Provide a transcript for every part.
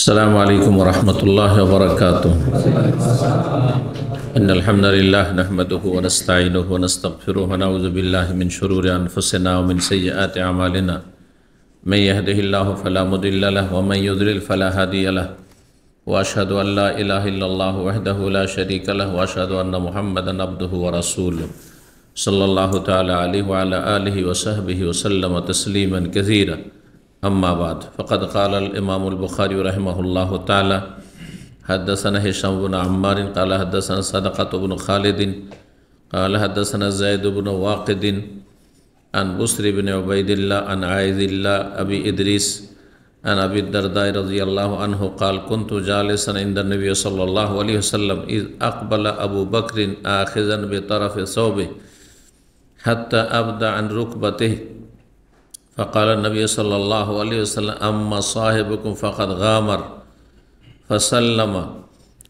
السلام عليكم ورحمة الله وبركاته. إن الحمد لله نحمده ونستعينه ونستغفره ونعوذ بالله من شرور أنفسنا ومن سيئات أعمالنا. من يهده الله فلا مضل له ومن يضلل فلا هادي له. وأشهد أن لا إله إلا الله وحده لا شريك له وأشهد أن محمدا عبده ورسوله صلى الله تعالى عليه وعلى آله وصحبه وسلم تسليما كثيرا. أما بعد فقد قال الإمام البخاري رحمه الله تعالى حدثنا هشام بن عمار قال حدثنا صدقة بن خالد قال حدثنا زيد بن واقد عن بسر بن عبيد الله عن عايذ الله أبي إدريس عن أبي الدرداء رضي الله عنه قال كنت جالسا عند النبي صلى الله عليه وسلم إذ أقبل أبو بكر آخذا بطرف ثوبه حتى أبدى عن ركبته فقال النبي صلى الله عليه وسلم أما صاحبكم فقد غامر فسلم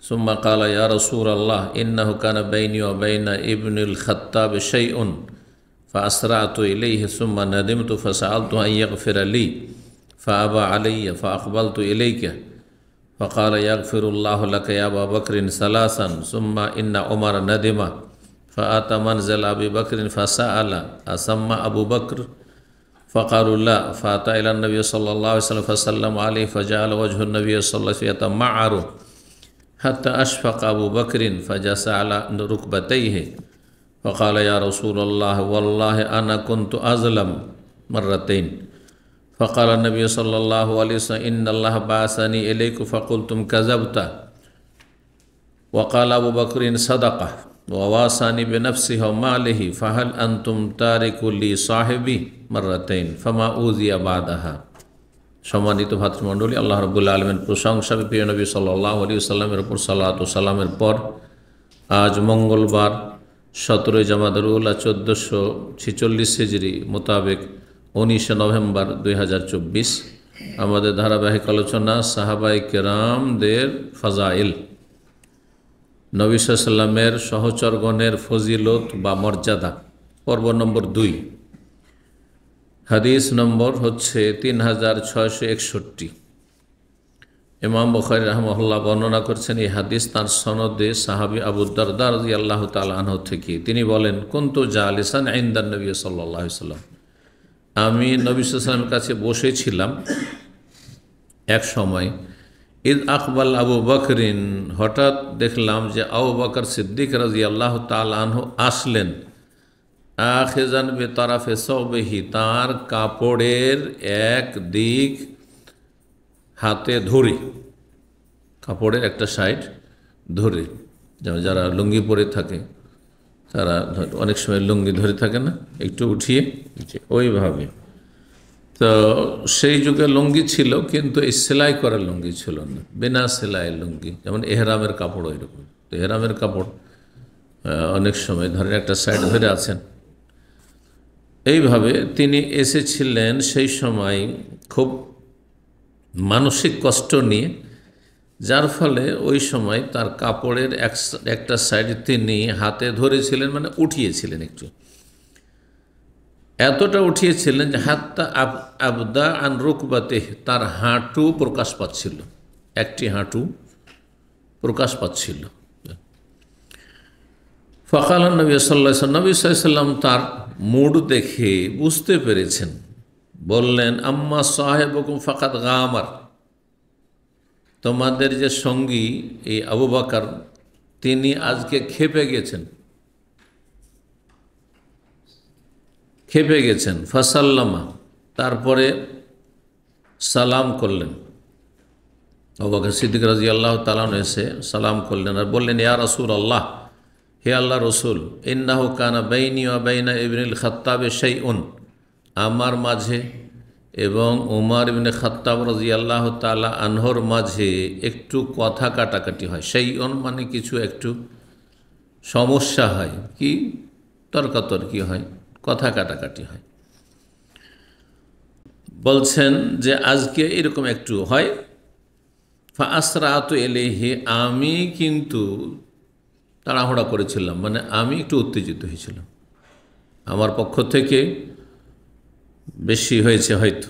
ثم قال يا رسول الله إنه كان بيني وبين ابن الخطاب شيء فأسرعت إليه ثم ندمت فسألته أن يغفر لي فأبى علي فأقبلت إليك فقال يغفر الله لك يا أبا بكر ثلاثا ثم إن عمر ندم فأتى منزل أبي بكر فسأل أسمى أبو بكر فقالوا لا فأتى إلى النبي صلى الله عليه وسلم فسلم عليه فجعل وجه النبي صلى الله عليه وسلم يتمعر حتى أشفق أبو بكر فجلس على ركبتيه فقال يا رسول الله والله أنا كنت أظلم مرتين فقال النبي صلى الله عليه وسلم إن الله بعثني إليك فقلتم كذبت وقال أبو بكر صدقه وواساني بنفسه وماله فهل أنتم تارك لي صاحبي مرتين فما أوذي بعدها। সম্মানিত ভাতৃমণ্ডলী, আল্লাহ রাব্বুল আলামিন প্রশংসা প্রিয় নবী সাল্লাল্লাহু আলাইহি ওয়াসাল্লামের উপর সালাত ও সালামের পর আজ মঙ্গলবার 17 জামাদুল উলা 1446 হিজরি মোতাবেক 19 নভেম্বর 2024 আমাদের ধারাবাহিক আলোচনা সাহাবায়ে কেরামদের ফাজাইল, নবী সাল্লাল্লাহু আলাইহি ওয়াসাল্লামের সহচরগণের ফজিলত বা মর্যাদা, পর্ব নম্বর 2, হাদিস নম্বর হচ্ছে 3661। ইমাম বুখারী রাহিমাহুল্লাহ বর্ণনা করছেন এই হাদিস তার সনদে সাহাবী আবু দারদা রাদিয়াল্লাহু তাআলা আনহু থেকে। তিনি বলেন কুনতু জালিসান ইনদান নবী সাল্লাল্লাহু আলাইহি ওয়াসাল্লাম, আমি নবী সাল্লাল্লাহু আলাইহি ওয়াসাল্লামের কাছে বসেছিলাম এক সময়। ইদ আকবাল আবু বকরিন, হঠাৎ দেখলাম যে আবু বকর সিদ্দিক রাদিয়াল্লাহু তাআলা আনহু আসলেন। আখিজান বিতারাফে সাওবিহি, তার কাপড়ের এক দিক হাতে ধরে, কাপড়ের একটা সাইড ধরে, যেমন যারা লুঙ্গি পরে থাকে তারা অনেক সময় লুঙ্গি ধরে থাকে না, একটু উঠিয়ে ওইভাবে। তো সেই যুগে লুঙ্গি ছিল, কিন্তু এই সেলাই করার লুঙ্গি ছিল না, বিনা সেলাইয়ের লুঙ্গি, যেমন এহরামের কাপড় ওইরকম। তো এহরামের কাপড় অনেক সময় ধরেন একটা সাইড ধরে আছেন, এইভাবে তিনি এসেছিলেন সেই সময় খুব মানসিক কষ্ট নিয়ে, যার ফলে ওই সময় তার কাপড়ের একটা সাইড তিনি হাতে ধরেছিলেন, মানে উঠিয়েছিলেন, একটু এতটা উঠিয়েছিলেন যে হাত্তা আবদা আন রুকবাতে, তার হাঁটু প্রকাশ পাচ্ছিল, একটি হাঁটু প্রকাশ পাচ্ছিল। ফাকাল নবী সাল্লাল্লাহু আলাইহি ওয়াসাল্লাম, নবী সাল্লাল্লাহু আলাইহি ওয়াসাল্লাম তার মুড দেখে বুঝতে পেরেছেন, বললেন আম্মা সাহেবুকুম ফাকাদ গামার, তোমাদের যে সঙ্গী এই আবু বকর, তিনি আজকে খেপে গেছেন, খেপে গেছেন। ফাসাল্লামা, তারপরে সালাম করলেন। আবু বকর সিদ্দিক রাদিয়াল্লাহু তাআলা আনহু এসে সালাম করলেন আর বললেন ইয়া রাসূলুল্লাহ, হে আল্লাহ রসুল, ইন্নাহু কানা বাইনি ওয়া বাইনা ইবনুল খাত্তাব শাইউন, আমার মাঝে এবং উমর ইবনে খাত্তাব রাদিয়াল্লাহু তাআলা আনহুর মাঝে একটু কথা কাটাকাটি হয়। শাইউন মানে কিছু একটু সমস্যা হয়, কি তর্কাতর্কি হয়, কথা কাটাকাটি হয়। বলছেন যে আজকে এরকম একটু হয়। ফা আসরাতু ইলাইহি, আমি কিন্তু তাড়াহুড়া করেছিলাম, মানে আমি একটু উত্তেজিত হয়েছিলাম, আমার পক্ষ থেকে বেশি হয়েছে হয়তো,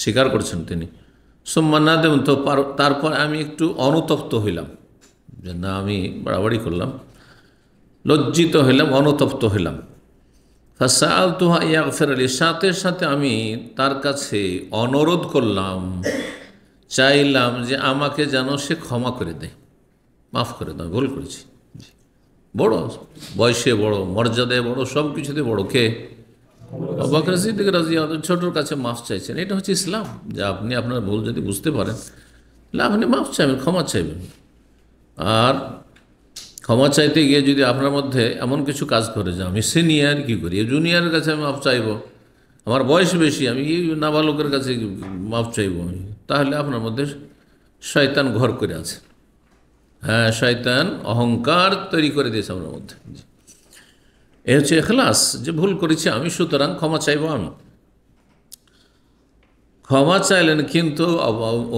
স্বীকার করছেন তিনি। সুম্মা নাদেম, তো তারপর আমি একটু অনুতপ্ত হইলাম, যে না আমি বাড়াবাড়ি করলাম, লজ্জিত হইলাম, অনুতপ্ত হইলাম। ফাসআলতুহা ইয়াগফির লি, সাথে সাথে আমি তার কাছে অনুরোধ করলাম, চাইলাম যে আমাকে যেন সে ক্ষমা করে দেয়, মাফ করে দেয়, ভুল করেছি। বড় বয়সে বড়, মর্যাদায় বড়, সব কিছুতে বড় কে? আবু বকর সিদ্দিক রাদিয়াল্লাহু আনহু। ছোটোর কাছে মাফ চাইছেন, এটা হচ্ছে ইসলাম। যে আপনি আপনার ভুল যদি বুঝতে পারেন তাহলে আপনি মাফ চাইবেন, ক্ষমা চাইবেন। আর ক্ষমা চাইতে গিয়ে যদি আপনার মধ্যে এমন কিছু কাজ করে যে আমি সিনিয়র, কী করি, জুনিয়রের কাছে আমি মাফ চাইব, আমার বয়স বেশি, আমি নাবালকের কাছে মাফ চাইব আমি, তাহলে আপনার মধ্যে শয়তান ঘর করে আছে। হ্যাঁ, শয়তান অহংকার তৈরি করে দিয়েছে আপনার মধ্যে। এ হচ্ছে ইখলাস, যে ভুল করেছি আমি, সুতরাং ক্ষমা চাইব আমি। ক্ষমা চাইলেন, কিন্তু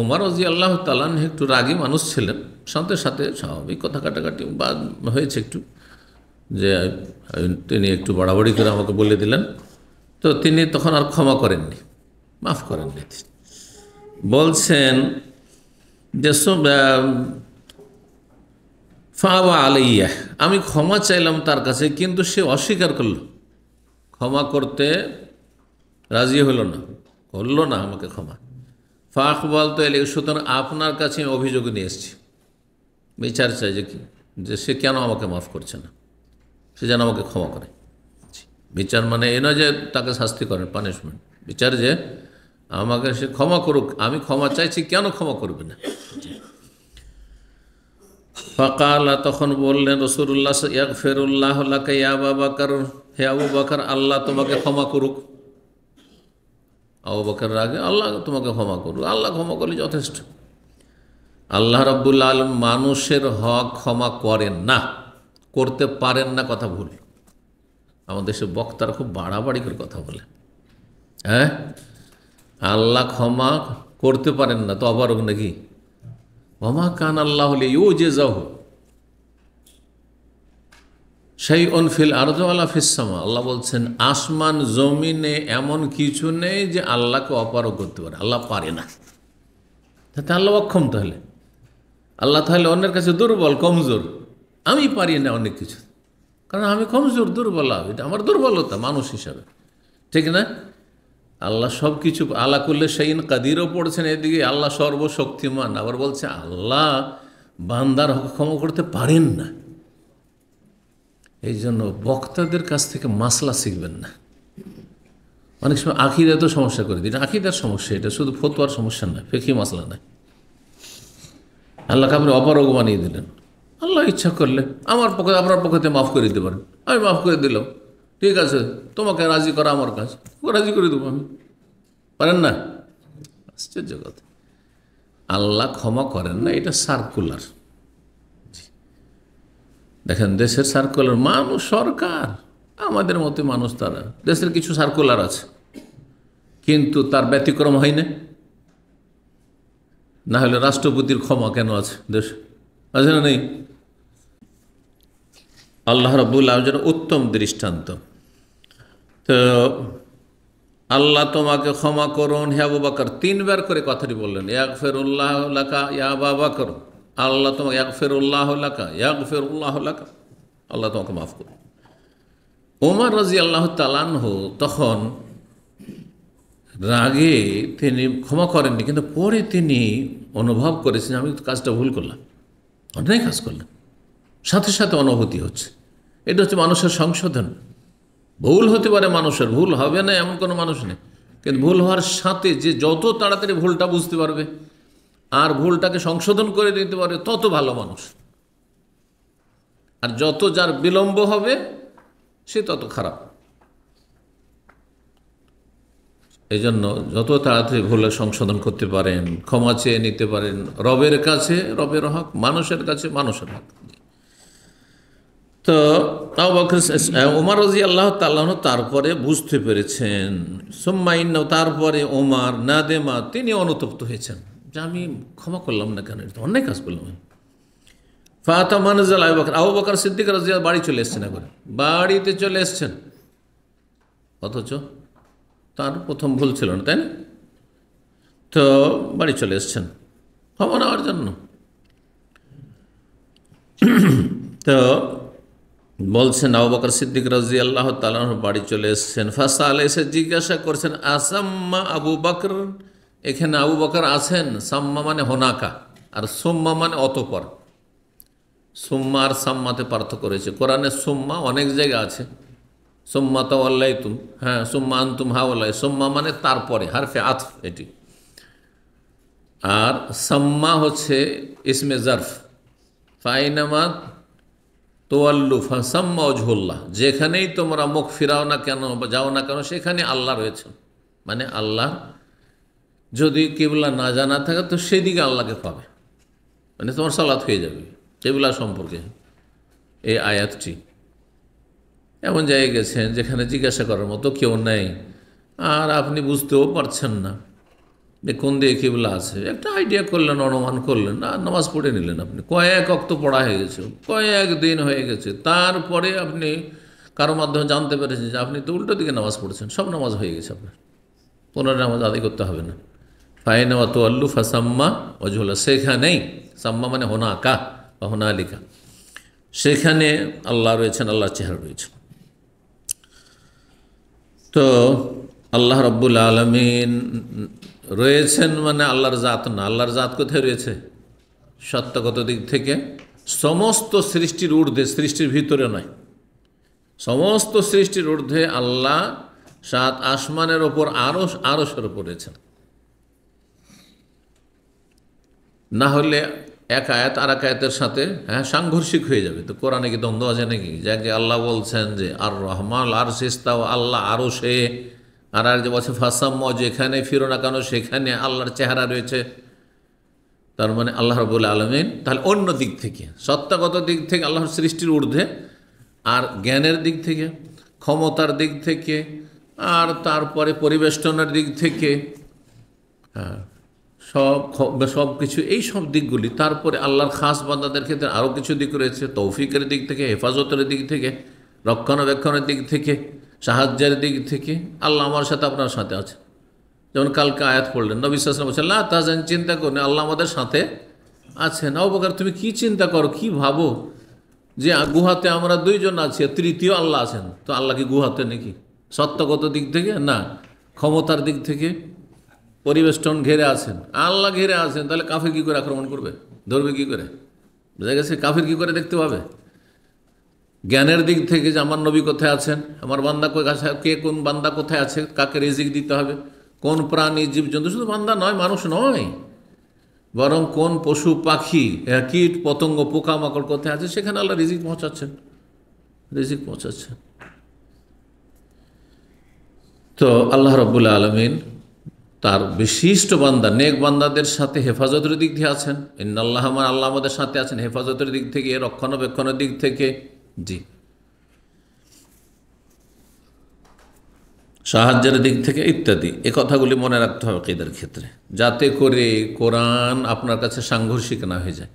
ওমর রাদিয়াল্লাহু তাআলা আনহু একটু রাগী মানুষ ছিলেন, সাথে সাথে স্বাভাবিক কথা কাটাকাটি বা হয়েছে একটু, যে তিনি একটু বাড়াবাড়ি করে আমাকে বলে দিলেন, তো তিনি তখন আর ক্ষমা করেননি, মাফ করেননি। বলছেন যে ফাওয়া আলাইয়া, আমি ক্ষমা চাইলাম তার কাছে, কিন্তু সে অস্বীকার করল, ক্ষমা করতে রাজি হলো না, করলো না আমাকে ক্ষমা। ফাকবাল তো এলে, সুতরাং আপনার কাছে আমি অভিযোগ নিয়ে এসেছি, বিচার চাই যে কি, যে সে কেন আমাকে মাফ করছে না, সে যেন আমাকে ক্ষমা করে। বিচার মানে এ নয় যে তাকে শাস্তি করেন, পানিশমেন্ট। বিচার যে আমাকে সে ক্ষমা করুক, আমি ক্ষমা চাইছি, কেন ক্ষমা করবে না। ফাকালা, তখন বললেন রাসূলুল্লাহ, ইয়াগফিরুল্লাহ লাকা ইয়া আবু বকর, হে আবু বকর, আল্লাহ তোমাকে ক্ষমা করুক। আবু বকরের আগে আল্লাহ তোমাকে ক্ষমা করুক, আল্লাহ ক্ষমা করলে যথেষ্ট। আল্লাহ রাব্বুল আলামিন মানুষের হক ক্ষমা করেন না, করতে পারেন না, কথা ভুল। আমাদের দেশে বক্তারা খুব বাড়াবাড়ি করে কথা বলে। হ্যাঁ, আল্লাহ ক্ষমা করতে পারেন না তো অবারক নাকি? ওমা কান আল্লাহ লিইউজিজাহু শাইউন ফিল আরদি ওয়ালা ফিস সামা। আল্লাহ বলছেন আসমান জমিনে এমন কিছু নেই যে আল্লাহকে অপারগ করতে পারে, আল্লাহ পারে না। তাতে আল্লাহ অক্ষম, তাহলে আল্লাহ তাহলে অন্যের কাছে দুর্বল, কমজোর। আমি পারি না অনেক কিছু, কারণ আমি কমজোর, দুর্বল, এটা আমার দুর্বলতা মানুষ হিসাবে, ঠিক না? আল্লাহ সব কিছু, আল্লাহ করলে শাইইন কাদিরও পড়ছেন এদিকে, আল্লাহ সর্বশক্তিমান, আবার বলছে আল্লাহ বান্দার হক ক্ষমা করতে পারেন না। এই জন্য বক্তাদের কাছ থেকে মাসলা শিখবেন না। অনেক সময় আকিদা তো সমস্যা করে দিন, আকিদার সমস্যা, এটা শুধু ফতোয়ার সমস্যা নয়, ফিকহি মাসলা নয়। আল্লাহকে আপনি অপারগ বানিয়ে দিলেন, আল্লাহ ইচ্ছা করলে আমার পক্ষে, আপনার পক্ষে মাফ করে দিতে পারেন, আমি মাফ করে দিলাম, ঠিক আছে, তোমাকে রাজি করা আমার কাজ, রাজি করে দেবো আমি, পারেন না? আশ্চর্য কথা, আল্লাহ ক্ষমা করেন না, এটা সার্কুলার। দেখেন দেশের সার্কুলার, মানুষ, সরকার আমাদের মতো মানুষ, তারা দেশের কিছু সার্কুলার আছে, কিন্তু তার ব্যতিক্রম হয় না। না হলে রাষ্ট্রপতির ক্ষমা কেন আছে দেশ, আছে না নেই? আল্লাহ রাব্বুল আলামিন উত্তম দৃষ্টান্ত। তো আল্লাহ তোমাকে ক্ষমা করুন হে আবু বকর, তিনবার করে কথাটি বললেন, ইয়াগফিরুল্লাহ লাকা ইয়া আবু বকর, আল্লাহ তোমাকে, ইয়াগফিরুল্লাহ লাকা, ইয়াগফিরুল্লাহ লাকা, আল্লাহ তোমাকে মাফ করুন। ওমর রাদিয়াল্লাহু তাআলা আনহু তখন রাগে তিনি ক্ষমা করেননি, কিন্তু পরে তিনি অনুভব করেছেন আমি কাজটা ভুল করলাম, অন্যায় কাজ করলাম, সাথে সাথে অনুভূতি হচ্ছে। এটা হচ্ছে মানুষের সংশোধন। ভুল হতে পারে, মানুষের ভুল হবে না এমন কোনো মানুষ নেই, কিন্তু ভুল হওয়ার সাথে যে যত তাড়াতাড়ি ভুলটা বুঝতে পারবে আর ভুলটাকে সংশোধন করে দিতে পারবে তত ভালো মানুষ, আর যত যার বিলম্ব হবে সে তত খারাপ। এই জন্য যত তাড়াতাড়ি ভুল সংশোধন করতে পারেন, ক্ষমা চেয়ে নিতে পারেন, রবের কাছে রবের হক, মানুষের কাছে মানুষের হক। তো ওমর রাদিয়াল্লাহু তাআলা আনহু তারপরে বুঝতে পেরেছেন, সুম্মা ইন্নাহু, তারপরে ওমর নাদেমা, তিনি অনুতপ্ত হয়েছেন যে আমি ক্ষমা করলাম না কেন, এটা অন্যায় কাজ করলাম। ফাতা মানজাল আবু বকর, আবু বকর সিদ্দিক রাদিয়াল্লাহু বাড়ি চলে এসছেন, একবার বাড়িতে চলে এসছেন, অথচ তার প্রথম ভুল ছিল না, তাই না? তো বাড়ি চলে এসছেন ক্ষমা নেওয়ার জন্য। তো বলছেন আবু বকর সিদ্দিক রাদিয়াল্লাহু তাআলা আনহু বাড়ি চলে এসছেন। ফাসাল এসে জিজ্ঞাসা করছেন আসাম্মা আবু বকর, এখানে আবু বকর আছেন? সাম্মা মানে হোনাকা, আর সুম্মা মানে অতপর। সুম্মা আর সাম্মাতে পার্থক্য রয়েছে। কোরআনে সুম্মা অনেক জায়গা আছে, সুম্মা তাওয়াল্লাইতুম, হ্যাঁ, সুম্মা আনতুম হাওয়ালাই, সুম্মা মানে তারপরে, হারফে আতফ এটি। আর সাম্মা হচ্ছে ইসমে জারফ, ফাইনামা তোয়াল্লু ফাসাম্মা ওয়াজহুল্লাহ, যেখানেই তোমরা মুখ ফিরাও না কেন বা যাও না কেন সেখানে আল্লাহ রয়েছেন। মানে আল্লাহ যদি কিবলা না জানা থাকে তো সেদিকে আল্লাহকে পাবে, মানে তোমার সালাত হয়ে যাবে। কিবলা সম্পর্কে এই আয়াতটি এমন জায়গায় গেছেন যেখানে জিজ্ঞাসা করার মতো কেউ নেই, আর আপনি বুঝতেও পারছেন না যে কোন দিকে কিবলা আছে। একটা আইডিয়া করলেন, অনুমান করলেন, আর নামাজ পড়ে নিলেন। আপনি কয়েক ওয়াক্ত পড়া হয়ে গেছে, কয়েক দিন হয়ে গেছে, তারপরে আপনি কারো মাধ্যমে জানতে পেরেছেন যে আপনি তো উল্টো দিকে নামাজ পড়েছেন, সব নামাজ হয়ে গেছে আপনার, পুনরায় নামাজ আদায় করতে হবে না। ফাইনা ওয়া তুয়াল্লু ফাসাম্মা ওয়াজহুল্লাহ, সেখানেই, সাম্মা মানে হোনাকা বা হোনালিকা, সেখানে আল্লাহ রয়েছেন, আল্লাহর চেহারা রয়েছে। তো আল্লাহ রাব্বুল আলামিন রয়েছেন মানে আল্লাহর জাত না। আল্লাহর জাত কোথায় রয়েছে? সত্যগত দিক থেকে সমস্ত সৃষ্টির ঊর্ধ্বে, সৃষ্টির ভিতরে নয়, সমস্ত সৃষ্টির ঊর্ধ্বে আল্লাহ সাত আসমানের ওপর আরশের ওপর রয়েছেন। না হলে এক আয়াত আর এক আয়াতের সাথে সাংঘর্ষিক হয়ে যাবে। তো কোরআনে কি দ্বন্দ্ব আছে নাকি? যে আল্লাহ বলছেন যে আর রহমান আর সিস্তাও, আল্লাহ আরো সে, আর যে বলছে ফাসাম্মা, যেখানে ফিরো না কেন সেখানে আল্লাহর চেহারা রয়েছে। তার মানে আল্লাহ রাব্বুল আলামিন তাহলে অন্য দিক থেকে, সত্তাগত দিক থেকে আল্লাহর সৃষ্টির ঊর্ধ্বে, আর জ্ঞানের দিক থেকে, ক্ষমতার দিক থেকে, আর তারপরে পরিবেষ্টনের দিক থেকে, হ্যাঁ, সব কিছু, এই সব দিকগুলি। তারপরে আল্লাহর খাস বান্দাদের ক্ষেত্রে আরও কিছু দিক রয়েছে, তৌফিকের দিক থেকে, হেফাজতের দিক থেকে, রক্ষণাবেক্ষণের দিক থেকে, সাহায্যের দিক থেকে। আল্লাহ আমার সাথে আপনার সাথে আছে। যেমন কালকে আয়াত পড়লেন, নবী সাল্লাল্লাহু আলাইহি ওয়াসাল্লাম বলছেন লা তাহজান, চিন্তা করুন, আল্লাহ আমাদের সাথে আছেন। আবু বকর তুমি কি চিন্তা করো, কি ভাবো যে গুহাতে আমরা দুইজন আছি, তৃতীয় আল্লাহ আছেন। তো আল্লাহ কি গুহাতে নাকি? সত্যগত দিক থেকে না, ক্ষমতার দিক থেকে পরিবেষ্টন ঘেরে আছেন, আল্লাহ ঘেরে আছেন। তাহলে কাফির কী করে আক্রমণ করবে, ধরবে কী করে? বুঝা গেছে? কাফির কী করে দেখতে পাবে? জ্ঞানের দিক থেকে যে আমার নবী কোথায় আছেন, আমার বান্দা কে কোন বান্দা কোথায় আছে, কাকে রিজিক দিতে হবে, কোন প্রাণী জীবজন্তু, শুধু বান্দা নয়, মানুষ নয়, বরং কোন পশু পাখি, কীট পতঙ্গ, পোকামাকড় কোথায় আছে, সেখানে আল্লাহ রিজিক পৌঁছাচ্ছেন। তো আল্লাহ রাব্বুল আলামিন তার বিশিষ্ট বান্দা, নেক বান্দাদের সাথে হেফাজতের দিক দিয়ে আছেন। ইন্নাল্লাহ, আমার আল্লাহ আমাদের সাথে আছেন হেফাজতের দিক থেকে, রক্ষণাবেক্ষণের দিক থেকে, জি, সাহায্যের দিক থেকে ইত্যাদি। এ কথাগুলি মনে রাখতে হবে আকীদার ক্ষেত্রে, যাতে করে কোরআন আপনার কাছে সাংঘর্ষিক না হয়ে যায়।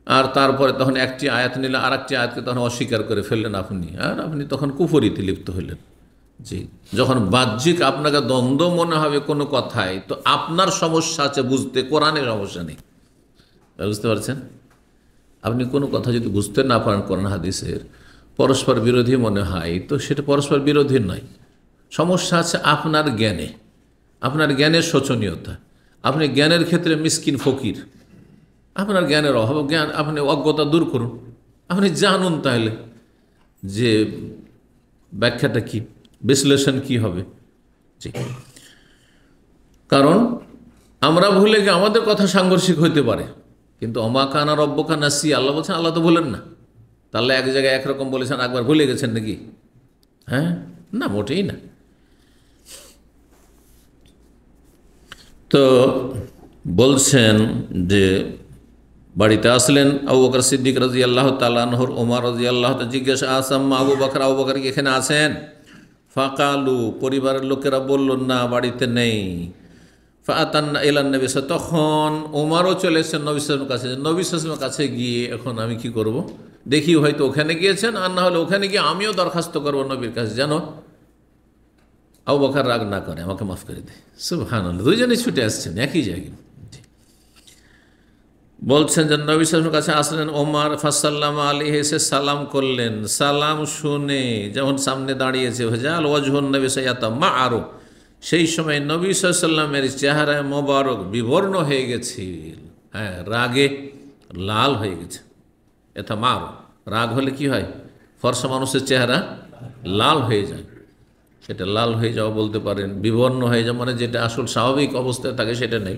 আর তারপরে তখন একটি আয়াত নিলে আর একটি আয়াতকে তখন অস্বীকার করে ফেললেন আপনি, আর আপনি তখন কুফরিতে লিপ্ত হইলেন। জি, যখন বাহ্যিক আপনাকে দ্বন্দ্ব মনে হবে কোনো কথায়, তো আপনার সমস্যা আছে বুঝতে, কোরআনের সমস্যা নেই। বুঝতে পারছেন? আপনি কোনো কথা যদি বুঝতে না পারেন কোরআন হাদিসের, পরস্পর বিরোধী মনে হয়, তো সেটা পরস্পর বিরোধী নয়। সমস্যা আছে আপনার জ্ঞানে, আপনার জ্ঞানের শোচনীয়তা, আপনি জ্ঞানের ক্ষেত্রে মিসকিন ফকির, আপনার জ্ঞানের অভাব, আপনি অজ্ঞতা দূর করুন, আপনি জানুন তাহলে যে ব্যাখ্যাটা কি, বিশ্লেষণ কি হবে। জি, কারণ আমরা ভুলে গিয়ে আমাদের কথা সাংঘর্ষিক হইতে পারে, কিন্তু অমাকানা রব্বকা নাসি, আল্লাহ বলছেন আল্লাহ তো ভুলেন না। তাহলে এক জায়গায় একরকম বলেছেন, একবার ভুলে গেছেন নাকি? হ্যাঁ, না, মোটেই না। তো বলছেন যে বাড়িতে আসলেন আবু বকর সিদ্দিক রাদিয়াল্লাহু তাআলা আনহুর, ওমর রাদিয়াল্লাহু তাআলা জিজ্ঞাসা, আসাম্মা আবু বকর, আবু বকর কি এখানে আছেন? ফাকালু, পরিবারের লোকেরা বলল না, বাড়িতে নেই। ফাআতান্না ইলান নবী, তখন ওমরও চলে এসেছেন নবী সাল্লাল্লাহু আলাইহি ওয়াসাল্লামের কাছে। নবী সাল্লাল্লাহু আলাইহি ওয়াসাল্লামের কাছে গিয়ে এখন আমি কি করব, দেখি হয়তো ওখানে গিয়েছেন, আর না হলে ওখানে গিয়ে আমিও দরখাস্ত করবো নবীর কাছে, যেন আবু বকর রাগ না করে, আমাকে মাফ করে দে। সুবহানাল্লাহ, দুইজনে ছুটে আসছেন একই জায়গায়। বলছেন যে নবী সাল্লাল্লাহু আলাইহি ওয়াসাল্লামের কাছে আসলেন ওমর, ফাসাল্লামা আলাইহি, এসে সালাম করলেন। সালাম শুনে যখন সামনে দাঁড়িয়েছে, ভেজাল ওয়াজহুন নবী সাইয়াতাম্মা আরো, সেই সময় নবী সাল্লাল্লাহু আলাইহি ওয়াসাল্লামের চেহারায় মোবারক বিবর্ণ হয়ে গেছে, হ্যাঁ, রাগে লাল হয়ে গেছে। এটা মার রাগ হলে কি হয়, ফর্সা মানুষের চেহারা লাল হয়ে যায়। সেটা লাল হয়ে যাওয়া বলতে পারেন, বিবর্ণ হয়ে যাওয়া মানে যেটা আসল স্বাভাবিক অবস্থায় থাকে সেটা নেই,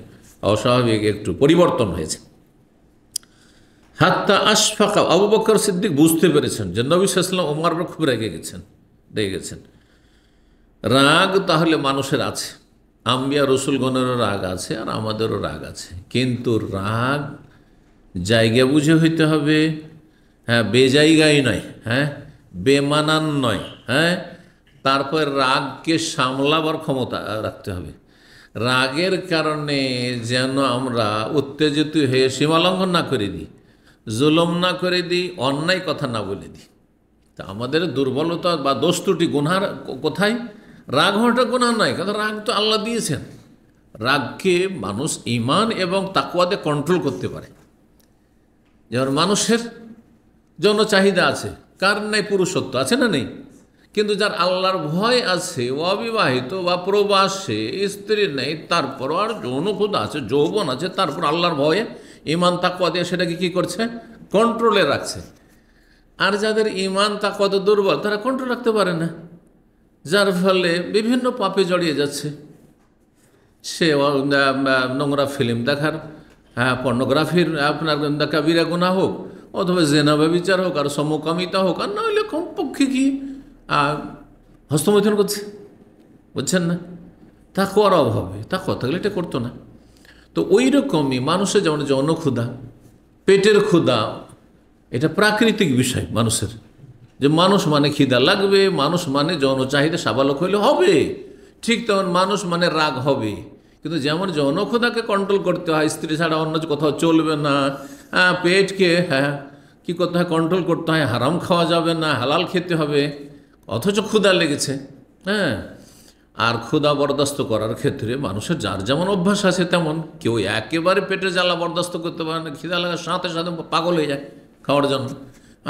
অস্বাভাবিক একটু পরিবর্তন হয়েছে। হাত্তা আশফাকা, আবু বকর সিদ্দিক বুঝতে পেরেছেন যে নবী সাল্লাল্লাহু আলাইহি ওয়াসাল্লাম ওমর খুব রেগে গেছেন। রাগ তাহলে মানুষের আছে, আম্বিয়া রসুলগণেরও রাগ আছে আর আমাদেরও রাগ আছে, কিন্তু রাগ জায়গা বুঝে হইতে হবে, হ্যাঁ, বেজায়গায় নয়, হ্যাঁ, বেমানান নয়, হ্যাঁ। তারপর রাগকে সামলাবার ক্ষমতা রাখতে হবে। রাগের কারণে যেন আমরা উত্তেজিত হয়ে সীমালঙ্ঘন না করে দিই, জুলুম না করে দিই, অন্যায় কথা না বলে দিই। তা আমাদের দুর্বলতা বা দোষ ত্রুটি গুনার কোথায়? রাগ হওয়াটা গুনাহ নয়, কারণ রাগ তো আল্লাহ দিয়েছেন। রাগকে মানুষ ঈমান এবং তাকওয়াতে কন্ট্রোল করতে পারে। যেমন মানুষের জন্য চাহিদা আছে, কার নাই পুরুষত্ব আছে না নেই, কিন্তু যার আল্লাহর ভয় আছে, অবিবাহিত বা প্রবাসে, স্ত্রী নেই, তারপর আর যৌন ক্ষুধা আছে, যৌবন আছে, তারপর আল্লাহর ভয়ে ঈমান তাকওয়া দিয়ে সেটাকে কী করছে, কন্ট্রোলে রাখছে। আর যাদের ঈমান তাকওয়া দুর্বল, তারা কন্ট্রোল রাখতে পারে না, যার ফলে বিভিন্ন পাপে জড়িয়ে যাচ্ছে। সে নোংরা ফিল্ম দেখার, হ্যাঁ, পর্নোগ্রাফির আপনার কাবিরা গুনাহ হোক, অথবা জেনা ব্যভিচার হোক, আর সমকামিতা হোক, আর না হলে কমপক্ষে কি হস্তমৈথুন করছে, বুঝছেন না? তাকওয়ার অভাবে, তাকওয়া থাকলে এটা করতো না। তো ওই রকমই মানুষের যেমন যৌন ক্ষুধা, পেটের ক্ষুধা, এটা প্রাকৃতিক বিষয় মানুষের, যে মানুষ মানে খিদা লাগবে, মানুষ মানে যৌন চাহিদা সাবালক হইলে হবে, ঠিক তেমন মানুষ মানে রাগ হবে। কিন্তু যেমন যৌন ক্ষুধাকে কন্ট্রোল করতে হয়, স্ত্রী ছাড়া অন্য কোথাও চলবে না, পেটকে, হ্যাঁ, কী করতে হয়, কন্ট্রোল করতে হয়, হারাম খাওয়া যাবে না, হালাল খেতে হবে, অথচ ক্ষুধা লেগেছে, হ্যাঁ। আর ক্ষুধা বরদাস্ত করার ক্ষেত্রে মানুষের যার যেমন অভ্যাস আছে তেমন, কেউ একেবারে পেটের জ্বালা বরদাস্ত করতে পারে না, খিদা লাগার সাথে সাথে পাগল হয়ে যায় খাওয়ার জন্য।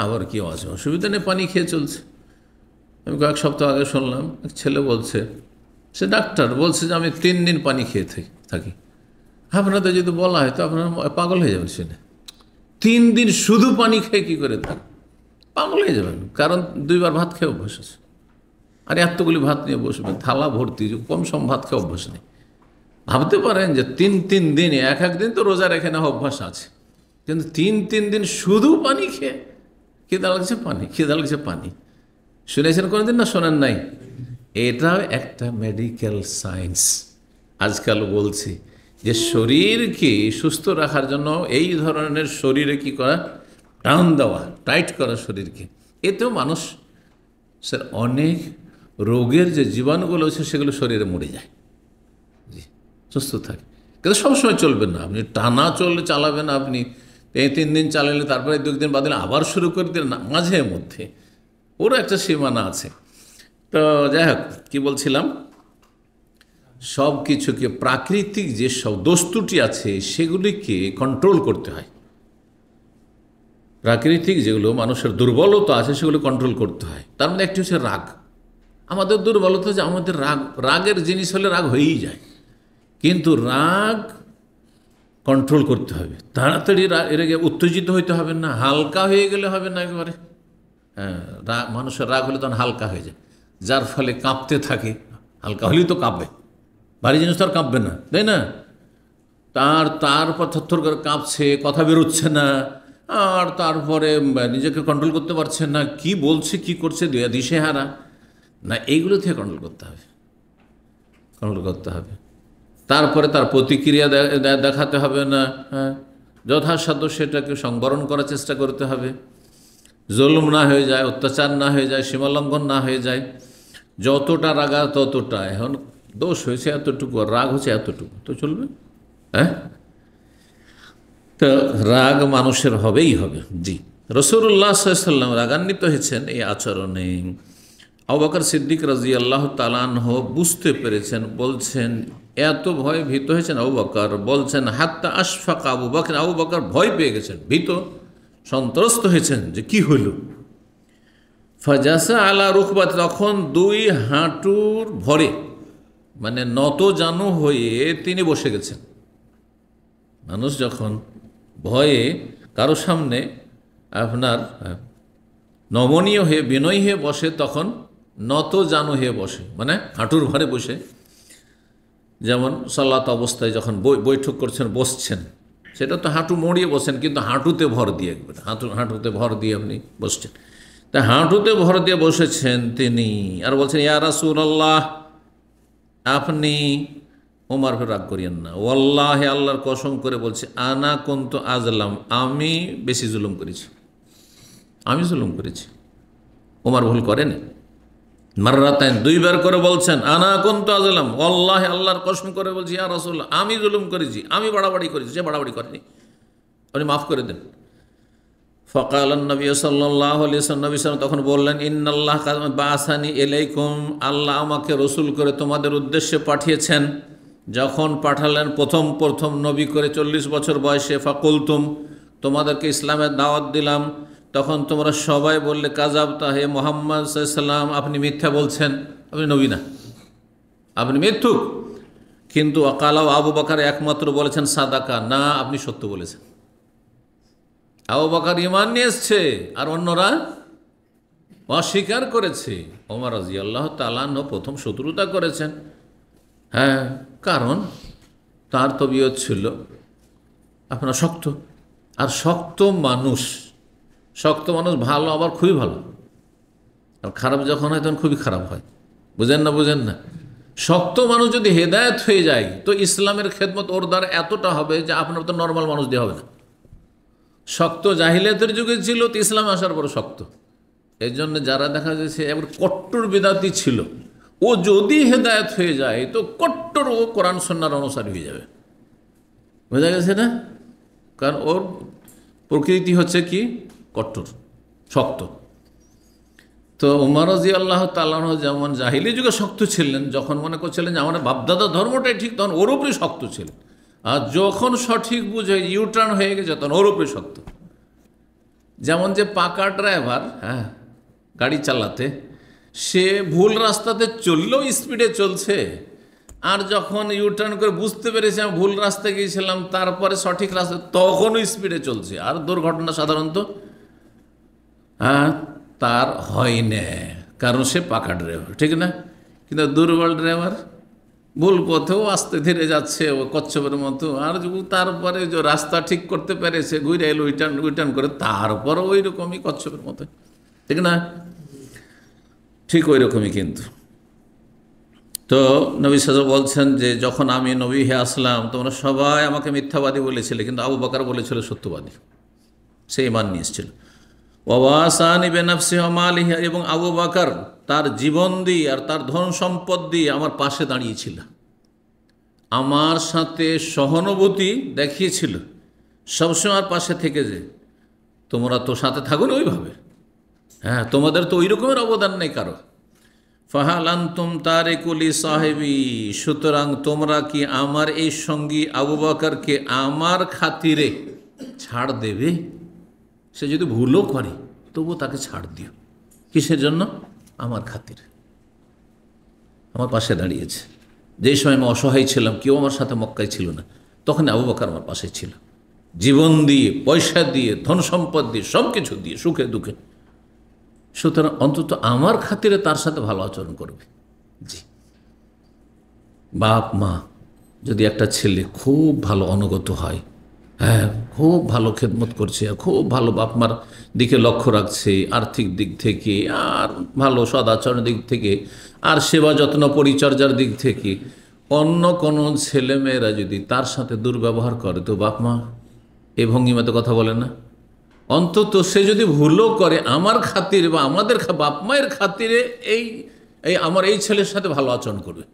আবার কেউ আছে অসুবিধা নেই, পানি খেয়ে চলছে। আমি কয়েক সপ্তাহ আগে শুনলাম এক ছেলে বলছে, সে ডাক্তার, বলছে যে আমি 3 দিন পানি খেয়ে থাকি। আপনাদের যদি বলা হয় তো আপনারা পাগল হয়ে যাবেন শুনে। 3 দিন শুধু পানি খেয়ে কী করে থাক, পাগল হয়ে যাবেন। কারণ 2 বার ভাত খেয়ে অভ্যাস আছে, আর এতগুলি ভাত নিয়ে বসবেন, থালা ভর্তি, কম সম ভাত খেয়ে অভ্যাস নেই। ভাবতে পারেন যে 3 দিন, এক দিন তো রোজা রেখে না অভ্যাস আছে, কিন্তু 3 দিন শুধু পানি খেয়ে খিদা লাগছে পানি। শুনেছেন কোনোদিন না শোনেন নাই? এটাও একটা মেডিকেল সায়েন্স। আজকাল বলছি যে শরীরকে সুস্থ রাখার জন্য এই ধরনের শরীরে কি করা, টান দেওয়া, টাইট করা শরীরকে, এতেও মানুষ স্যার অনেক রোগের যে জীবাণুগুলো আছে সেগুলো শরীরে মরে যায়, জি, সুস্থ থাকে। কিন্তু সবসময় চলবেন না, আপনি টানা চালাবেন, আপনি 3 দিন চালালে তারপরে 2 দিন বাদে আবার শুরু করে দিলেন না, মাঝে মধ্যে ওরও একটা সীমানা আছে। তো যাই হোক, কী বলছিলাম, সব কিছুকে প্রাকৃতিক যে সব দোষ-ত্রুটি আছে সেগুলিকে কন্ট্রোল করতে হয়। প্রাকৃতিক যেগুলো মানুষের দুর্বলতা আছে সেগুলো কন্ট্রোল করতে হয়। তার মধ্যে একটি হচ্ছে রাগ। আমাদের দুর্বলতা যে আমাদের রাগের জিনিস হলে রাগ হয়েই যায়, কিন্তু রাগ কন্ট্রোল করতে হবে। তাড়াতাড়ি রেগে উত্তেজিত হইতে হবে না, হালকা হয়ে গেলে হবে না একেবারে। হ্যাঁ, মানুষের রাগ হলে তখন হালকা হয়ে যায়, যার ফলে কাঁপতে থাকে। হালকা হলেই তো কাঁপবে, ভারী জিনিস তো আর কাঁপবে না, তাই না? তারপর থরথর করে কাঁপছে, কথা বেরোচ্ছে না, আর তারপরে নিজেকে কন্ট্রোল করতে পারছে না, কি বলছে কি করছে দিশেহারা না, এইগুলো থেকে কন্ট্রোল করতে হবে। তারপরে তার প্রতিক্রিয়া দেখাতে হবে না, হ্যাঁ, যথাসাধ্য সেটাকে সংবরণ করার চেষ্টা করতে হবে, জুলুম না হয়ে যায়, অত্যাচার না হয়ে যায়, সীমালঙ্ঘন না হয়ে যায়। যতটা রাগা ততটা, এখন দোষ হয়েছে এতটুকু, রাগ হচ্ছে এতটুকু, তো চলবে, হ্যাঁ। তো রাগ মানুষের হবেই হবে। জি, রাসূলুল্লাহ সাল্লাল্লাহু আলাইহি ওয়াসাল্লাম রাগান্বিত হয়েছেন এই আচরণে। আবু বকর সিদ্দিক রাদিয়াল্লাহু তাআলা আনহু বুঝতে পেরেছেন, বলছেন এত ভয়ে ভীত হয়েছেন আবু বকর, বলছেন হাত্তা আশফাক আবু বকর, আবু বকর ভয় পেয়ে গেছেন, ভীত সন্ত্রস্ত হয়েছেন যে কি হইল। ফাজাসা আলা রুকবাত, তখন দুই হাঁটুর ভরে মানে নত জানু হয়ে তিনি বসে গেছেন। মানুষ যখন ভয়ে কারো সামনে আপনার নমনীয় হয়ে বিনয়ী হয়ে বসে তখন নত জানু হয়ে বসে, মানে হাঁটুর ভরে বসে। যেমন সালাত অবস্থায় যখন বৈঠক করছেন, বসছেন, সেটা তো হাঁটু মড়িয়ে বসেন, কিন্তু হাঁটুতে ভর দিয়ে একবার হাঁটুতে ভর দিয়ে আপনি বসছেন। তা হাঁটুতে ভর দিয়ে বসেছেন তিনি, আর বলছেন ইয়া রাসূলুল্লাহ, আপনি ওমর ফের রাগ করিয়েন না, ওয়াল্লাহি আল্লাহর কসম করে বলছি, আনা কুনতু আজলাম, আমি বেশি জুলুম করেছি, আমি জুলুম করেছি। ওমর ভুল করেনি। মাররাতাইন, দুইবার করে বলছেন আনা কুনতু আজলাম, ওয়াল্লাহি আল্লাহর কসম করে বলছি ইয়া রাসূলুল্লাহ, আমি জুলুম করেছি, আমি বাড়াবাড়ি করেছি, সে বাড়াবাড়ি করেনি, আপনি মাফ করে দেন। ফকাল নবী সাল্লাল্লাহু আলাইহি ওয়াসাল্লাম, নবী সাল্লাল্লাহু তখন বললেন ইন্নাল্লাহ বাআসানি ইলাইকুম, আল্লাহ আমাকে রসুল করে তোমাদের উদ্দেশ্যে পাঠিয়েছেন। যখন পাঠালেন প্রথম নবী করে 40 বছর বয়সে, ফাকুলতুম, তোমাদেরকে ইসলামের দাওয়াত দিলাম, তখন তোমরা সবাই বললে কাযাবতা, হে মুহাম্মদ সাল্লাল্লাহু আলাইহি ওয়াসাল্লাম আপনি মিথ্যা বলছেন, আপনি নবী না, আপনি মিথ্যুক। কিন্তু আকালাও আবু বকর একমাত্র বলেছেন সাদাকা, না আপনি সত্য বলেছেন। আবু বকর ঈমান নিয়ে এসছে আর অন্যরা অস্বীকার করেছে। ওমর রাদিয়াল্লাহু তাআলা আনহু প্রথম শত্রুতা করেছেন, হ্যাঁ, কারণ তার তবিয়ত ছিল আপনার শক্ত, আর শক্ত মানুষ ভালো, আবার খুবই ভালো, আর খারাপ যখন হয় তখন খুবই খারাপ হয়। বুঝেন না? শক্ত মানুষ যদি হেদায়েত হয়ে যায় তো ইসলামের খেদমত ওর দ্বারা এতটা হবে যে আপনার তো নর্মাল মানুষ দিয়ে হবে না। শক্ত জাহিলিয়াতের যুগে ছিল, তো ইসলামে আসার পর শক্ত। এই জন্য যারা দেখা যাচ্ছে এবার কট্টর বিদাতি ছিল, ও যদি হেদায়েত হয়ে যায় তো কট্টর ও কোরআন সুন্নাহর অনুসারী হয়ে যাবে। বোঝা গেছে না? কারণ ওর প্রকৃতি হচ্ছে কি কট্টর, শক্ত। তো ওমর রাদিয়াল্লাহু তাআলা আনহু যেমন জাহিলি যুগে শক্ত ছিলেন, যখন মনে করছিলেন যে আমার বাপদাদা ধর্মটাই ঠিক, তখন ওর উপরে শক্ত ছিলেন। আর যখন সঠিক বুঝে ইউটার্ন হয়ে গেছে তখন ওর উপরে শক্ত। যেমন যে পাকা ড্রাইভার, হ্যাঁ, গাড়ি চালাতে, সে ভুল রাস্তাতে চললেও স্পিডে চলছে, আর যখন ইউটার্ন করে বুঝতে পেরেছে আমি ভুল রাস্তায় গিয়েছিলাম, তারপরে সঠিক রাস্তা, তখনও স্পিডে চলছে। আর দুর্ঘটনা সাধারণত তার হয় না, কারণ সে পাকা ড্রাইভার, ঠিক না? কিন্তু দুর্বল ড্রাইভার ভুল পথেও আস্তে ধীরে যাচ্ছে, ও কচ্ছপের মতো, আর তারপরে যে রাস্তা ঠিক করতে পেরেছে, ঘুরে এলো উইটার্ন করে, তারপরে ওই রকমই কচ্ছপের মতো, ঠিক না? ঠিক ওই রকমই। কিন্তু তো নবী সাল্লাল্লাহু আলাইহি ওয়াসাল্লাম বলছেন যে যখন আমি নবী হয়ে আসলাম তোমরা সবাই আমাকে মিথ্যাবাদী বলেছিলে, কিন্তু আবু বকর বলেছিল সত্যবাদী, সে ঈমান নিয়ে এসেছিল। ওয়াসানি বিনাফসি ওয়া মালিহি, এবং আবু বকর তার জীবন দিয়ে আর তার ধন সম্পদ দিয়ে আমার পাশে দাঁড়িয়েছিল, আমার সাথে সহানুভূতি দেখিয়েছিল, সবসময় আমার পাশে থেকে যে তোমরা তো সাথে থাকো না ওইভাবে, হ্যাঁ, তোমাদের তো ওই রকমের অবদান নেই কারো। ফাহাল আনতুম তারিকুলি সাহেবি, সুতরাং তোমরা কি আমার এই সঙ্গী আবু বকরকে আমার খাতিরে ছাড় দেবে? সে যদি ভুলও করে তবু তাকে ছাড় দিও। কিসের জন্য? আমার খাতিরে, আমার পাশে দাঁড়িয়েছে। যেই সময় আমি অসহায় ছিলাম, কেউ আমার সাথে মক্কায় ছিল না, তখন আবু বকর আমার পাশে ছিল, জীবন দিয়ে, পয়সা দিয়ে, ধন সম্পদ দিয়ে, সব কিছু দিয়ে, সুখে দুঃখে। সুতরাং অন্তত আমার খাতিরে তার সাথে ভালো আচরণ করবে। জি, বাপ মা যদি একটা ছেলে খুব ভালো অনুগত হয়, হ্যাঁ, খুব ভালো খেদমত করছে, খুব ভালো বাপ মার দিকে লক্ষ্য রাখছে, আর্থিক দিক থেকে আর ভালো সদাচরণের দিক থেকে আর সেবা যত্ন পরিচর্যার দিক থেকে, অন্য কোনো ছেলেমেয়েরা যদি তার সাথে দুর্ব্যবহার করে তো বাপ মা এই ভঙ্গিমাতে কথা বলে না। অন্তত সে যদি ভুলও করে আমার খাতিরে বা আমাদের বাপ মায়ের খাতিরে এই আমার এই ছেলের সাথে ভালো আচরণ করবে,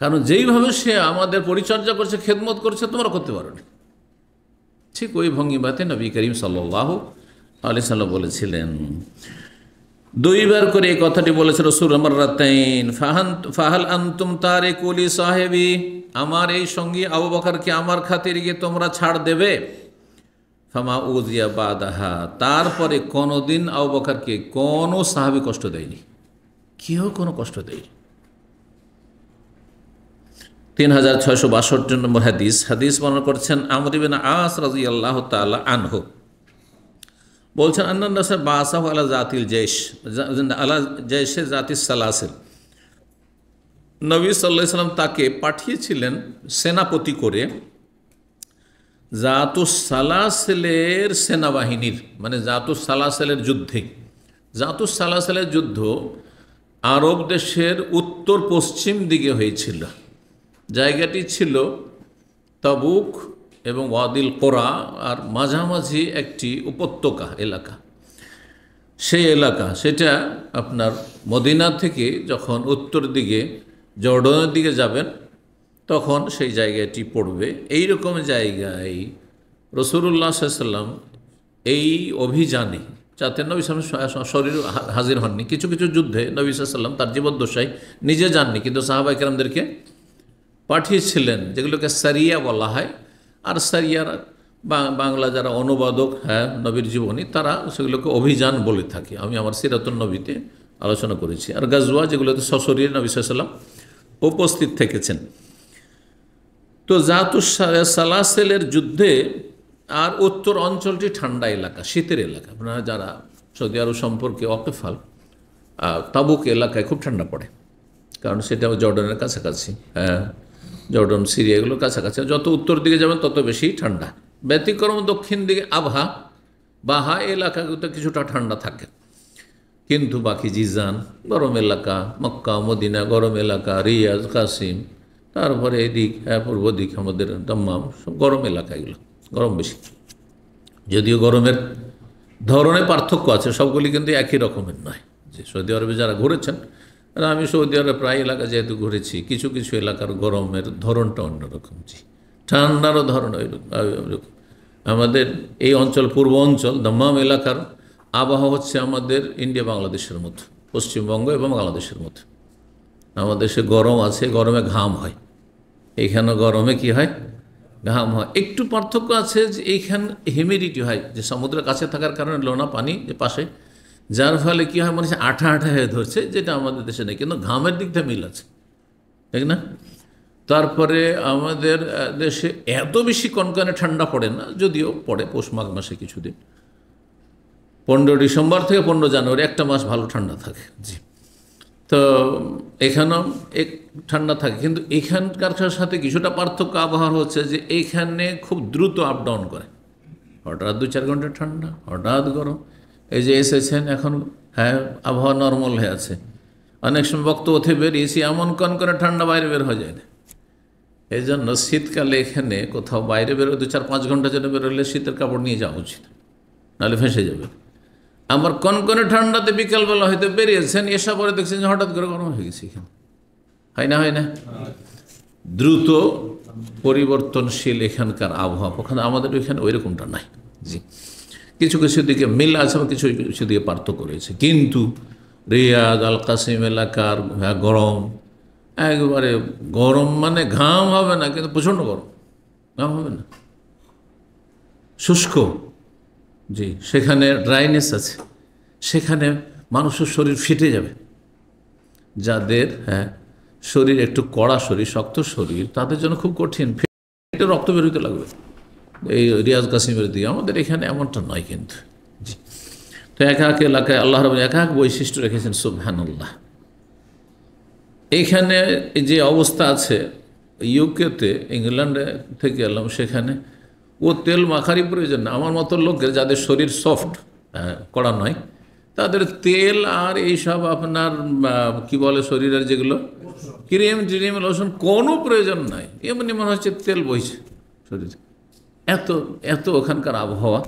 কারণ যেইভাবে সে আমাদের পরিচর্যা করছে, খেদমত করছে, তোমরা করতে পারো না। ঠিক ওই ভঙ্গিমাতে নবী করিম সাল্লাল্লাহু আলাইহি সাল্লাম বলেছিলেন দুইবার করে এই কথাটি বলেছে রাসূল মাররাতাইন। ফাহাল আনতুম তারিকুলি সাহেবি, আমার এই সঙ্গী আবু বকরকে আমার খাতিরে গিয়ে তোমরা ছাড় দেবে? ফামা উজিয়া বাদাহা, তারপরে কোনোদিন আবু বকরকে কোনো সাহাবী কষ্ট দেয়নি, কেউ কোনো কষ্ট দেয়নি। 3662 নম্বর হাদিস। হাদিস বর্ণনা করছেন আমর ইবনে আস রাদিয়াল্লাহু তাআলা আনহু, বলছেন আন্নান রাসূল বাসাহু আলা জাতিল জৈশ, আলা জৈশে জাতিস সালাসিল, নবী সাল্লাল্লাহু আলাইহি সাল্লাম তাকে পাঠিয়েছিলেন সেনাপতি করে জাতুস সালাসিলের সেনাবাহিনীর, মানে জাতুস সালাসিলের যুদ্ধে। জাতুস সালাসিলের যুদ্ধ আরব দেশের উত্তর পশ্চিম দিকে হয়েছিল। জায়গাটি ছিল তাবুক এবং ওয়াদিল কোরা আর মাঝামাঝি একটি উপত্যকা এলাকা। সেই এলাকা, সেটা আপনার মদিনা থেকে যখন উত্তর দিকে জর্ডনের দিকে যাবেন তখন সেই জায়গাটি পড়বে। এই রকম জায়গায় রাসূলুল্লাহ সাল্লাল্লাহু আলাইহি ওয়াসাল্লাম এই অভিযানে, যাতে নবী সাল্লাল্লাহু আলাইহি ওয়াসাল্লাম শরীর হাজির হননি, কিছু কিছু যুদ্ধে নবী সাল্লাল্লাহু আলাইহি ওয়াসাল্লাম তার জীবদ্দশায় নিজে যাননি, কিন্তু সাহাবায়ে কেরামদেরকে পাঠিয়েছিলেন, যেগুলোকে সারিয়া বলা হয়। আর সারিয়ার বাংলা যারা অনুবাদক নবীর জীবনী, তারা সেগুলোকে অভিযান বলে থাকে। আমি আমার সিরাতুন নবীতে আলোচনা করেছি। আর গাজওয়া, যেগুলোতে সশরীরে নবী সাল্লাল্লাহু আলাইহি ওয়াসাল্লাম উপস্থিত থেকেছেন। তো জাতুস সালাসিলের যুদ্ধে, আর উত্তর অঞ্চলটি ঠান্ডা এলাকা, শীতের এলাকা। আপনারা যারা সৌদি আরব সম্পর্কে ওয়াকিফাল, তাবুক এলাকায় খুব ঠান্ডা পড়ে, কারণ সেটাও জর্ডনের কাছাকাছি। জর্ডন, সিরিয়া এগুলোর কাছাকাছি। যত উত্তর দিকে যাবেন তত বেশি ঠান্ডা। ব্যতিক্রম দক্ষিণ দিকে আবহা, বাহা এলাকাগুলোতে কিছুটা ঠান্ডা থাকে, কিন্তু বাকি জিজান গরম এলাকা, মক্কা মদিনা গরম এলাকা, রিয়াজ, কাসিম, তারপরে এদিক পূর্ব দিক আমাদের দাম্মাম, সব গরম এলাকা, এগুলো গরম বেশি। যদিও গরমের ধরনে পার্থক্য আছে, সবগুলি কিন্তু একই রকমের নয়। যে সৌদি আরবে যারা ঘুরেছেন, আর আমি সৌদি আরবে প্রায় এলাকা যেহেতু ঘুরেছি, কিছু কিছু এলাকার গরমের ধরনটা অন্যরকম, জি, ঠান্ডারও ধরন ওইরকম। আমাদের এই অঞ্চল, পূর্ব অঞ্চল দাম্মাম এলাকার আবহাওয়া হচ্ছে আমাদের ইন্ডিয়া বাংলাদেশের মতো, পশ্চিমবঙ্গ এবং বাংলাদেশের মতো। আমাদের দেশে গরম আছে, গরমে ঘাম হয়, এইখানে গরমে কি হয়, ঘাম হয়। একটু পার্থক্য আছে যে এইখানে হিউমিডিটি হয়, যে সমুদ্রের কাছে থাকার কারণে লোনা পানি যে পাশে, যার ফলে কী হয়, মানুষ আঠা আঠা হয়ে ধরছে, যেটা আমাদের দেশে নেই, কিন্তু ঘামের দিক থেকে মিল আছে, ঠিক না? তারপরে আমাদের দেশে এত বেশি কনকনে ঠান্ডা পড়ে না, যদিও পড়ে পৌষ মাঘ মাসে কিছুদিন, 15 ডিসেম্বর থেকে 15 জানুয়ারি একটা মাস ভালো ঠান্ডা থাকে, জি। তো এখানেও এক ঠান্ডা থাকে, কিন্তু এখানকার সাথে কিছুটা পার্থক্য আবহাওয়া হচ্ছে যে এইখানে খুব দ্রুত আপ ডাউন করে, হঠাৎ 2-4 ঘন্টা ঠান্ডা, হঠাৎ গরম। এই যে এসেছেন এখন, আবহাওয়া নর্মাল হয়ে আছে। অনেক সময় বক্তব্য থেকে বেরিয়েছি, এমন কনকনে ঠান্ডা বাইরে বের হয়ে যায় না। এই জন্য শীতকালে এখানে কোথাও বাইরে বেরো 2-4-5 ঘন্টা জন্য বেরোলে শীতের কাপড় নিয়ে যাওয়া উচিত, নাহলে ফেঁসে যাবে। আমার কনকনে ঠান্ডাতে বিকালবেলা হয়তো বেরিয়েছেন, এসা পরে দেখছেন যে হঠাৎ করে গরম হয়ে গেছে। এখানে হয় না দ্রুত পরিবর্তনশীল এখানকার আবহাওয়া। ওখানে আমাদের ওইখানে ওই রকমটা নাই, জি। কিছু কিছু দিকে মিল আছে, কিছু কিছু দিকে পার্থক্য রয়েছে। কিন্তু রিয়াদ, আল কাসিম এলাকার গরম, একবারে গরম, মানে ঘাম হবে না, কিন্তু প্রচণ্ড গরম, ঘাম হবে না, শুষ্ক, জি। সেখানে ড্রাইনেস আছে, সেখানে মানুষের শরীর ফেটে যাবে। যাদের শরীর একটু কড়া শরীর, শক্ত শরীর, তাদের জন্য খুব কঠিন, ফেটে রক্ত বেরোতে লাগবে এই রিয়াজ কাসিমের দিকে। আমাদের এখানে এমনটা নয় কিন্তু, জি। তো এক এক এলাকায় আল্লাহ রাব্বুল এক এক বৈশিষ্ট্য রেখেছেন, সুবহানাল্লাহ। এইখানে যে অবস্থা আছে, ইউকেতে, ইংল্যান্ডে থেকে এলাম, সেখানে ও তেল মাখারই প্রয়োজন না। আমার মতো লোকের যাদের শরীর সফট, কড়া নয়, তাদের তেল আর এইসব আপনার কি বলে শরীরের যেগুলো ক্রিম টিরিম লোশন কোনো প্রয়োজন নাই, এমনি মনে হচ্ছে তেল বইছে শরীরে, এত এত ওখানকার আবহাওয়া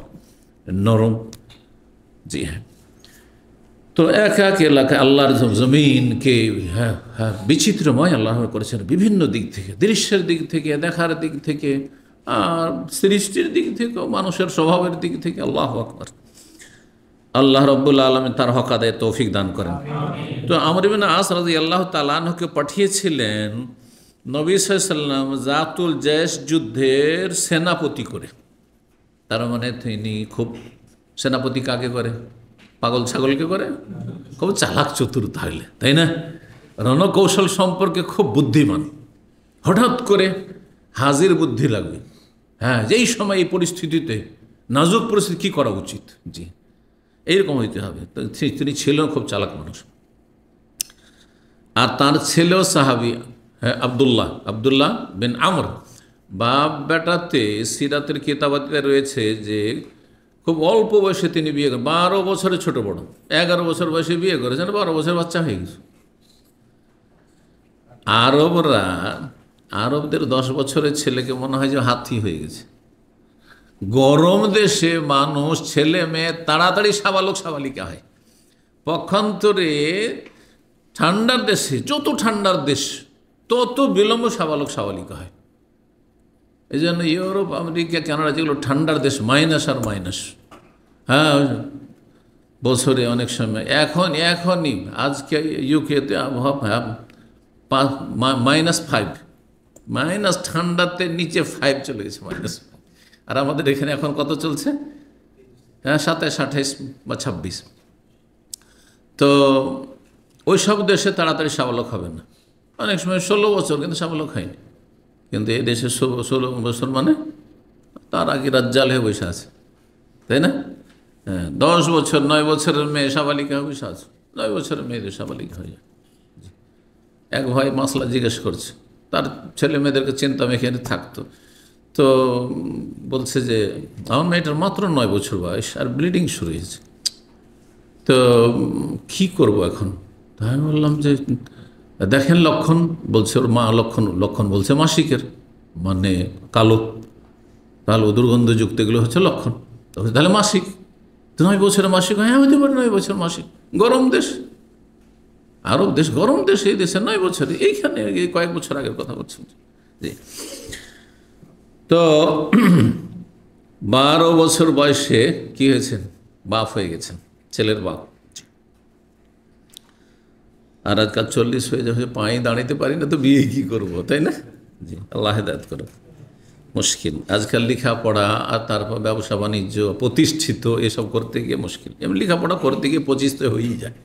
নরম, জি হ্যাঁ। তো এক এক এলাকায় আল্লাহর জমিনকে বিচিত্রময় আল্লাহ করেছেন বিভিন্ন দিক থেকে, দৃশ্যের দিক থেকে, দেখার দিক থেকে, আর সৃষ্টির দিক থেকে, মানুষের স্বভাবের দিক থেকে। আল্লাহু আকবার। আল্লাহ রব্বুল আলমিন তার হক আদায়ে তৌফিক দান করেন। তো আমর ইবনে আস রাদিয়াল্লাহু তাআলা আনহুকে পাঠিয়েছিলেন নবী সাল্লাল্লাহু আলাইহি ওয়াসাল্লাম জাতুল জয়শ যুদ্ধের সেনাপতি করে। তার মানে তিনি খুব, সেনাপতি কাকে করে? পাগল ছাগলকে করে? খুব চালাক চতুর তাহলে, তাই না? রণকৌশল সম্পর্কে খুব বুদ্ধিমান। হঠাৎ করে হাজির বুদ্ধি লাগবে, হ্যাঁ, যেই সময় এই পরিস্থিতিতে, নাজুক পরিস্থিতি কী করা উচিত, জি এইরকম হইতে হবে। তো তিনি ছিলেন খুব চালাক মানুষ। আর তার ছেলেও সাহাবি, হ্যাঁ, আবদুল্লাহ বিন আমর। বাপ বেটাতে সিরাতের কিতাবাতে রয়েছে যে খুব অল্প বয়সে তিনি বিয়ে করেন, 12 বছরে ছোট বড়, 11 বছর বয়সে বিয়ে করেছেন, 12 বছর বাচ্চা হয়ে গেছে। আরবদের 10 বছরের ছেলেকে মনে হয় যে হাতি হয়ে গেছে। গরম দেশে মানুষ, ছেলে মেয়ে তাড়াতাড়ি সাবালক সাবালিকা হয়। পক্ষান্তরে ঠান্ডার দেশে, যত ঠান্ডার দেশ তত বিলম্ব সাবালক সাবালিকা হয়। এই জন্য ইউরোপ, আমেরিকা, কানাডা যেগুলো ঠান্ডার দেশ, মাইনাস আর মাইনাস, হ্যাঁ, বছরে অনেক সময়। এখনই আজকে ইউকেতে আবহাওয়া -5, ঠান্ডাতে নিচে 5 চলে গেছে, -5। আর আমাদের এখানে এখন কত চলছে? হ্যাঁ, 27, 28 বা 26। তো ওই সব দেশে তাড়াতাড়ি সাবালক হবে না, অনেক সময় 16 বছর কিন্তু সাবালক হয়নি। কিন্তু এই দেশে 16 বছর মানে তার আগে রাজ্জাল হয়ে বসে আছে, তাই না? হ্যাঁ, 10 বছর 9 বছরের মেয়ে সাবালিকা হয়ে বসে আছে, 9 বছরের মেয়েদের সাবালিকা হয়ে যায়। এক ভাই মাসলা জিজ্ঞেস করছে, তার ছেলে মেয়েদেরকে চিন্তা মেখে থাকতো। তো বলছে যে আমার মেয়েটার মাত্র 9 বছর বয়স আর ব্লিডিং শুরু হয়েছে, তো কী করব এখন? তাই আমি বললাম যে দেখেন লক্ষণ। বলছে ওর মা লক্ষণ বলছে মাসিকের, মানে কালো দুর্গন্ধযুক্ত, এগুলো হচ্ছে লক্ষণ। তাহলে মাসিক, 9 বছরের মাসিক? হ্যাঁ, হতে পারে 9 বছর মাসিক। গরম দেশ, আরব দেশ, গরম দেশ, এই দেশে 9 বছরে, এইখানে কয়েক বছর আগের কথা বলছেন। জি। তো 12 বছর বয়সে কি হয়েছেন? বাপ হয়ে গেছেন, ছেলের বাপ। আর আজকাল 40 হয়ে যাচ্ছে, পায়ে দাঁড়াতে পারি না, তো বিয়ে কী করবো, তাই না? জি, আল্লাহ হেদায়েত করুন। মুশকিল আজকাল লেখাপড়া, আর তারপর ব্যবসা বাণিজ্য, প্রতিষ্ঠিত, এসব করতে গিয়ে মুশকিল। এমনি লেখাপড়া করতে গিয়ে 25 তো হয়েই যায়।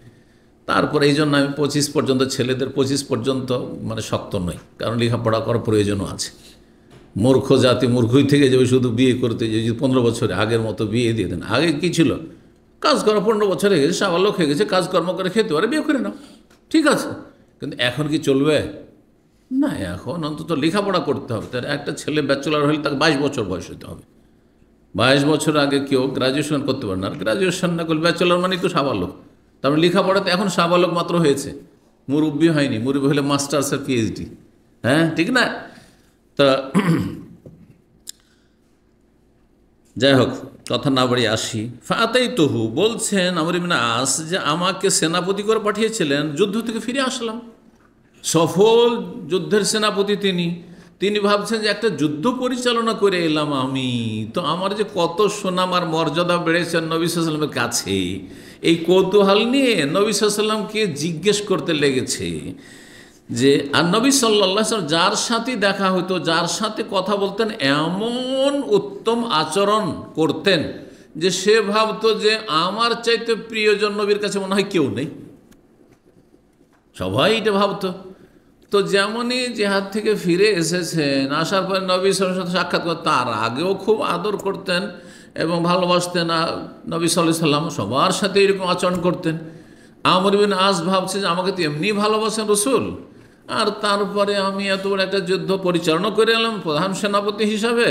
তারপরে এই জন্য আমি 25 পর্যন্ত, ছেলেদের 25 পর্যন্ত মানে শক্ত নই, কারণ লেখাপড়া করার প্রয়োজনও আছে। মূর্খ জাতি মূর্খই থেকে যাবে শুধু বিয়ে করতে, যে 15 বছরে আগের মতো বিয়ে দিয়ে দেন। আগে কী ছিল? কাজ করা 15 বছর হয়ে গেছে, সাবালক হয়ে গেছে, কাজকর্ম করে খেতে পারে, বিয়ে করে নাও, ঠিক আছে। কিন্তু এখন কি চলবে? না, এখন অন্তত লেখাপড়া করতে হবে। তার একটা ছেলে ব্যাচেলর হলে তাকে 22 বছর বয়স হতে হবে। 22 বছর আগে কেউ গ্রাজুয়েশন করতে পারে না, আর গ্রাজুয়েশন না করলে ব্যাচেলর মানেই তো সাবালক। তারপরে লেখাপড়াতে এখন সাবালক মাত্র হয়েছে, মুরব্বী হয়নি। মুরব্বী হলে মাস্টার্স আর পিএইচডি, হ্যাঁ, ঠিক না? তা যাই হোক, কথা না বাড়িয়ে আসি। ফাতাই তহু বলছেন আমর ইবনে আস যে আমাকে সেনাপতি করে পাঠিয়েছিলেন, যুদ্ধ থেকে ফিরে আসলাম। সফল যুদ্ধের সেনাপতি তিনি ভাবছেন যে একটা যুদ্ধ পরিচালনা করে এলাম আমি, তো আমার যে কত সুনাম আর মর্যাদা বেড়েছে নবী সাল্লাল্লাহু আলাইহি ওয়াসাল্লামের কাছে, এই কৌতূহল নিয়ে নবী সাল্লাল্লাহু আলাইহি ওয়াসাল্লামকে জিজ্ঞেস করতে লেগেছে যে, আর নবী সাল্লাল্লাহু আলাইহি ওয়াসাল্লাম যার সাথে দেখা হতো, যার সাথে কথা বলতেন, এমন উত্তম আচরণ করতেন যে সে ভাবতো যে আমার চাইতে প্রিয়জন নবীর কাছে মনে হয় কেউ নেই। সবাই এটা ভাবতো। তো যেমনই জেহাদ থেকে ফিরে এসেছেন, আসার পর নবী সাল্লাল্লাহু আলাইহি ওয়াসাল্লাম সাক্ষাৎ করে, তার আগেও খুব আদর করতেন এবং ভালোবাসতেন। নবী সাল্লাল্লাহু আলাইহি ওয়াসাল্লাম সবার সাথে এরকম আচরণ করতেন। আমর ইবনে আস ভাবছে যে আমাকে তো এমনি ভালোবাসেন রাসূল, আর তারপরে আমি এত বড় একটা যুদ্ধ পরিচালনা করে এলাম প্রধান সেনাপতি হিসাবে,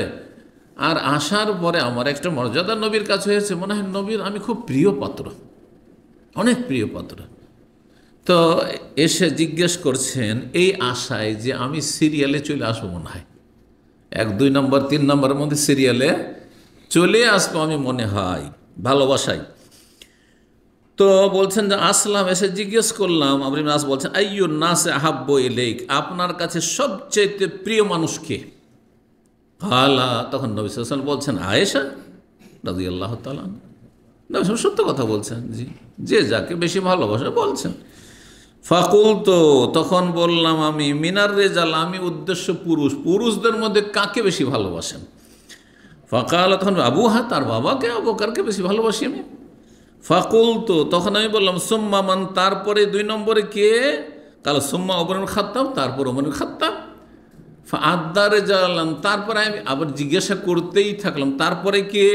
আর আসার পরে আমার একটা মর্যাদা নবীর কাছে হয়েছে, মনে হয় নবীর আমি খুব প্রিয় পাত্র, অনেক প্রিয় পাত্র। তো এসে জিজ্ঞেস করছেন এই আশায় যে আমি সিরিয়ালে চলে আসবো, মনে হয় 1, 2 নম্বর 3 নম্বরের মধ্যে সিরিয়ালে চলে আসবো আমি, মনে হয় ভালোবাসাই। তো বলছেন যে আসলাম, এসে জিজ্ঞেস করলাম। আমর ইবনে আস বলছেন আইয়ুন নাসি আহাব্বু ইলাইক, আপনার কাছে সবচেয়ে প্রিয় মানুষ কে? তখন নবী সাল্লাল্লাহু আলাইহি ওয়াসাল্লাম বলছেন আয়েশা রাদিয়াল্লাহু তাআলা। না, সত্য কথা বলছেন। জি, যে যাকে বেশি ভালোবাসে বলছেন। ফাকুল তো তখন বললাম আমি, মিনার রেজাল, আমি উদ্দেশ্য পুরুষদের মধ্যে কাকে বেশি ভালোবাসেন? ফাকাল, তখন আবুহা, তার বাবাকে, আবু বকরকে বেশি ভালোবাসি আমি। ফাকুল তো তখন আমি বললাম সুম্মা মান, তারপরে 2 নম্বরে কে? কাল সুম্মা ওমর খাত্তাব, তারপর ওমর খাত্তাব। আদা রেজালান, তারপরে আমি আবার জিজ্ঞাসা করতেই থাকলাম, তারপরে কে?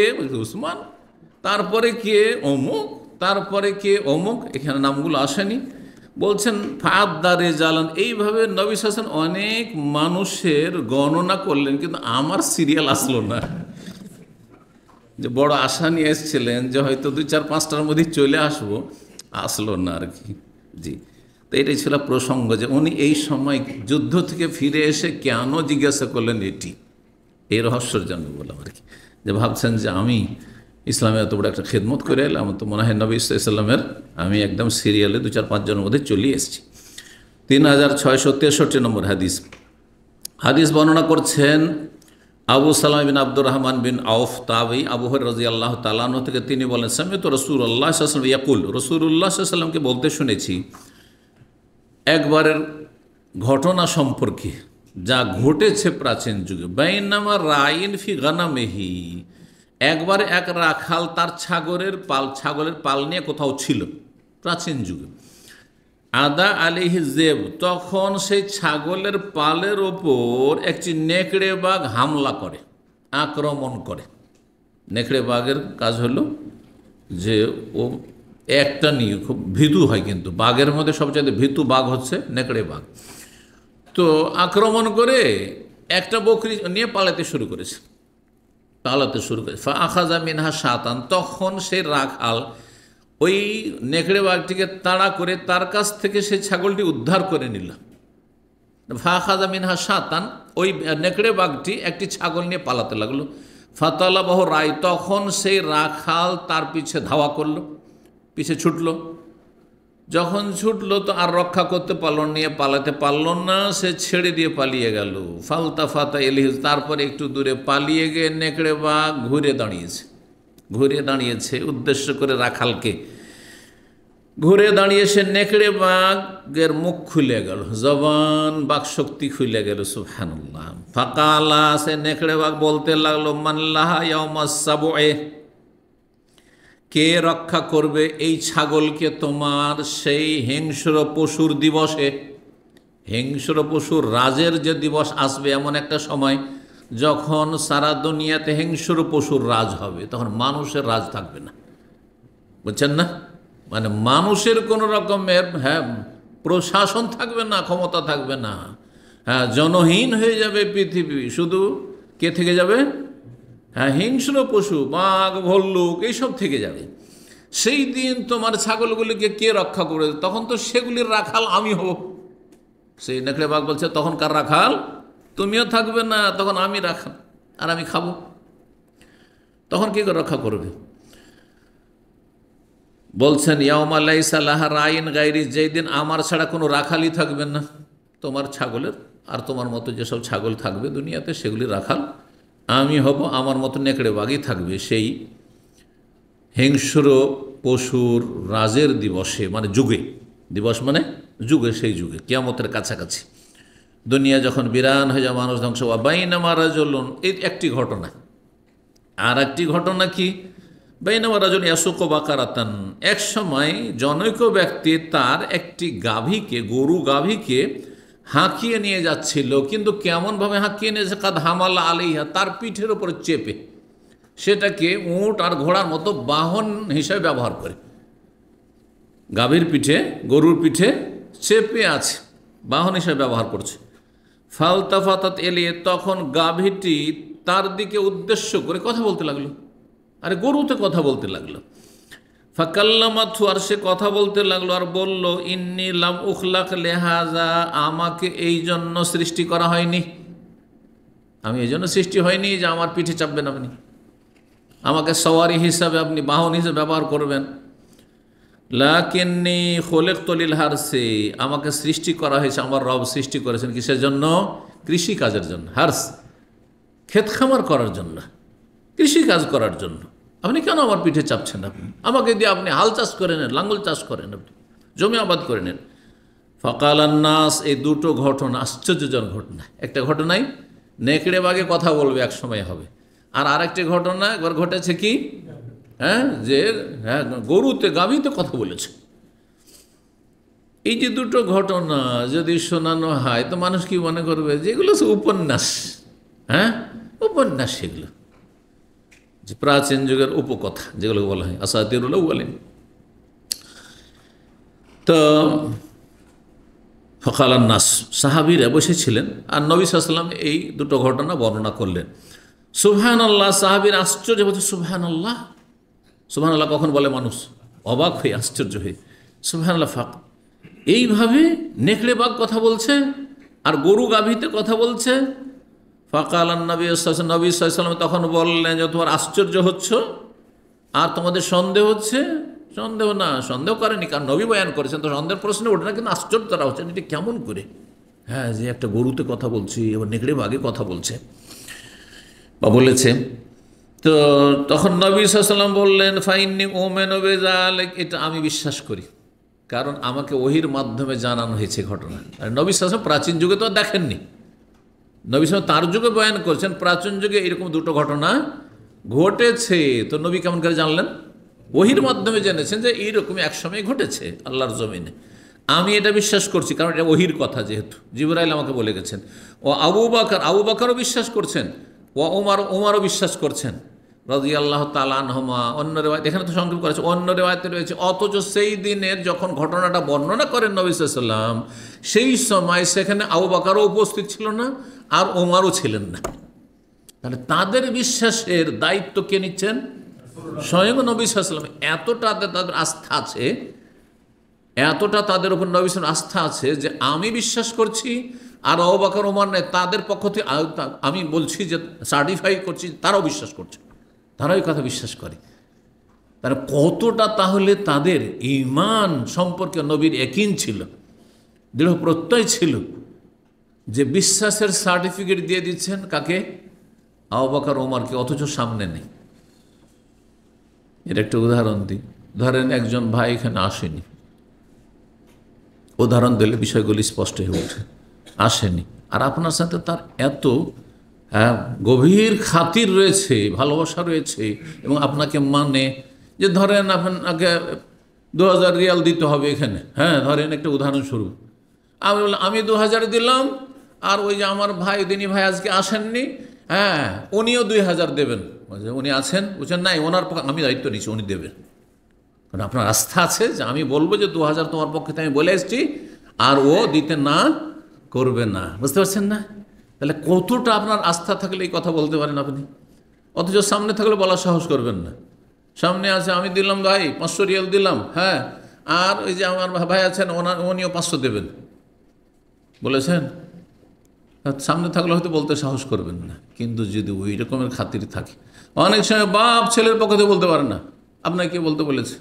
উসমান। তারপরে কে? অমুক। তারপরে কে? অমুক। এখানে নামগুলো আসেনি। বলছেন ফাদ্দা রেজালান, এইভাবে নবী সাল্লাল্লাহু আলাইহি ওয়াসাল্লাম অনেক মানুষের গণনা করলেন, কিন্তু আমার সিরিয়াল আসলো না। যে বড় আশা নিয়ে এসেছিলেন যে হয়তো 2-4-5টার মধ্যে চলে আসবো, আসলো না আর কি। জি, তো এটাই ছিল প্রসঙ্গ যে উনি এই সময় যুদ্ধ থেকে ফিরে এসে কেন জিজ্ঞাসা করলেন, এই রহস্যের জন্য বললাম আর কি। যে ভাবছেন যে আমি ইসলামে এত বড় একটা খেদমত করে এলাম, তো মনে হয় নবী ইসলামের আমি একদম সিরিয়ালে 2-4-5 জনের মধ্যে চলে এসেছি। 3663 নম্বর হাদিস। হাদিস বর্ণনা করছেন আবু সালামা বিন আব্দুর রহমান বিন আউফ তাবি, আবু হুরায়রা রাদিয়াল্লাহু তাআলা আনহু থেকে তিনি বলেন, সামি'তু রাসূলুল্লাহ সাল্লাল্লাহু আলাইহি ওয়াসাল্লাম ইয়াকুল, রাসূলুল্লাহ সাল্লাল্লাহু আলাইহি ওয়াসাল্লামকে বলতে শুনেছি একবারের ঘটনা সম্পর্কে যা ঘটেছে প্রাচীন যুগে। বাইনামা রাইন ফি গানামিহি, একবার এক রাখাল তার ছাগলের পাল নিয়ে কোথাও ছিল প্রাচীন যুগে। আদা আলিহি জেব, তখন সেই ছাগলের পালের ওপর একটি নেকড়ে বাঘ হামলা করে, আক্রমণ করে। নেকড়ে বাঘের কাজ হলো যে ও একটা নিয়ে খুব ভীতু হয়, কিন্তু বাঘের মধ্যে সবচেয়ে ভীতু বাঘ হচ্ছে নেকড়ে বাঘ। তো আক্রমণ করে একটা বকরি নিয়ে পালাতে শুরু করেছে। ফা আখাযা মিনহা শাতান, তখন সে রাখাল ওই নেকড়ে বাঘটিকে তাড়া করে তার কাছ থেকে সেই ছাগলটি উদ্ধার করে নিল। ফা আখাযা মিনহা শাতান, ওই নেকড়ে বাঘটি একটি ছাগল নিয়ে পালাতে লাগলো। ফাতালাবাহু রাই, তখন সেই রাখাল তার পিছে ধাওয়া করলো, পিছে ছুটলো। যখন ছুটলো তো আর রক্ষা করতে পারল, নিয়ে পালাতে পারল না, সে ছেড়ে দিয়ে পালিয়ে গেল। ফালতা ফাতা এলিহিজ, তারপরে একটু দূরে পালিয়ে গিয়ে নেকড়ে বাঘ ঘুরে দাঁড়িয়েছে উদ্দেশ্য করে রাখালকে। ঘুরে দাঁড়িয়ে সে নেকড়ে বাঘের মুখ খুলে গেল, জবান বাক শক্তি খুলে গেল। সুবহানাল্লাহ। ফাকালা, সে নেকড়ে বাঘ বলতে লাগলো, মাল্লাহা ইয়াউমাস সাবয়ে, কে রক্ষা করবে এই ছাগলকে তোমার সেই হিংস্র পশুর দিবসে? হিংস্র পশুর রাজের যে দিবস আসবে, এমন একটা সময় যখন সারা দুনিয়াতে হিংস্র পশুর রাজ হবে, তখন মানুষের রাজ থাকবে না। বুঝছেন না? মানে মানুষের কোনো রকমের প্রশাসন থাকবে না, ক্ষমতা থাকবে না। জনহীন হয়ে যাবে পৃথিবী। শুধু কে থেকে যাবে? হিংস্র পশু, বাঘ, ভল্লুক, এইসব থেকে যাবে। সেই দিন তোমার ছাগলগুলিকে কে রক্ষা করবে? তখন তো সেগুলির রাখাল আমি হব। সেই নেকড়ে বাঘ বলছে, তখন কার রাখাল? তুমিও থাকবে না, তখন আমি রাখাল, আর আমি খাবো। তখন কে রক্ষা করবে? বলছেন ইয়াউমা লাইসা লাহা রাইন গায়রি, যেই দিন আমার ছাড়া কোনো রাখালই থাকবে না তোমার ছাগলের। আর তোমার মতো যেসব ছাগল থাকবে দুনিয়াতে, সেগুলি রাখাল আমি হব, আমার মতো নেকড়ে বাঘই থাকবে সেই হিংস্র পশুর রাজের দিবসে, মানে যুগে। দিবস মানে যুগে, সেই যুগে কিয়ামতের কাছাকাছি। দুনিয়া যখন বিরান হয়ে যায়, মানুষ ধ্বংস হওয়া। বাইনামা রাজুলুন, এই একটি ঘটনা। আর একটি ঘটনা কি? বাইনামা রাজুল ইয়াসুকু বাকারাতান, এক সময় জনৈক ব্যক্তি তার একটি গাভীকে, গরু গাভীকে হাঁকিয়ে নিয়ে যাচ্ছিল। কিন্তু কেমনভাবে হাঁকিয়ে নিয়েছে? কাদ হামালা আলাইহা, তার পিঠের ওপর চেপে, সেটাকে উট আর ঘোড়ার মতো বাহন হিসেবে ব্যবহার করে। গাভীর পিঠে, গরুর পিঠে চেপে আছে, বাহন হিসেবে ব্যবহার করছে। ফালতাফাতাত এলিয়ে, তখন গাভীটি তার দিকে উদ্দেশ্য করে কথা বলতে লাগলো। আরে গরুতে কথা বলতে লাগলো। ফাকাল্লামাথু, আর সে কথা বলতে লাগলো আর বলল, ইন্নী লাম উখলাক লেহাজা, আমাকে এই জন্য সৃষ্টি করা হয়নি। আমি এই জন্য সৃষ্টি হয়নি যে আমার পিঠে চাপবেন আপনি, আমাকে সওয়ারি হিসাবে, আপনি বাহন হিসেবে ব্যবহার করবেন। লাকিন্নী খোলেকতু লিল হারসি, আমাকে সৃষ্টি করা হয়েছে, আমার রব সৃষ্টি করেছেন কিসের জন্য? কৃষি কাজের জন্য। হার্স, ক্ষেত খামার করার জন্য, কৃষি কাজ করার জন্য। আপনি কেন আমার পিঠে চাপছেন? আপনি আমাকে দিয়ে আপনি হাল চাষ করে নেন, লাঙ্গল চাষ করেন, আপনি জমি আবাদ করে নেন। ফাকাল আন্নাস, এই দুটো ঘটনা আশ্চর্যজনক ঘটনা। একটা ঘটনায় নেকড়ে বাঘে কথা বলবে, এক সময় হবে। আর আরেকটি ঘটনা একবার ঘটেছে কি, যে গরুতে গাভীতে কথা বলেছে। এই যে দুটো ঘটনা যদি শোনানো হয় তো মানুষ কি মনে করবে যে এগুলো উপন্যাস, উপন্যাস, সেগুলো যে প্রাচীন যুগের উপকথা যেগুলো বলা হয়, আসাতিরুল আউয়ালিন। তো ফাকালান নাস, সাহাবীরা বসেছিলেন আর নবী সাল্লাল্লাহু আলাইহি ওয়াসাল্লাম এই দুটো ঘটনা বর্ণনা করলেন। সুবহানাল্লাহ, সাহাবীরা আশ্চর্য বলছে, সুবহানাল্লাহ। সুবহানাল্লাহ কখন বলে মানুষ? অবাক হয়ে, আশ্চর্য হয়ে। সুবহানাল্লাহ, এইভাবে নেকড়ে বাঘ কথা বলছে আর গরু গাভীতে কথা বলছে। ফাকালান নবী সাল্লাল্লাহু আলাইহি ওয়াসাল্লাম তখন বললেন যে তোমার আশ্চর্য হচ্ছ আর তোমাদের সন্দেহ হচ্ছে। সন্দেহ না, সন্দেহ করেনি, কারণ নবী বয়ান করেছেন, তো সন্দেহের প্রশ্ন ওঠে না, কিন্তু আশ্চর্য তারা হচ্ছেন এটা কেমন করে, যে একটা গরুতে কথা বলছি এবার নেকড়ে বাঘে কথা বলছে বা বলেছে। তো তখন নবী সাল্লাল্লাহু আলাইহি ওয়াসাল্লাম বললেন, ফাইন্নী উমিনু বিযালিক, এটা আমি বিশ্বাস করি, কারণ আমাকে ওহির মাধ্যমে জানানো হয়েছে ঘটনা। আর নবী সাল্লাল্লাহু আলাইহি ওয়াসাল্লাম প্রাচীন যুগে তো দেখেননি, নবী সাল্লাল্লাহু আলাইহি ওয়াসাল্লাম তার যুগে বয়ান করছেন, প্রাচীন যুগে এরকম দুটো ঘটনা ঘটেছে। তো নবী কেমন করে জানলেন? ওহির মাধ্যমে জেনেছেন যে এইরকমই একসময় ঘটেছে আল্লাহর জমিনে। আমি এটা বিশ্বাস করছি, কারণ এটা ওহির কথা, যেহেতু জিবরাইল আমাকে বলে গেছেন। ও আবু বকরও বিশ্বাস করছেন, ও ওমরও বিশ্বাস করছেন রাদিয়াল্লাহু তাআলা আনহুমা। অন্য রিওয়ায়াত, এখানে তো সংক্ষেপ করেছে, অন্য রিওয়ায়াতে রয়েছে অথচ সেই দিনের যখন ঘটনাটা বর্ণনা করেন নবী সাল্লাল্লাহু আলাইহি ওয়াসাল্লাম, সেই সময় সেখানে আবু বকরও উপস্থিত ছিল না আর ওমরও ছিলেন না। তাহলে তাদের বিশ্বাসের দায়িত্ব কে নিচ্ছেন? স্বয়ং নবী সাল্লাল্লাহু আলাইহি ওয়াসাল্লাম। এতটা তাদের আস্থা আছে, এতটা তাদের উপর নবী সাল্লাল্লাহু আলাইহি ওয়াসাল্লাম আস্থা আছে যে আমি বিশ্বাস করছি আর আবু বকর ওমর নেই, তাদের পক্ষ থেকে আমি বলছি যে সার্টিফাই করছি, তারাও বিশ্বাস করছে, তারাও এই কথা বিশ্বাস করে। তারা কতটা তাহলে তাদের ঈমান সম্পর্কে নবীর ইয়াকিন ছিল, দৃঢ় প্রত্যয় ছিল, যে বিশ্বাসের সার্টিফিকেট দিয়ে দিচ্ছেন কাকে? আবু বকর ওমরকে, অথচ সামনে নেই। এর একটা উদাহরণ দিই। ধরেন একজন ভাই এখানে আসেনি, উদাহরণ দিলে বিষয়গুলি স্পষ্ট হয়ে ওঠে। আসেনি, আর আপনার সাথে তার এত গভীর খাতির রয়েছে, ভালোবাসা রয়েছে এবং আপনাকে মানে, যে ধরেন আপনাকে 2000 রিয়াল দিতে হবে এখানে, ধরেন একটা উদাহরণস্বরূপ। আমি বললাম আমি 2000 দিলাম, আর ওই যে আমার ভাই দিনী ভাই আজকে আসেননি, উনিও 2000 দেবেন। উনি আছেন, বুঝছেন, নাই ওনার পক্ষে আমি দায়িত্ব নিচ্ছি, উনি দেবেন। কারণ আপনার আস্থা আছে যে আমি বলবো যে 2000 তোমার পক্ষে আমি বলে এসেছি, আর ও দিতে না করবে না। বুঝতে পারছেন না? তাহলে কতটা আপনার আস্থা থাকলে এই কথা বলতে পারেন আপনি। অথচ সামনে থাকলে বলার সাহস করবেন না। সামনে আছে, আমি দিলাম ভাই 500 রিয়াল দিলাম, আর ওই যে আমার ভাই আছেন উনিও 500 দেবেন বলেছেন। সামনে থাকলে হয়তো বলতে সাহস করবেন না, কিন্তু যদি ওই রকমের খাতির থাকে, অনেক সময় বাপ ছেলের পক্ষ থেকে বলতে পারে না, আপনাকে কে বলতে বলেছে,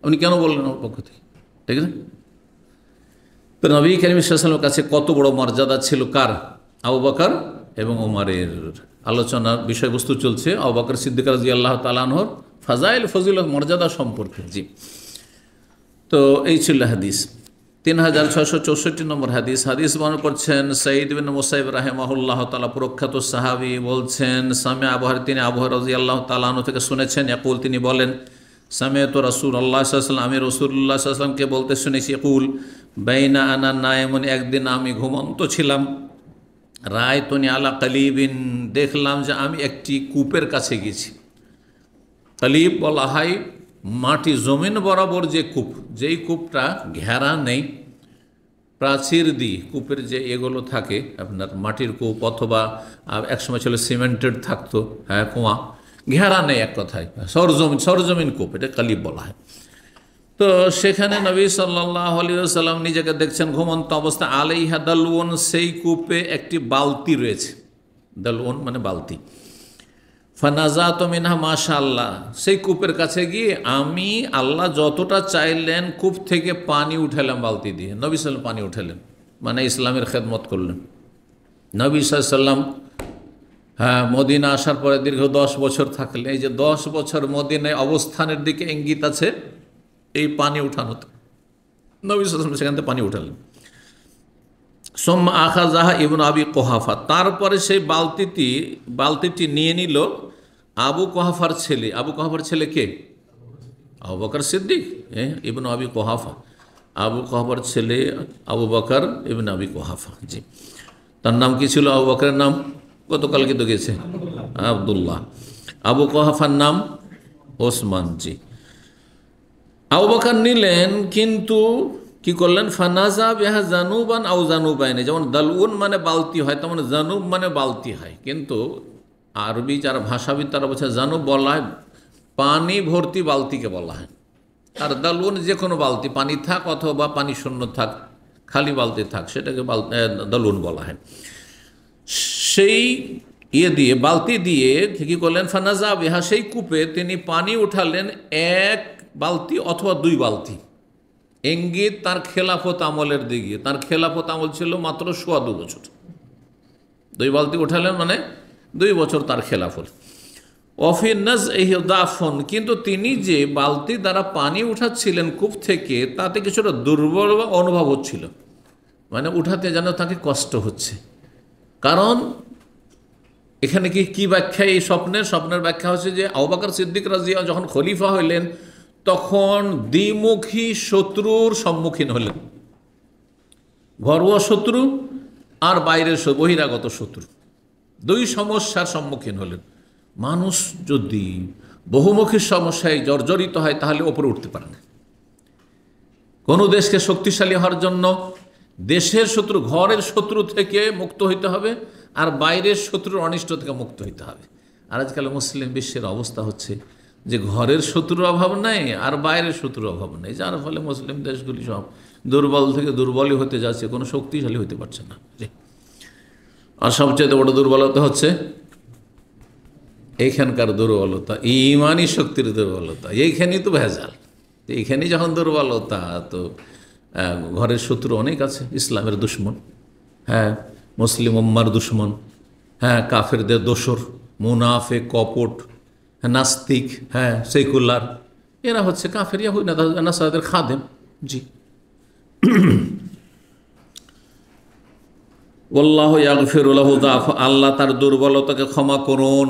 আপনি কেন বললেন আমার পক্ষ থেকে, ঠিক আছে? তো নবী করিম সাল্লাল্লাহু আলাইহি ওয়াসাল্লামের কাছে কত বড় মর্যাদা ছিল কার? আবু বকর এবং ওমরের। আলোচনার বিষয়বস্তু চলছে আবু বকর সিদ্দিক রাদিয়াল্লাহু তাআলা আনহুর ফাজাইল, ফজিলত, মর্যাদা সম্পর্কে। জি, তো এই ছিল হাদিস। 3664 নম্বর হাদিস। হাদিস বর্ণনা করছেন সাঈদ ইবনে মুসাইব রাহিমাহুল্লাহ তাআলা, প্রখ্যাত সাহাবী, বলছেন সামি আবু হুরায়রা, তিনি আবু হুরায়রা রাদিয়াল্লাহু তাআলা আনহু থেকে শুনেছেন, ইয়াকুল, তিনি বলেন, সামিআতু রাসূলুল্লাহ সাল্লাল্লাহু আলাইহি ওয়াসাল্লাম, আমি রাসূলুল্লাহ সাল্লাল্লাহু আলাইহি ওয়াসাল্লামকে বলতে শুনেছি, ইয়াকুল, বাইনা আনা নাইমুন, একদিন আমি ঘুমন্ত ছিলাম, রাআইতুনি আলা কালিবিন, দেখলাম যে আমি একটি কূপের কাছে গেছি। কালিব বলা হয় মাটি, জমিন বরাবর যে কূপ, যেই কূপটা ঘেরা নেই, প্রাচীর দিয়ে কূপের যে এগুলো থাকে আপনার মাটির কূপ, অথবা একসময় ছিল সিমেন্টেড থাকতো, কুয়া, ঘেরা নেই এক কথায়, সরজমিন কূপ, এটা কালিব বলা হয়। তো সেখানে নবী সাল্লাল্লাহু আলাইহি ওয়াসাল্লাম নিজেকে দেখছেন ঘুমন্ত অবস্থা, আলাইহা দালউন, সেই কূপে একটি বালতি রয়েছে, দালউন মানে বালতি। ফানাজাতু মিনহা মাশাআল্লাহ, সেই কূপের কাছে গিয়ে আমি, আল্লাহ যতটা চাইলেন কূপ থেকে পানি উঠালাম বালতি দিয়ে। নবী সাল্লাল্লাহু আলাইহি ওয়াসাল্লাম পানি উঠালেন, মানে ইসলামের খেদমত করলেন। নবী সাল্লাল্লাহু আলাইহি ওয়াসাল্লাম হ্যাঁ, মদিনা আসার পরে দীর্ঘ 10 বছর থাকলে, এই যে 10 বছর মদিনায় অবস্থানের দিকে ইঙ্গিত আছে এই পানি উঠানোতে। নবী সাল্লাল্লাহু আলাইহি ওয়াসাল্লাম সেখান থেকে পানি উঠালেন। সোম্মা আখাযাহা ইবনু আবি কুহাফা, তারপরে সেই বালতিটি নিয়ে নিল আবু কুহাফার ছেলে। আবু কুহাফার ছেলে কে? আবু বকর সিদ্দিক ইবনু আবি কুহাফা। আবু কুহাফার ছেলে আবু বকর ইবনু আবি কুহাফা। জি, তার নাম কি ছিল? আবু বকরের নাম গতকালকে তো গেছে আবদুল্লাহ। আবু কুহাফার নাম ওসমান। জি, আবু বকর নিলেন, কিন্তু কি করলেন? ফানাজা বিহা জানুবান আও জানুবাইনে, যেমন দালউন মানে বালতি হয়, তেমন জানুব মানে বালতি হয়, কিন্তু আরবি যারা ভাষাবিদ তারা বলছে জানুব বলা হয় পানি ভর্তি বালতিকে বলা হয়, আর দালউন যে কোনো বালতি, পানি থাক অথবা পানি শূন্য থাক, খালি বালতি থাক, সেটাকে দালউন বলা হয়। সেই বালতি দিয়ে কি করলেন? ফানাজা বিহা, সেই কূপে তিনি পানি উঠালেন 1 বালতি অথবা 2 বালতি। ইঙ্গিত তার খেলাফত আমলের দিকে। তার খেলাফত আমল ছিল মাত্র 2.25 বছর। 2 বালতি উঠালেন মানে 2 বছর তার খেলাফত। অফিনাজ দাফন, কিন্তু তিনি যে বালতি দ্বারা পানি উঠাচ্ছিলেন কূপ থেকে, তাতে কিছুটা দুর্বল অনুভব হচ্ছিল, মানে উঠাতে যেন তাকে কষ্ট হচ্ছে। কারণ এখানে কি ব্যাখ্যা এই স্বপ্নের ব্যাখ্যা হচ্ছে যে আবু বকর সিদ্দিক রাদিয়াল্লাহু যখন খলিফা হইলেন তখন দ্বিমুখী শত্রুর সম্মুখীন হলেন, ঘরোয়া শত্রু আর বাইরের বহিরাগত শত্রু, 2 সমস্যার সম্মুখীন হলেন। মানুষ যদি বহুমুখী সমস্যায় জর্জরিত হয় তাহলে ওপরে উঠতে পারে না। কোনো দেশকে শক্তিশালী হওয়ার জন্য দেশের শত্রু, ঘরের শত্রু থেকে মুক্ত হইতে হবে, আর বাইরের শত্রুর অনিষ্ট থেকে মুক্ত হইতে হবে। আর আজকাল মুসলিম বিশ্বের অবস্থা হচ্ছে যে ঘরের শত্রুর অভাব নাই আর বাইরের শত্রুর অভাব নেই, যার ফলে মুসলিম দেশগুলি সব দুর্বল থেকে দুর্বলই হতে যাচ্ছে, কোনো শক্তিশালী হতে পারছে না। আর সবচেয়ে বড় দুর্বলতা হচ্ছে এইখানকার দুর্বলতা, ইমানি শক্তির দুর্বলতা। এইখানেই তো ভেজাল। এইখানেই যখন দুর্বলতা, তো ঘরের শত্রু অনেক আছে। ইসলামের দুশ্মন, হ্যাঁ, মুসলিম উম্মার দুশ্মন, হ্যাঁ, কাফেরদের দোসর, মুনাফেক, কপট, নাস্তিক, হ্যাঁ, সেকুলার, এরা হচ্ছে কাফের ইয়াহুদ নাসারাদের খাদেম। জি, আল্লাহ ইয়াগফিরু লাহু যাফ, আল্লাহ তার দুর্বলতাকে ক্ষমা করুন।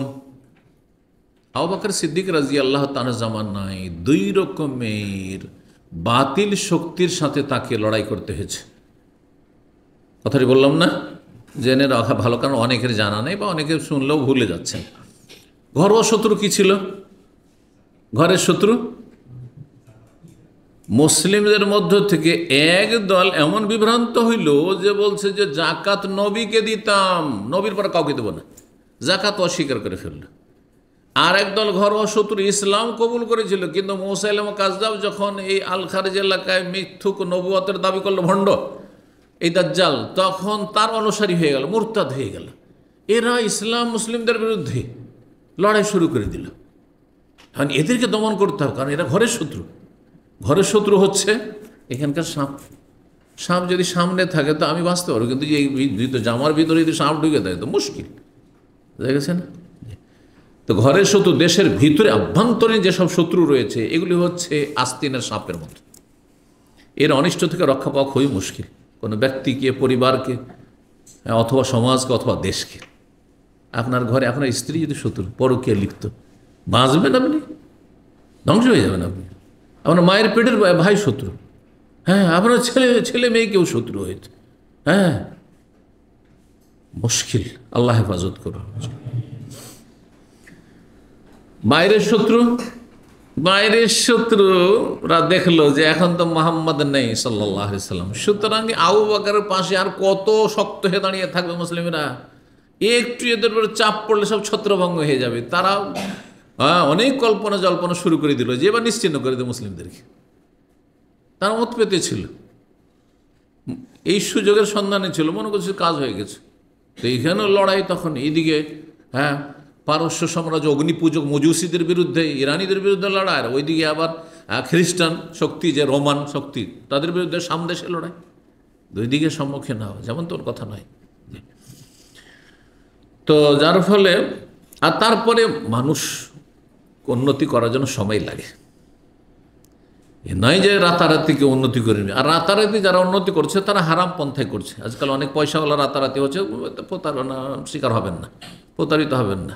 আবু বকর সিদ্দিক রাদিয়াল্লাহু তাআলা জামানায় 2 রকমের বাতিল শক্তির সাথে তাকে লড়াই করতে হয়েছে। কথাটি বললাম না? জেনে রাখা ভালো, কারণ অনেকের জানা নেই বা অনেকে শুনলেও ভুলে যাচ্ছেন। ঘরোয়া শত্রু কি ছিল? ঘরের শত্রু মুসলিমদের মধ্য থেকে এক দল এমন বিভ্রান্ত হইল যে বলছে যে জাকাত নবীকে দিতাম, নবীর পর কাউকে দেব না, জাকাত অস্বীকার করে ফেলল। আর একদল ঘরোয়া শত্রু ইসলাম কবুল করেছিল, কিন্তু মুসাইলামা কাযযাব যখন এই আল খারিজ এলাকায় মিথ্যুক নবুয়তের দাবি করলো, ভণ্ড এই দাজ্জাল, তখন তার অনুসারী হয়ে গেল, মুরতাদ হয়ে গেল। এরা ইসলাম মুসলিমদের বিরুদ্ধে লড়াই শুরু করে দিল। এখন এদেরকে দমন করতে হবে, কারণ এরা ঘরের শত্রু। ঘরের শত্রু হচ্ছে এখানকার সাপ। সাপ যদি সামনে থাকে তো আমি বাঁচতে পারবো, কিন্তু এই জামার ভিতরে যদি সাপ ঢুকে থাকে তো মুশকিল, দেখেছেন? তো ঘরের শত্রু, দেশের ভিতরে আভ্যন্তরীণ যেসব শত্রু রয়েছে এগুলি হচ্ছে আস্তিনের সাপের মতো। এর অনিষ্ট থেকে রক্ষা পাওয়া খুবই মুশকিল, কোনো ব্যক্তিকে, পরিবারকে, অথবা সমাজকে, অথবা দেশকে। আপনার ঘরে আপনার স্ত্রী যদি শত্রু, পরকীয়া লিপ্ত, বাঁচবেন আপনি, ধ্বংস হয়ে যাবেন আপনি। আপনার মায়ের পেটের ভাই শত্রু, হ্যাঁ, আপনার ছেলে মেয়েকেও শত্রু হয়েছে, হ্যাঁ, মুশকিল। আল্লাহ হেফাজত করুন। বাইরের শত্রুরা দেখলো যে এখন তো মোহাম্মদ নেই সাল্লাল্লাহু আলাইহি সাল্লাম, সুতরাং আবু বকরের পাশে আর কত শক্ত হয়ে দাঁড়িয়ে থাকবে মুসলিমরা? একটু এদের উপরে চাপ পড়লে সব ছত্রভঙ্গ হয়ে যাবে। তারা অনেক কল্পনা জল্পনা শুরু করে দিল যে এবার নিশ্চিহ্ন করে দেবে মুসলিমদেরকে। তারা মত পেতে ছিল, এই সুযোগের সন্ধানে ছিল, মনে করছে কাজ হয়ে গেছে। তো এইখানেও লড়াই তখন। এইদিকে হ্যাঁ, পারস্য সাম্রাজ্য অগ্নিপূজক মজুসিদের বিরুদ্ধে, ইরানিদের বিরুদ্ধে লড়াই, আর ওইদিকে আবার খ্রিস্টান শক্তি, যে রোমান শক্তি, তাদের বিরুদ্ধে সামদেশে লড়াই। 2 দিকে সম্মুখীন হওয়া যেমন তোর কথা নয়। তো যার ফলে আর তারপরে মানুষ উন্নতি করার জন্য সময় লাগে, এ নয় যে রাতারাতি কেউ উন্নতি করে নেবে। আর রাতারাতি যারা উন্নতি করছে তারা হারাম পন্থায় করছে। আজকাল অনেক পয়সাওয়ালা রাতারাতি হচ্ছে, প্রতারণা শিকার হবেন না, প্রতারিত হবেন না,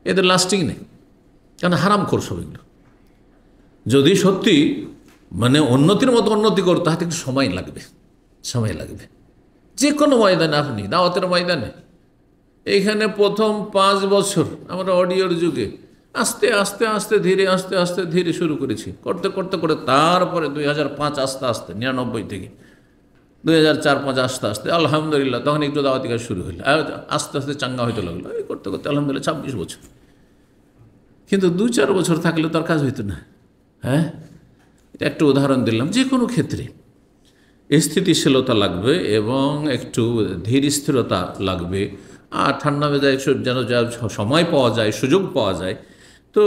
এদের লাস্টিং নেই, কারণ হারাম খোর সব এগুলো। যদি সত্যি মানে উন্নতির মতো উন্নতি করতে হয় একটু সময় লাগবে, সময় লাগবে। যে কোনো ময়দানে, আপনি দাওয়াতের ময়দানে এইখানে প্রথম 5 বছর আমরা অডিওর যুগে আস্তে আস্তে আস্তে ধীরে আস্তে আস্তে ধীরে শুরু করেছি, করতে করতে করে তারপরে 2005 আস্তে আস্তে 99 থেকে 2004-05 আস্তে আস্তে আলহামদুলিল্লাহ তখন একটু দাওয়াতি কাজ শুরু হইল, আস্তে আস্তে চাঙ্গা হইতে লাগলো। এই করতে করতে আলহামদুলিল্লাহ 26 বছর। কিন্তু 2-4 বছর থাকলে তার কাজ হইতো না। হ্যাঁ, এটা একটা উদাহরণ দিলাম। যে কোনো ক্ষেত্রে স্থিতিশীলতা লাগবে এবং একটু ধীর স্থিরতা লাগবে, আর ঠান্ডা মেজাজে যেন যা সময় পাওয়া যায়, সুযোগ পাওয়া যায়। তো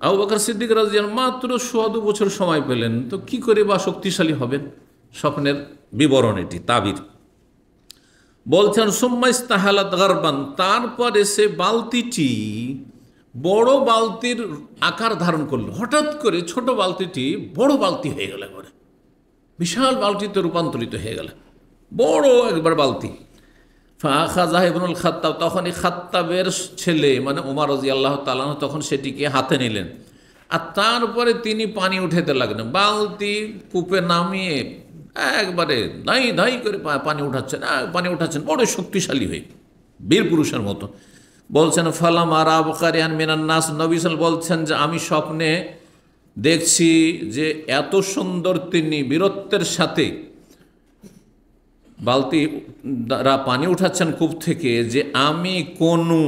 আবু বকর সিদ্দিক রাদিয়াল্লাহু মাত্র 2 বছর সময় পেলেন, তো কি করে বা শক্তিশালী হবেন? স্বপ্নের বিবরণ এটি, তাবির বলছেন সুম্মা ইস্তাহালাত গারবান, তারপরে সে বালতিটি বড় বালতির আকার ধারণ করলো। হঠাৎ করে ছোট বালতিটি বড় বালতি হয়ে গেল, একবারে বিশাল বালতিতে রূপান্তরিত হয়ে গেল, বড় একবার বালতি। ফাখাযাহু ইবনুল খাত্তাব, তখন এই খাত্তাবের ছেলে মানে ওমর রাদিয়াল্লাহু তাআলা তখন সেটিকে হাতে নিলেন, আর তারপরে তিনি পানি উঠাতে লাগলেন। বালতি কূপে নামিয়ে একবারে ধাই ধাই করে পানি উঠাচ্ছেন বড় শক্তিশালী হয়ে, বীর পুরুষের মতো। বলছেন ফালামা রা বুখারিয়ান মিনান নাস, নবী সাল্লাল্লাহু আলাইহি ওয়াসাল্লাম বলছেন যে আমি স্বপ্নে দেখছি যে এত সুন্দর তিনি বীরত্বের সাথে বালতি দ্বারা পানি উঠাচ্ছেন কূপ থেকে, যে আমি কোনো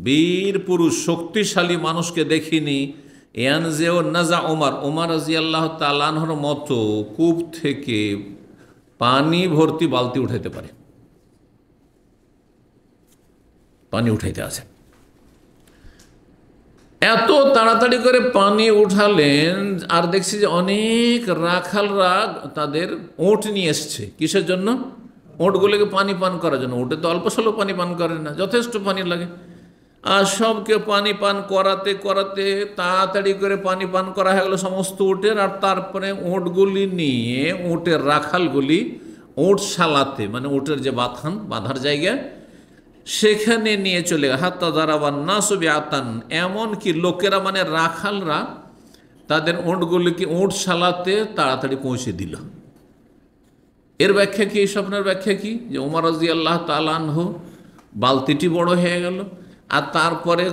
বীর পুরুষ শক্তিশালী মানুষকে দেখিনি ইয়ানজেও নাজা ওমর রাদিয়াল্লাহু তাআলা আনহুর মতো কূপ থেকে পানি ভর্তি বালতি উঠাইতে পারে, পানি উঠাইতে আছে। এত তাড়াতাড়ি করে পানি উঠালেন, আর দেখছি যে অনেক রাখালরা তাদের ওঁট নিয়ে এসছে। কিসের জন্য? ওঁটগুলোকে পানি পান করার জন্য। ওঁটে তো অল্প স্বল্প পানি পান করে না, যথেষ্ট পানি লাগে। আর সবকে পানি পান করাতে করাতে তাড়াতাড়ি করে পানি পান করা হয়ে গেলো সমস্ত ওঁটের। আর তারপরে ওঁটগুলি নিয়ে ওঁটের রাখালগুলি ওঁটশালাতে, মানে ওঁটের যে বাঁধার জায়গা, সেখানে নিয়ে চলে গেল। হাত্তা দারাবান নাসু বিআতান, এমনকি লোকেরা মানে রাখালরা তাদের ওঁটগুলিকে ওঁটশালাতে তাড়াতাড়ি পৌঁছে দিল। এর ব্যাখ্যা কি? এই স্বপ্নের ব্যাখ্যা কি? যে ওমর রাদিয়াল্লাহু তাআলা আনহু বালতিটি বড় হয়ে গেল, আর তারপরে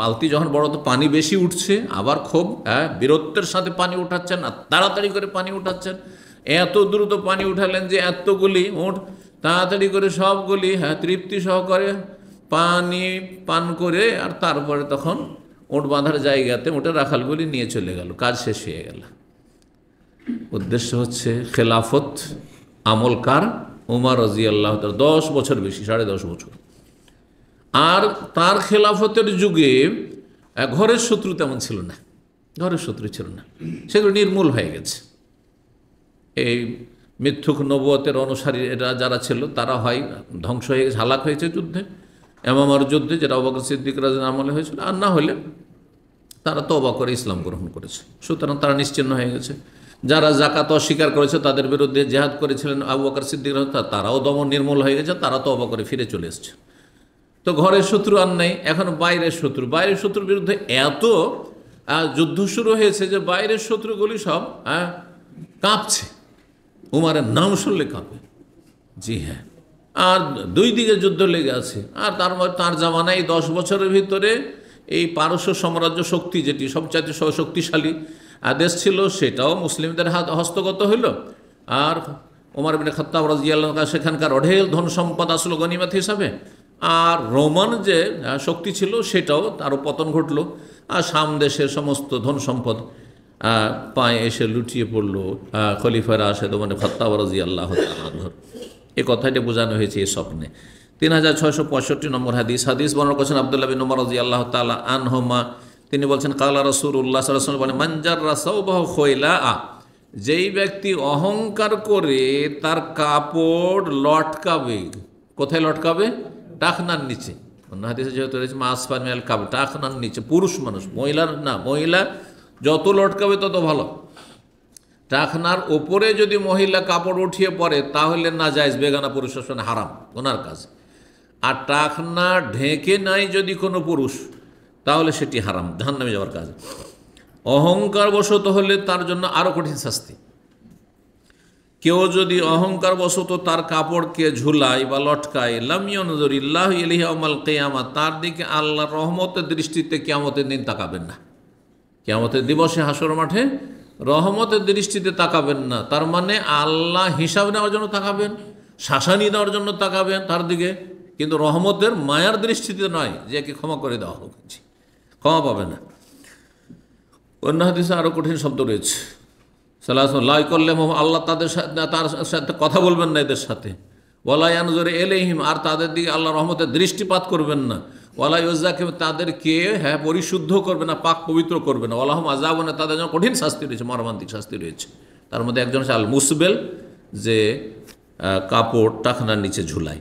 বালতি যখন বড় তো পানি বেশি উঠছে, আবার খুব বীরত্বের সাথে পানি উঠাচ্ছেন, আর তাড়াতাড়ি করে পানি উঠাচ্ছেন। এত দ্রুত পানি উঠালেন যে এতগুলি ওঁট তাড়াতাড়ি করে সবগুলি তৃপ্তি সহকারে পানি পান করে, আর তারপরে তখন ওঁট বাঁধার জায়গাতে ওঁটের রাখালগুলি নিয়ে চলে গেল, কাজ শেষ হয়ে গেল। উদ্দেশ্য হচ্ছে খেলাফত আমলকার ওমর রাদিয়াল্লাহু তাআলা 10 বছর বেশি, 10.5 বছর। আর তার খেলাফতের যুগে ঘরের শত্রু তেমন ছিল না, ঘরের শত্রু ছিল না, সেগুলো নির্মূল হয়ে গেছে। এই মিথ্যুক নবুয়তের অনুসারী এরা যারা ছিল তারা হয় ধ্বংস হয়ে গেছে, হালাক হয়েছে যুদ্ধে, এমামার যুদ্ধে, যেটা আবু বকর সিদ্দিক রাদিয়াল্লাহু আমলে হয়েছিল। আর না হলে তারা তওবা করে ইসলাম গ্রহণ করেছে, সুতরাং তারা নিশ্চিহ্ন হয়ে গেছে। যারা যাকাত অস্বীকার করেছে, তাদের বিরুদ্ধে জেহাদ করেছিলেন আবু বকর সিদ্দিক রাদিয়াল্লাহু, তারাও দমন নির্মূল হয়ে গেছে, তারা তওবা করে ফিরে চলে এসছে। তো ঘরের শত্রু আর নেই, এখন বাইরের শত্রু। বাইরের শত্রুর বিরুদ্ধে এত যুদ্ধ শুরু হয়েছে যে বাইরের শত্রুগুলি সব কাঁপছে, উমারের নাম শুনলে কাঁপে। জি হ্যাঁ, আর 2 দিকে যুদ্ধ লেগে আছে। আর তার জামানায় 10 বছরের ভিতরে এই পারস্য সাম্রাজ্য শক্তি, যেটি সবচাইতে শক্তিশালী দেশ ছিল, সেটাও মুসলিমদের হস্তগত হইল। আর ওমর ইবনে খাত্তাব রাদিয়াল্লাহু আনহু সেখানকার অঢেল ধন সম্পদ আসলো গনিমত হিসাবে। আর রোমান যে শক্তি ছিল সেটাও তারও পতন ঘটল, আর শাম দেশের সমস্ত ধন সম্পদ পায়ে এসে লুটিয়ে পড়ল খলিফা রাশেদ ওমর ইবনে খাত্তাব রাদিয়াল্লাহু তাআলা আনহু। এই কথাটি বোঝানো হয়েছে এই স্বপ্নে। 3665 নম্বর হাদিস বর্ণনা করেছেন আব্দুল্লাহ বিন উমর রাদিয়াল্লাহু তাআলা আনহুমা। তিনি বলছেন কালা রাসূলুল্লাহ সাল্লাল্লাহু আলাইহি ওয়াসাল্লাম, মান জাররা সাওবাহু খয়লা, যেই ব্যক্তি অহংকার করে তার কাপড় লটকাবে, কোথায় লটকাবে? টাকনার নিচে, অন্য হাদিসে যেহেতু রয়েছে মা আসফাল মিনাল কাব, টাকনার নিচে পুরুষ মানুষ, মহিলার না, মহিলা যত লটকাবে তত ভালো। টাকনার ওপরে যদি মহিলা কাপড় উঠিয়ে পড়ে তাহলে না জায়েজ, বেগানা পুরুষের সঙ্গে হারাম, ওনার কাজ। আর টাকনা ঢেকে নাই যদি কোনো পুরুষ, তাহলে সেটি হারাম, জাহান্নামে যাওয়ার কাজ। অহংকার বশত হলে তার জন্য আরও কঠিন শাস্তি। কেউ যদি অহংকার বশত তার কাপড়কে ঝুলায় বা লটকায়, লাম ইয়ানজুরিল্লাহু ইলাইহি ইয়াওমাল কিয়ামা, তার দিকে আল্লাহর রহমতের দৃষ্টিতে কিয়ামতের দিন তাকাবেন না। কিয়ামতের দিবসে হাসর মাঠে রহমতের দৃষ্টিতে তাকাবেন না, তার মানে আল্লাহ হিসাব নেওয়ার জন্য তাকাবেন, শাসানি দেওয়ার জন্য তাকাবেন তার দিকে, কিন্তু রহমতের মায়ার দৃষ্টিতে নয় যে একে ক্ষমা করে দেওয়া হোক, ক্ষমা পাবে না। অন্য হাদিসে আরও কঠিন শব্দ রয়েছে, লাই করলে আল্লাহ তাদের সাথে, তার সাথে কথা বলবেন না এদের সাথে। ওয়ালা ইয়ানজুরু ইলাইহিম, আর তাদের দিকে আল্লাহ রহমতের দৃষ্টিপাত করবেন না। ওয়ালা ইউযাক্কিহিম, তাদেরকে পরিশুদ্ধ করবে না, পাক পবিত্র করবে না। ওয়ালাহুম আযাবুন, তাদের জন্য কঠিন শাস্তি রয়েছে, মর্মান্তিক শাস্তি রয়েছে। তার মধ্যে একজন হচ্ছে আল মুসবেল, যে কাপড় টাকনার নিচে ঝুলায়।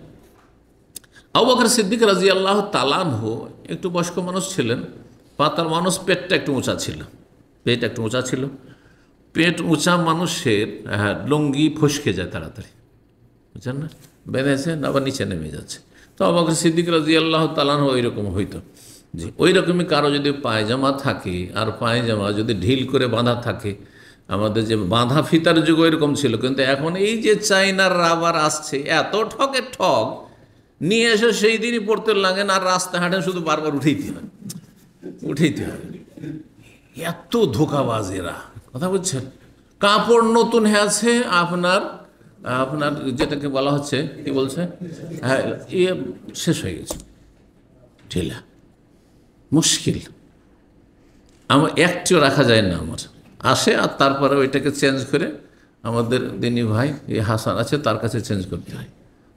আবু বকর সিদ্দিক রাদিয়াল্লাহু তাআলা আনহু একটু বয়স্ক মানুষ ছিলেন, পাতার মানুষ, পেটটা একটু উঁচা ছিল, পেট একটু উঁচা ছিল। পেট উঁচা মানুষের লুঙ্গি ফসকে যায় তাড়াতাড়ি, বুঝছেন না, বেঁধেছে আবার নিচে নেমে যাচ্ছে। তো আবু বকর সিদ্দিক রাদিয়াল্লাহু তাআলা আনহু ওই রকম হইতো। জি, ওই রকমই কারো যদি পায়জামা থাকে, আর পায়জামা যদি ঢিল করে বাঁধা থাকে, আমাদের যে বাঁধা ফিতার যুগ এরকম ছিল, কিন্তু এখন এই যে চাইনার রাবার আসছে, এত ঠকের ঠক, নিয়ে এসে সেই দিনই পড়তে লাগেন, আর রাস্তা হাঁটেন শুধু বারবার উঠেইতে হবে, উঠেইতে হবে। এত ধোঁকাবাজ এরা, কথা বুঝছেন। কাপড় নতুন হয়েছে আপনার, আপনার যেটাকে বলা হচ্ছে কি বলছে, হ্যাঁ, ইয়ে শেষ হয়ে গেছে, ঢিলা, মুশকিল। আমার একটিও রাখা যায় না, আমার আসে আর তারপরে ওইটাকে চেঞ্জ করে আমাদের দিনী ভাই এই হাসান আছে তার কাছে চেঞ্জ করতে হয়,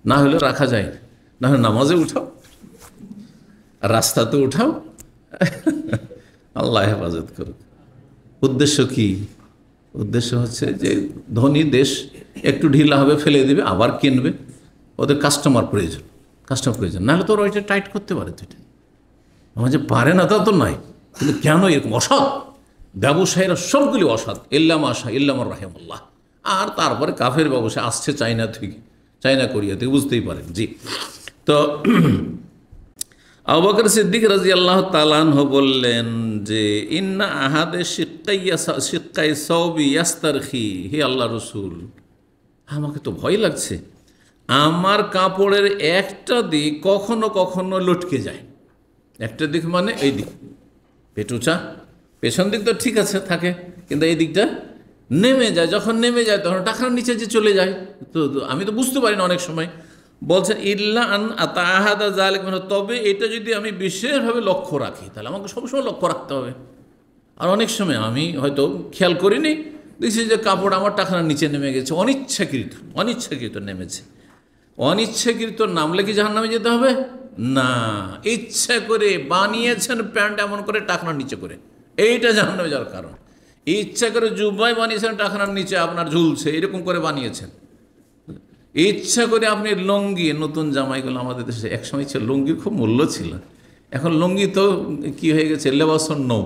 না হলে রাখা যায় না। না হলে নামাজে উঠাও, রাস্তাতে উঠাও, আল্লাহ হেফাজত করুক। উদ্দেশ্য কি? উদ্দেশ্য হচ্ছে যে ধনী দেশ একটু ঢিলা হবে, ফেলে দেবে, আবার কিনবে, ওদের কাস্টমার প্রয়োজন, কাস্টমার প্রয়োজন, নাহলে তো ওরা ওইটা টাইট করতে পারে। তো এটা আমার যে পারে না তা তো নয়, কিন্তু কেন এরকম অসৎ ব্যবসায়ীরা সবগুলি অসৎ, ইল্লামা আশা ইল্লামর রাহিমাল্লাহ। আর তারপরে কাফের ব্যবসা আসছে চাইনা থেকে, চাইনা কোরিয়া থেকে, বুঝতেই পারেন। জি, তো আবু বকর সিদ্দিক রাদিয়াল্লাহু তাআলা আনহু বললেন যে ইন্না আহাদে শিক্কাই সাওবি ইয়াস্তারখি, হে আল্লাহ রসুল, আমাকে তো ভয় লাগছে, আমার কাপড়ের একটা দিক কখনো কখনো লটকে যায়। একটা দিক মানে এই দিক, পেট উঁচা, পেছন দিক তো ঠিক আছে থাকে, কিন্তু এই দিকটা নেমে যায়, যখন নেমে যায় তখন টাকার নিচে যে চলে যায়, তো আমি তো বুঝতে পারি না অনেক সময়। বলছেন ইল্লা আন আতাহাদা যালিক, মানে তবে এটা যদি আমি বিশেষভাবে লক্ষ্য রাখি, তাহলে আমাকে সবসময় লক্ষ্য রাখতে হবে। আর অনেক সময় আমি হয়তো খেয়াল করিনি, দেখছি যে কাপড় আমার টাকার নিচে নেমে গেছে, অনিচ্ছাকৃত, অনিচ্ছাকৃত নেমেছে। অনিচ্ছাকৃত নামলে কি জাহান্নামে যেতে হবে? না, ইচ্ছা করে বানিয়েছেন প্যান্ট এমন করে টাকনার নিচে করে, এইটা জাহান্নামে যাওয়ার কারণ। ইচ্ছা করে জুব্বাই বানিয়েছেন টাকনার নিচে আপনার ঝুলছে, এরকম করে বানিয়েছেন। ইচ্ছা করে আপনি লুঙ্গি, নতুন জামাইগুলো আমাদের দেশে একসময় ছিল লুঙ্গির খুব মূল্য ছিল, এখন লুঙ্গি তো কি হয়ে গেছে, লেবাসন নৌ,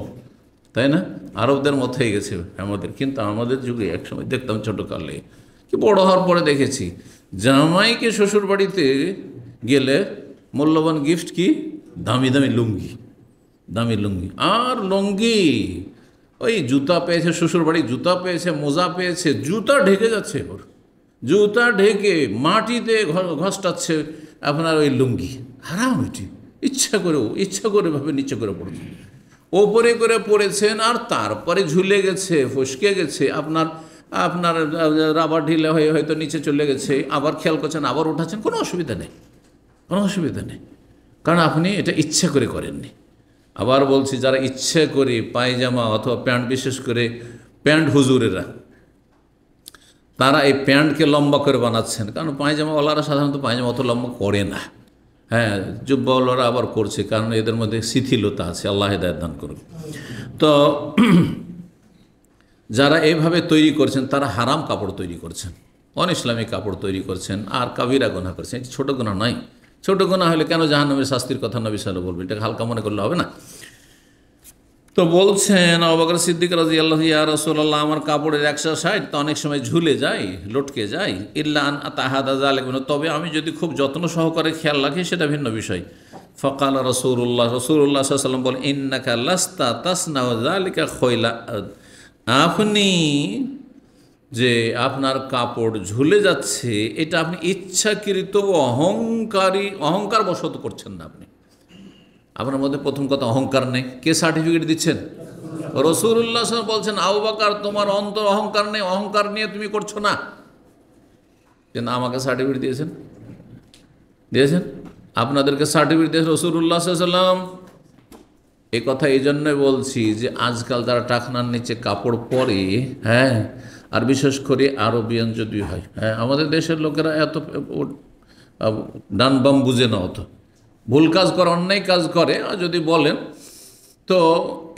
তাই না, আরবদের মতো হয়ে গেছে আমাদের। কিন্তু আমাদের যুগে একসময় দেখতাম ছোটোকালে, কি বড় হওয়ার পরে দেখেছি, জামাইকে শ্বশুর বাড়িতে গেলে মূল্যবান গিফট কি, দামি দামি লুঙ্গি, দামি লুঙ্গি। আর লুঙ্গি ওই জুতা পেয়েছে, শ্বশুর বাড়ি জুতা পেয়েছে, মোজা পেয়েছে, জুতা ঢেকে যাচ্ছে, ওর জুতা ঢেকে মাটিতে ঘষটাচ্ছে আপনার ওই লুঙ্গি। হারাম এটি, ইচ্ছা করে ভাবে নিচে করে পড়েছে, ওপরে করে পড়েছেন, আর তারপরে ঝুলে গেছে, ফসকে গেছে, আপনার রাবার ঢিলে হয়ে হয়তো নিচে চলে গেছে, আবার খেয়াল করছেন, আবার উঠাচ্ছেন, কোনো অসুবিধা নেই, কোনো অসুবিধা নেই, কারণ আপনি এটা ইচ্ছা করে করেননি। আবার বলছি, যারা ইচ্ছে করে পায়জামা অথবা প্যান্ট, বিশেষ করে প্যান্ট হুজুরেরা, তারা এই প্যান্টকে লম্বা করে বানাচ্ছেন, কারণ পায়জামাওয়ালারা সাধারণত পায়জামা অত লম্বা করে না, হ্যাঁ, জুব্বাওয়ালারা আবার করছে, কারণ এদের মধ্যে শিথিলতা আছে, আল্লাহ হেদায়েত দান করুন। তো যারা এইভাবে তৈরি করছেন তারা হারাম কাপড় তৈরি করছেন, অন ইসলামিক কাপড় তৈরি করছেন, আর কাবিরা গুনাহ করছেন। এটি ছোটো গুনাহ নয়, ছোট গুনাহ হলে কেন জাহান্নামের শাস্তির কথা নবী সাল্লাল্লাহু আলাইহি ওয়াসাল্লাম বলবেন? এটা হালকা মনে করলে হবে না। তো বলছেন আবু বকর সিদ্দিক রাদিয়াল্লাহু ইয়া রাসূলুল্লাহ, আমার কাপড়ের 160 তো অনেক সময় ঝুলে যায়, লটকে যায়। ইল্লা আন আতাহাদা যালিকা, তবে আমি যদি খুব যত্ন সহকারে খেয়াল রাখি সেটা ভিন্ন বিষয়। ফাকালা রাসূলুল্লাহ সাল্লাল্লাহু আলাইহি ওয়াসাল্লাম বলেন, ইন্নাকা লাস্তা তাসনাউ যালিকা খয়লা, আপনি যে আপনার কাপড় ঝুলে যাচ্ছে এটা আপনি ইচ্ছাকৃত অহংকার বশত করছেন না। আপনার মধ্যে প্রথম কথা অহংকার নেই। কে সার্টিফিকেট দিচ্ছেন? রাসূলুল্লাহ সাল্লাল্লাহু আলাইহি ওয়াসাল্লাম বলছেন, আবু বকর তোমার অন্তর অহংকার নেই, অহংকার নিয়ে তুমি করছো না। কিন্তু আমাকে সার্টিফিকেট দিয়েছেন, আপনাদেরকে সার্টিফিকেট দিয়েছেন রাসূলুল্লাহ সাল্লাল্লাহু আলাইহি ওয়াসাল্লাম। এ কথা এই জন্যই বলছি যে আজকাল তারা টাকনার নিচে কাপড় পরে, হ্যাঁ, আর বিশেষ করে আরবিয়ান যদি হয়, হ্যাঁ, আমাদের দেশের লোকেরা এত ডান বাম বুঝে না, অত ভুল কাজ করে, অন্যায় কাজ করে, আর যদি বলেন তো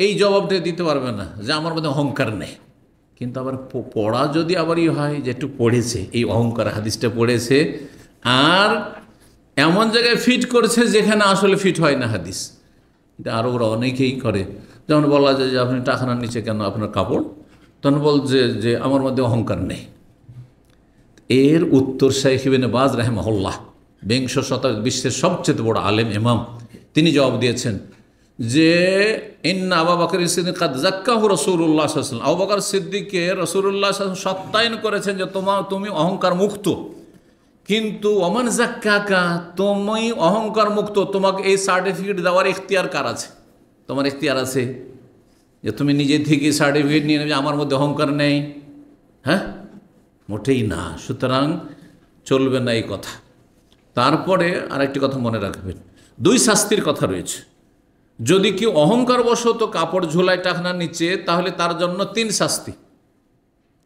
এই জবাবটা দিতে পারবে না যে আমার মধ্যে অহংকার নেই। কিন্তু আবার পড়া যদি আবারই হয় যে একটু পড়েছে, এই অহংকার হাদিসটা পড়েছে, আর এমন জায়গায় ফিট করেছে যেখানে আসলে ফিট হয় না হাদিস। এটা আরও ওরা অনেকেই করে। যেমন বলা যায় যে আপনি টাকনার নিচে কেন আপনার কাপড়, তখন বলছে যে আমার মধ্যে অহংকার নেই। এর উত্তর শাইখ ইবনে বাজ রাহিমাহুল্লাহ, বিংশ শতাব্দীর বিশ্বের সবচেয়ে বড় আলেম ইমাম, তিনি জবাব দিয়েছেন যে ইন্না আবু বকর সিদ্দিক কাদ যাক্কাহু রাসূলুল্লাহ সাল্লাল্লাহু আলাইহি ওয়াসাল্লাম, আবু বকর সিদ্দিককে রাসূলুল্লাহ সাল্লাল্লাহু আলাইহি ওয়াসাল্লাম সত্যায়ন করেছেন যে তুমি অহংকার মুক্ত। কিন্তু ওমান যাক্কাকা, তুমি অহংকার মুক্ত, তোমাকে এই সার্টিফিকেট দেওয়ার ইখতিয়ার কার আছে? তোমার ইখতিয়ার আছে যে তুমি নিজে থেকে সার্টিফিকেট নিয়ে নেবে আমার মধ্যে অহংকার নেই? হ্যাঁ, মোটেই না। সুতরাং চলবে না এই কথা। তারপরে আরেকটি কথা মনে রাখবেন, দুই শাস্তির কথা রয়েছে। যদি কেউ অহংকার বশত কাপড় ঝোলায় টাকনার নিচে, তাহলে তার জন্য 3 শাস্তি।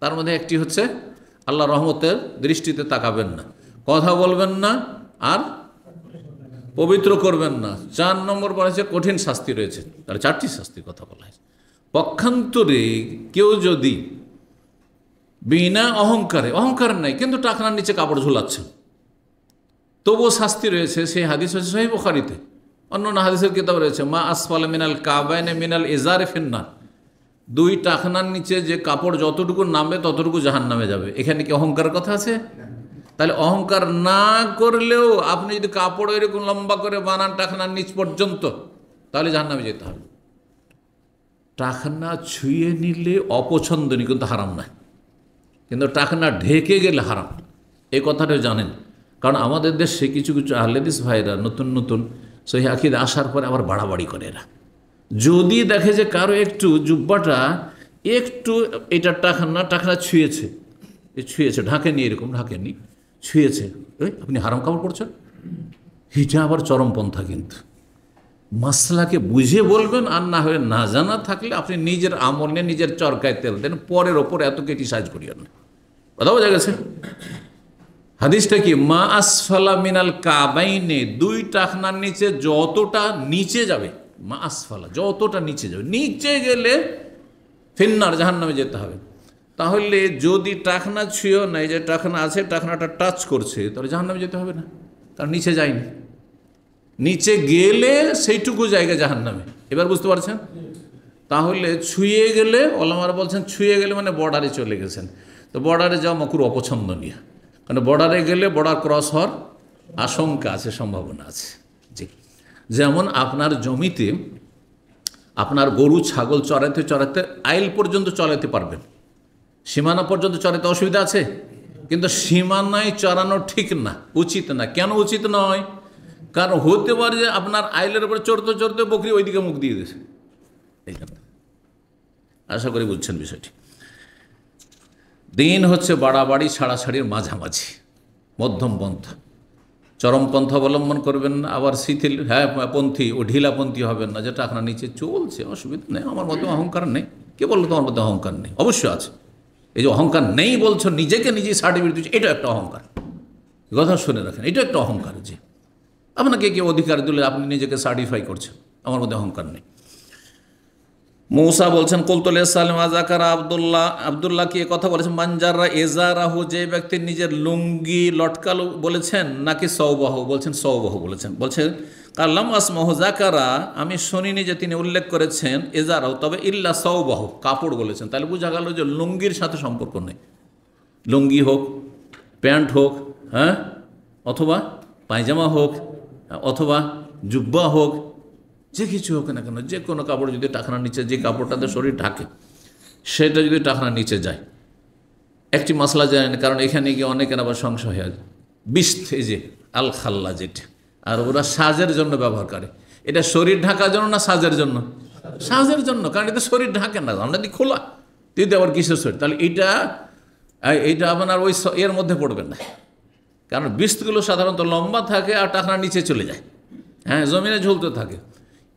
তার মধ্যে একটি হচ্ছে আল্লাহ রহমতের দৃষ্টিতে তাকাবেন না, কথা বলবেন না, আর পবিত্র করবেন না। 4 নম্বর বলেছে কঠিন শাস্তি রয়েছে। তার 4টি শাস্তির কথা বলা হয়েছে। পক্ষান্তরে কেউ যদি বিনা অহংকার নাই কিন্তু টাকনার নিচে কাপড় ঝোলাচ্ছেন, তবুও শাস্তি রয়েছে। সেই হাদিস হচ্ছে সহিহ বুখারীতে, অন্য হাদিসের কিতাব রয়েছে, মা আসফালা মিনাল কাবাইনে মিনাল ইজারি ফিন্নার, 2 টাকনার নিচে যে কাপড় যতটুকু নামবে ততটুকু জাহান্নামে যাবে। এখানে কি অহংকারের কথা আছে? তাহলে অহংকার না করলেও আপনি যদি কাপড় এরকম লম্বা করে বানান টাকনার নিচ পর্যন্ত, তাহলে জাহান্নামে যেতে হবে। টাকনা ছুঁয়ে নিলে অপছন্দনীয়, কিন্তু হারাম নয়। কিন্তু টাকনা ঢেকে গেলে হারাম, এই কথাটা জানেন। কারণ আমাদের দেশে কিছু কিছু আহলে হাদিস ভাইরা নতুন সহিহ আকীদা আসার পরে আবার বাড়াবাড়ি করে। এরা যদি দেখে যে কারো একটু জুব্বাটা একটু এটা টাকনা ছুঁয়েছে, ঢাকেনি, এরকম ঢাকেনি, ছুঁয়েছে, আপনি হারাম কাপড় পরছেন, এটা আবার চরমপন্থা। কিন্তু মাসলাকে বুঝে বলবেন, আর না হয়ে না জানা থাকলে আপনি নিজের আমল নিয়ে নিজের চরকায় তেল দেন, পরের ওপর এত ক্রিটিসাইজ করিয়েন না। কথা বোঝা গেছে? হাদিসটা কি? মা আসফালা মিনাল কাবাইনে, 2 টাকনার নিচে যতটা নিচে যাবে, মা আসফালা যতটা নিচে যাবে, নিচে গেলে ফিন্নার জাহান্নামে যেতে হবে। তাহলে যদি টাকনা ছুঁয়েও নাই, যে টাকনা আছে টাকনাটা টাচ করছে, তাহলে জাহান্নামে যেতে হবে না, কারণ নিচে যায়নি। নিচে গেলে সেইটুকু জায়গা জাহান্নামে। এবার বুঝতে পারছেন? তাহলে ছুঁয়ে গেলে, ওলামারা বলছেন ছুঁয়ে গেলে মানে বর্ডারে চলে গেছেন, তো বর্ডারে যাওয়া মাকরুহ, অপছন্দনীয়। কারণ বর্ডারে গেলে বর্ডার ক্রস হওয়ার আশঙ্কা আছে, সম্ভাবনা আছে। জি, যেমন আপনার জমিতে আপনার গরু ছাগল চড়াতে আইল পর্যন্ত চড়াতে পারবেন, সীমানা পর্যন্ত চড়াতে অসুবিধা আছে, কিন্তু সীমানায় চড়ানো ঠিক না, উচিত না। কেন উচিত নয়? কারণ হতে পারে যে আপনার আইলের উপরে চড়তে বকরি ওইদিকে মুখ দিয়ে দিয়েছে। আশা করি বুঝছেন বিষয়টি। দিন হচ্ছে বাড়াবাড়ি ছাড়াছাড়ির মাঝামাঝি, মধ্যম পন্থা। চরমপন্থা অবলম্বন করবেন না, আবার শিথিল পন্থী ও ঢিলাপন্থী হবেন না, যেটা আপনার নিচে চলছে, অসুবিধা নেই, আমার মধ্যে অহংকার নেই। কে বললো তোমার মধ্যে অহংকার নেই? অবশ্যই আছে। এই যে অহংকার নেই বলছো, নিজেকে নিজেই সার্টিফিকেট দিচ্ছ, এটা একটা অহংকার। কথা শুনে রাখেন, এটা একটা অহংকার। যে আপনাকে কেউ অধিকার দিলে আপনি নিজেকে সার্টিফাই করছেন, আমার মধ্যে অহংকার নেই। মূসা বলছেন কুলতুল সালাম আযাকারা আব্দুল্লাহ কি কথা বলেছেন মানজারা এজারাহু, যে ব্যক্তি নিজের লুঙ্গি লটকালো বলেছেন নাকি সওবাহু বলছেন? সওবাহু বলেছেন। বলছেন কাল্লাম আসমাহু জাকারা, আমি শুনিনি যে তিনি উল্লেখ করেছেন এজারাহু, তবে ইল্লা সওবাহু কাপড় বলেছেন। তাহলে বোঝা গেল যে লুঙ্গির সাথে সম্পর্ক নেই। লুঙ্গি হোক, প্যান্ট হোক, হ্যাঁ, অথবা পায়জামা হোক, অথবা জুব্বা হোক, যে কিছু হোক না কেন, যে কোনো কাপড় যদি টাকনার নিচে, যে কাপড়টাতে শরীর ঢাকে সেটা যদি টাকনার নিচে যায়, একটি মশলা যায় না, কারণ এখানে গিয়ে অনেকের আবার সংশয় হয়ে যায়। বিস্তে যে আল খাল্লা যেটা, আর ওরা সাজের জন্য ব্যবহার করে। এটা শরীর ঢাকার জন্য না সাজের জন্য? সাজের জন্য, কারণ এটা শরীর ঢাকে না, আমরা দিই খোলা, তুই আবার কিসের শরীর? তাহলে এইটা আপনার ওই এর মধ্যে পড়বে না, কারণ বিস্তগুলো সাধারণত লম্বা থাকে আর টাকনার নিচে চলে যায়, হ্যাঁ, জমিনে ঝুলতে থাকে।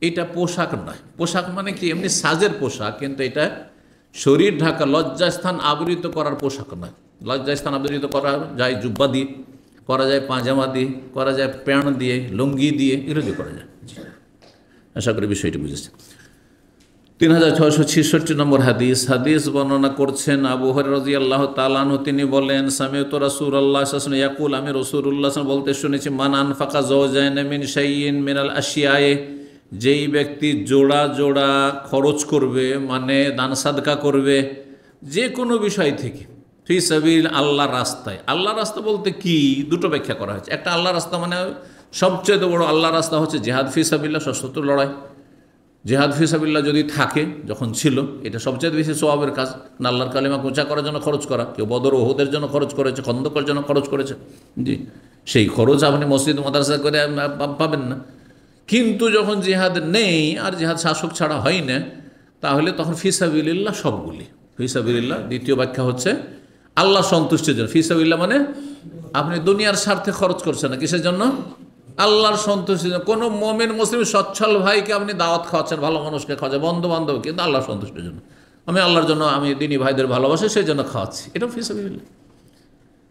এটা পোশাক নয়। পোশাক মানে কি এমনি সাজের পোশাক, কিন্তু এটা শরীর ঢাকা লজ্জাস্থান আবৃত করার পোশাক নয়। লজ্জাস্থান আবৃত করা যায় জুব্বা দিয়ে, করা যায় পায়জামা দিয়ে, করা যায় প্যান্ট দিয়ে, লুঙ্গি দিয়ে, এগুলো দিয়ে করা যায়। আশা করি বিষয়টি বুঝেছে। 3666 নম্বর হাদিস বর্ণনা করছেন আবু হুরায়রা রাদিয়াল্লাহু তাআলা আনহু। তিনি বলেন সামিউতু রাসূলুল্লাহ সাল্লাল্লাহু আলাইহি ওয়াসাল্লাম ইয়াকুল, আমি রাসূলুল্লাহ সাল্লাল্লাহু আলাইহি ওয়াসাল্লাম বলতে শুনেছি, মান আনফাকা যাওজাইন মিন শাইইন মিনাল আশিয়ায়ে, যেই ব্যক্তি জোড়া জোড়া খরচ করবে, মানে দান সাদকা করবে যে কোনো বিষয় থেকে, ফি সাবিল, আল্লাহর রাস্তায়। আল্লাহর রাস্তা বলতে কি, দুটো ব্যাখ্যা করা হয়েছে। একটা, আল্লাহর রাস্তা মানে সবচেয়ে বড় আল্লাহর রাস্তা হচ্ছে জিহাদ ফি সাবিল্লাহ, সশস্ত্র লড়াই। জিহাদ ফি সাবিল্লাহ যদি থাকে, যখন ছিল, এটা সবচেয়ে বেশি সওয়াবের কাজ। আল্লাহর কালিমা উঁচা করার জন্য খরচ করা। কেউ বদর ওহুদের জন্য খরচ করেছে, খন্দকের জন্য খরচ করেছে, জি, সেই খরচ আপনি মসজিদ মাদ্রাসা করে পাবেন না। কিন্তু যখন জিহাদ নেই আর জিহাদ শাসক ছাড়া হয় না, তাহলে তখন ফি সাবিলিল্লাহ সবগুলি। ফি সাবিলিল্লাহ দ্বিতীয় ব্যাখ্যা হচ্ছে আল্লাহ সন্তুষ্টির জন্য। ফি সাবিলিল্লাহ মানে আপনি দুনিয়ার স্বার্থে খরচ করছেন না, কিসের জন্য? আল্লাহর সন্তুষ্টির জন্য। কোনো মুমিন মুসলিম সচ্ছল ভাইকে আপনি দাওয়াত খাওয়াচ্ছেন, ভালো মানুষকে খাওয়াচ্ছেন, বন্ধু বান্ধব, কিন্তু আল্লাহর সন্তুষ্টির জন্য। আমি আল্লাহর জন্য, আমি দিনী ভাইদের ভালোবাসি, সেই জন্য খাওয়াচ্ছি, এটাও ফি সাবিলিল্লাহ।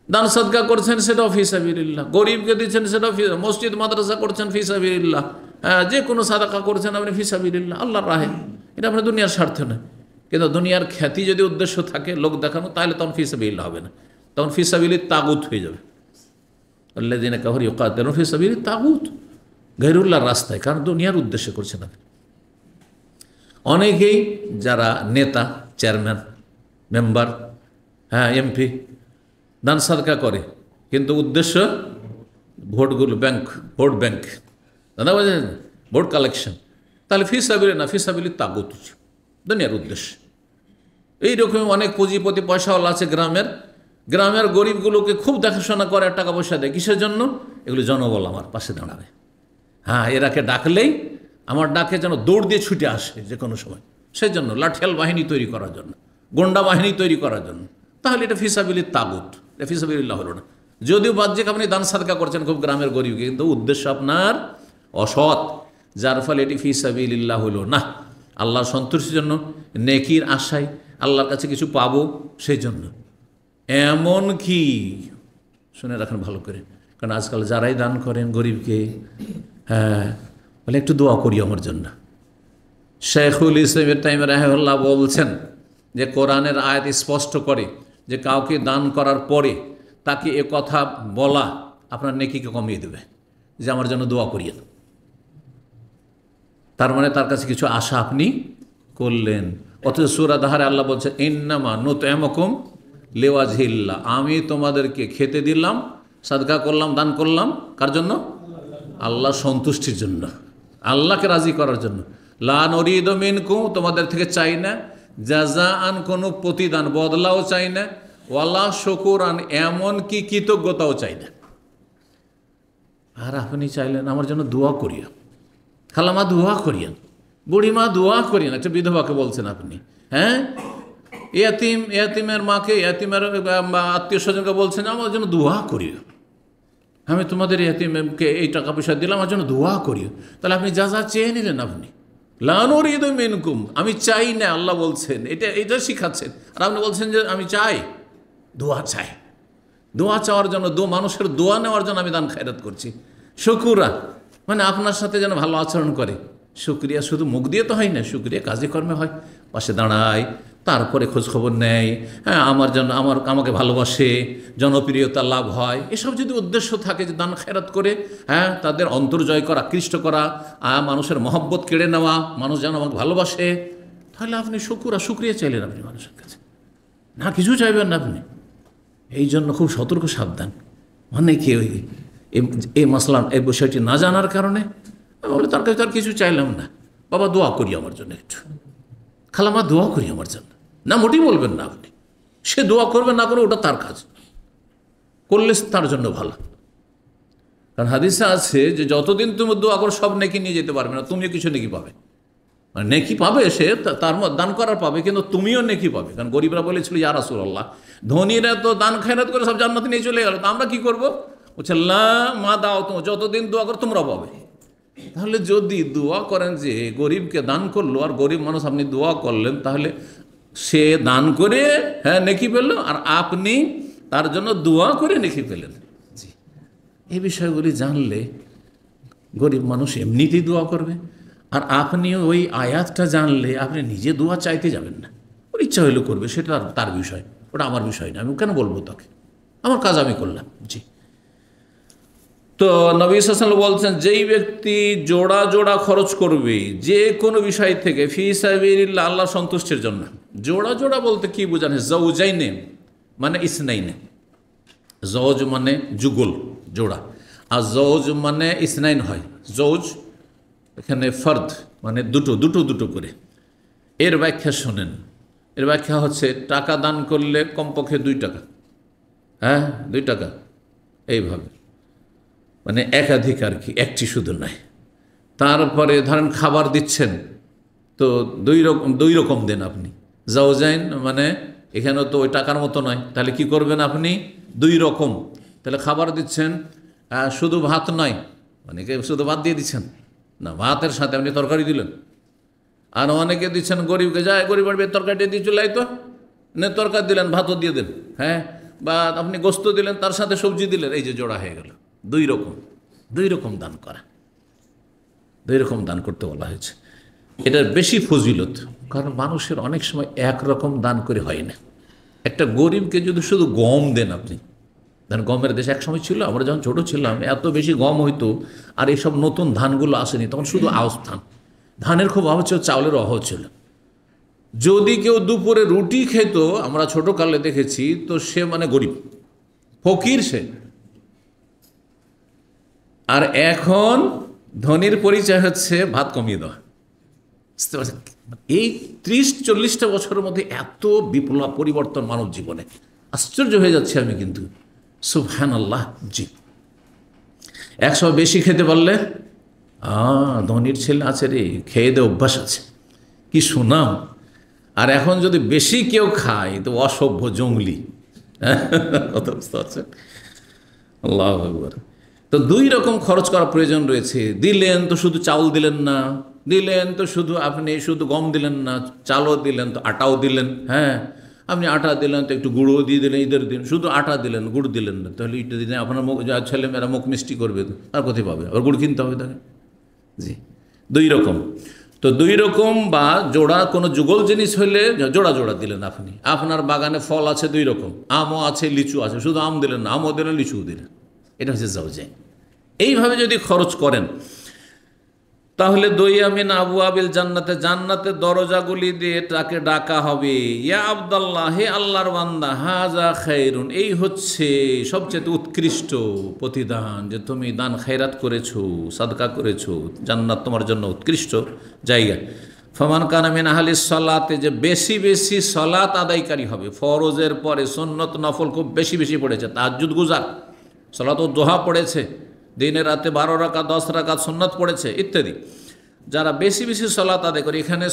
দান সদকা করছেন, সেটাও ফি সাবিলিল্লাহ। গরিবকে দিচ্ছেন, সেটাও মসজিদ মাদ্রাসা করছেন, ফি সাবিলিল্লাহ। হ্যাঁ, যে কোনো সাদাকা করছেন আপনি ফি সাবিলিল্লাহ, আল্লাহর রাহে। এটা আপনার দুনিয়ার স্বার্থে নয়। কিন্তু দুনিয়ার খ্যাতি যদি উদ্দেশ্য থাকে, লোক দেখানো, তাহলে তখন ফি সাবিলিল্লাহ হবে না, তখন ফি সাবিলিত তাগুত হয়ে যাবে। আল্লাযীনা কাফারু ইউকাতিলুনা ফি সাবিলিত তাগুত, গায়রুল্লাহর রাস্তায়, কারণ দুনিয়ার উদ্দেশ্যে করছেন আপনি। অনেকেই যারা নেতা, চেয়ারম্যান, মেম্বার, হ্যাঁ, এমপি, দান সাদকা করে, কিন্তু উদ্দেশ্য ভোটগুলো, ভোট ব্যাংক, দাদা বলছেন ভোট কালেকশন, তাহলে ফি সাবিলিল্লাহ না, ফি সাবিলিত তাগুত, দুনিয়ার উদ্দেশ্য। এইরকম অনেক পুঁজিপতি পয়সাওয়ালা আছে গ্রামের গরিবগুলোকে খুব দেখাশোনা করে, টাকা পয়সা দেয়, কিসের জন্য? এগুলো জনবল আমার পাশে দাঁড়াবে, হ্যাঁ, এরাকে ডাকলেই আমার ডাকে যেন দৌড় দিয়ে ছুটে আসে যে কোনো সময়, সেই জন্য লাঠিয়াল বাহিনী তৈরি করার জন্য, গোন্ডা বাহিনী তৈরি করার জন্য। তাহলে এটা ফি সাবিলিত তাগুত, এটা ফি সাবিলিল্লাহ হলো না। যদিও বাহ্যিক আপনি দান সাদকা করছেন খুব গ্রামের গরিবকে, কিন্তু উদ্দেশ্য আপনার অসৎ, যার ফলে এটি ফি সাবিলিল্লাহ হলো না। আল্লাহর সন্তুষ্টির জন্য, নেকির আশায়, আল্লাহর কাছে কিছু পাবো সেই জন্য। এমন কি, শুনে রাখেন ভালো করে, কারণ আজকাল যারাই দান করেন গরিবকে, হ্যাঁ, বলে একটু দোয়া করি আমার জন্য। শেখুল ইসলামের তাইমি রাহিমাহুল্লাহ বলছেন যে কোরআনের আয়াত স্পষ্ট করে যে কাউকে দান করার পরে তাকে এ কথা বলা আপনার নেকিকে কমিয়ে দেবে, যে আমার জন্য দোয়া করিয়েন। তার মানে তার কাছে কিছু আশা আপনি করলেন। অথচ সূরা দাহারে আল্লাহ বলছে ইন্নামা নুতইমুকুম লিওয়াজহিল্লাহ, আমি তোমাদেরকে খেতে দিলাম, সাদকা করলাম, দান করলাম, কার জন্য? আল্লাহ সন্তুষ্টির জন্য, আল্লাহকে রাজি করার জন্য। লা নুরিদু মিনকুম, তোমাদের থেকে চাই না জাযাআন, কোনো প্রতিদান, বদলাও চাই না, ওয়ালা শুকুরান, এমন কি কৃতজ্ঞতাও চাই না। আর আপনি চাইলেন আমার জন্য দোয়া করিও, খালামা দোয়া করিয়েন, বুড়িমা দোয়া করিয়েন, একটা বিধবাকে বলছেন আপনি, হ্যাঁ, ইয়াতিমের মাকে, ইয়াতিমের আত্মীয় স্বজনকে বলছেন আমার জন্য দোয়া করিও, আমি তোমাদের ইয়াতিমকে এই টাকা পয়সা দিলাম, আমার জন্য দোয়া করিও। তাহলে আপনি যা যা চেয়ে নিলেন, আপনি লা নুরিদু মিনকুম, আমি চাই না, আল্লাহ বলছেন, এটা শিখাচ্ছেন। আর আপনি বলছেন যে আমি চাই, দোয়া চাই, দোয়া চাওয়ার জন্য, মানুষের দোয়া নেওয়ার জন্য আমি দান খায়রাত করছি। শুকুরা মানে আপনার সাথে যেন ভালো আচরণ করে, শুকরিয়া শুধু মুখ দিয়ে তো হয় না, শুকরিয়া কাজে কর্মে হয়। পাশে দাঁড়ায়, তারপরে খোঁজখবর নেয়, হ্যাঁ আমার জন্য আমাকে ভালোবাসে, জনপ্রিয়তা লাভ হয়। এসব যদি উদ্দেশ্য থাকে যে দান খেরাত করে হ্যাঁ তাদের অন্তর জয় করা, আকৃষ্ট করা, মানুষের মহব্বত কেড়ে নেওয়া, মানুষ যেন আমাকে ভালোবাসে, তাহলে আপনি শুকরিয়া চাইলেন আপনি মানুষের কাছে, না কিছু চাইবেন না আপনি। এই জন্য খুব সতর্ক সাবধান। অনেকে এই মাসলা এই বিষয়টি না জানার কারণে বলে তার কাছে তার কিছু চাইলাম না, বাবা দোয়া করি আমার জন্য, একটু খালামা দোয়া করি আমার জন্য, না মোটেই বলবেন না আপনি। সে দোয়া করবে না করে ওটা তার কাজ, করলে তার জন্য ভালো। কারণ হাদিসে আছে যে যতদিন তুমি দোয়া করো সব নেকি নিয়ে যেতে পারবে না, তুমিও কিছু নেকি পাবে। মানে নেকি পাবে সে, তার দান করার পাবে, কিন্তু তুমিও নেকি পাবে। কারণ গরিবরা বলেছিল ইয়া রাসূলুল্লাহ, ধনীরা তো দান খেরাত করে সব জান্নাতে নিয়ে চলে গেল, তো আমরা কি করবো? বলছে লা মা দাও, তো যতদিন দোয়া করো তোমরা পাবে। তাহলে যদি দোয়া করেন যে গরিবকে দান করলো, আর গরিব মানুষ আপনি দোয়া করলেন, তাহলে সে দান করে হ্যাঁ নেকি পেল, আর আপনি তার জন্য দোয়া করে নেকি পেলেন। জি, এই বিষয়গুলি জানলে গরিব মানুষ এমনিতেই দোয়া করবে, আর আপনি ওই আয়াতটা জানলে আপনি নিজে দোয়া চাইতে যাবেন না, ওর ইচ্ছা হইলে করবে, সেটা তার বিষয়, ওটা আমার বিষয় না। আমি কেন বলবো তাকে, আমার কাজ আমি করলাম। জি, তো নবী সাল্লাল্লাহু আলাইহি ওয়াসাল্লাম বলছেন যেই ব্যক্তি জোড়া জোড়া খরচ করবে যে কোনো বিষয় থেকে ফি সাবিলিল্লাহ, আল্লাহ সন্তুষ্টির জন্য। জোড়া জোড়া বলতে কি বোঝান? জাওজাইনে মানে ইসনাইনে, জওজ মানে যুগল জোড়া, আর জওজ মানে ইসনাইন হয়। জওজ এখানে ফর্দ মানে দুটো দুটো দুটো করে। এর ব্যাখ্যা শোনেন, এর ব্যাখ্যা হচ্ছে টাকা দান করলে কমপক্ষে 2 টাকা, হ্যাঁ 2 টাকা, এইভাবে মানে একাধিক আর কি, একটি শুধু নয়। তারপরে ধরেন খাবার দিচ্ছেন, তো দুই রকম দেন আপনি। জাওজাইন মানে এখানে তো ওই টাকার মতো নয়, তাহলে কি করবেন আপনি? 2 রকম। তাহলে খাবার দিচ্ছেন, শুধু ভাত নয়, অনেকে শুধু ভাত দিয়ে দিচ্ছেন না, ভাতের সাথে আপনি তরকারি দিলেন। আর অনেকে দিচ্ছেন গরিবকে, যায় গরিব বাড়বে তরকারিটা দিয়ে চলে তো না, তরকারি দিলেন ভাতও দিয়ে দেন, হ্যাঁ, বা আপনি গোস্ত দিলেন তার সাথে সবজি দিলেন, এই যে জোড়া হয়ে গেল। 2 রকম দান করা, 2 রকম দান করতে বলা হয়েছে। এটার বেশি ফজিলত, কারণ মানুষের অনেক সময় একরকম দান করে হয় না। একটা গরিবকে যদি শুধু গম দেন আপনি, ধরেন গমের দেশ এক সময় ছিল, আমরা যখন ছোটো ছিলাম এত বেশি গম হইতো, আর এইসব নতুন ধানগুলো আসেনি, তখন শুধু আউশ ধান, ধানের খুব অভাব ছিল, চাউলের অভাব ছিল। যদি কেউ দুপুরে রুটি খেত, আমরা ছোটোকালে দেখেছি, তো সে মানে গরিব ফকির সে। আর এখন ধনীর পরিচয় হচ্ছে ভাত কমিয়ে দেওয়া। বুঝতে পারছেন? এই 30-40টা বছরের মধ্যে এত বিপ্লব পরিবর্তন মানব জীবনে, আশ্চর্য হয়ে যাচ্ছে আমি কিন্তু। সুবহানাল্লাহ। জি, 100 বেশি খেতে পারলে ধনীর ছেলে আছে রে, খেয়ে দে অভ্যাস আছে, কি সুনাম। আর এখন যদি বেশি কেউ খায় তো অসভ্য, জঙ্গলি। কথা বুঝতে পারছেন? আল্লাহু আকবার। তো 2 রকম খরচ করার প্রয়োজন রয়েছে। দিলেন তো শুধু চাউল দিলেন না, দিলেন তো শুধু আপনি শুধু গম দিলেন না, চালও দিলেন তো আটাও দিলেন, হ্যাঁ আপনি আটা দিলেন তো একটু গুঁড়ো দিয়ে দিলেন, ঈদের দিন শুধু আটা দিলেন, গুড় দিলেন না, তাহলে ঈদের দিনে আপনার ছেলেমেয়েরা মুখ মিষ্টি করবে, আর কোথায় পাবে? আবার গুড় কিনতে হবে তাকে। জি, 2 রকম। তো 2 রকম বা জোড়া, কোনো যুগল জিনিস হইলে জোড়া জোড়া দিলেন আপনি। আপনার বাগানে ফল আছে 2 রকম, আমও আছে লিচু আছে, শুধু আম দিলেন না, আমও দিলেন লিচুও দিলেন, এটা হচ্ছে জাওজাইন। এইভাবে যদি খরচ করেন তাহলে দইয়ামিন আবু আবিল জান্নাতে, জান্নাতের দরজাগুলি দিয়ে তাকে ডাকা হবে, ইয়া আব্দাল্লাহ, হে আল্লাহর বান্দা, হাজা খায়রুন, এই হচ্ছে সবচেয়ে উৎকৃষ্ট প্রতিদান, যে তুমি দান খায়রাত করেছো, সাদকা করেছো, জান্নাত তোমার জন্য উৎকৃষ্ট জায়গা। ফমান কানা মিন আহলিস সালাতে, যে বেশি বেশি সালাত আদায়কারী হবে, ফরজের পরে সুন্নত নফল খুব বেশি বেশি পড়েছে, তাহাজ্জুদ গুজার, সালাতুদ দুহা পড়েছে, দিনে রাতে 12 রাকাত 10 রাকাত সুন্নাত পড়েছে ইত্যাদি, যারা বেশি বেশি সালাত আদায় করে। এখানে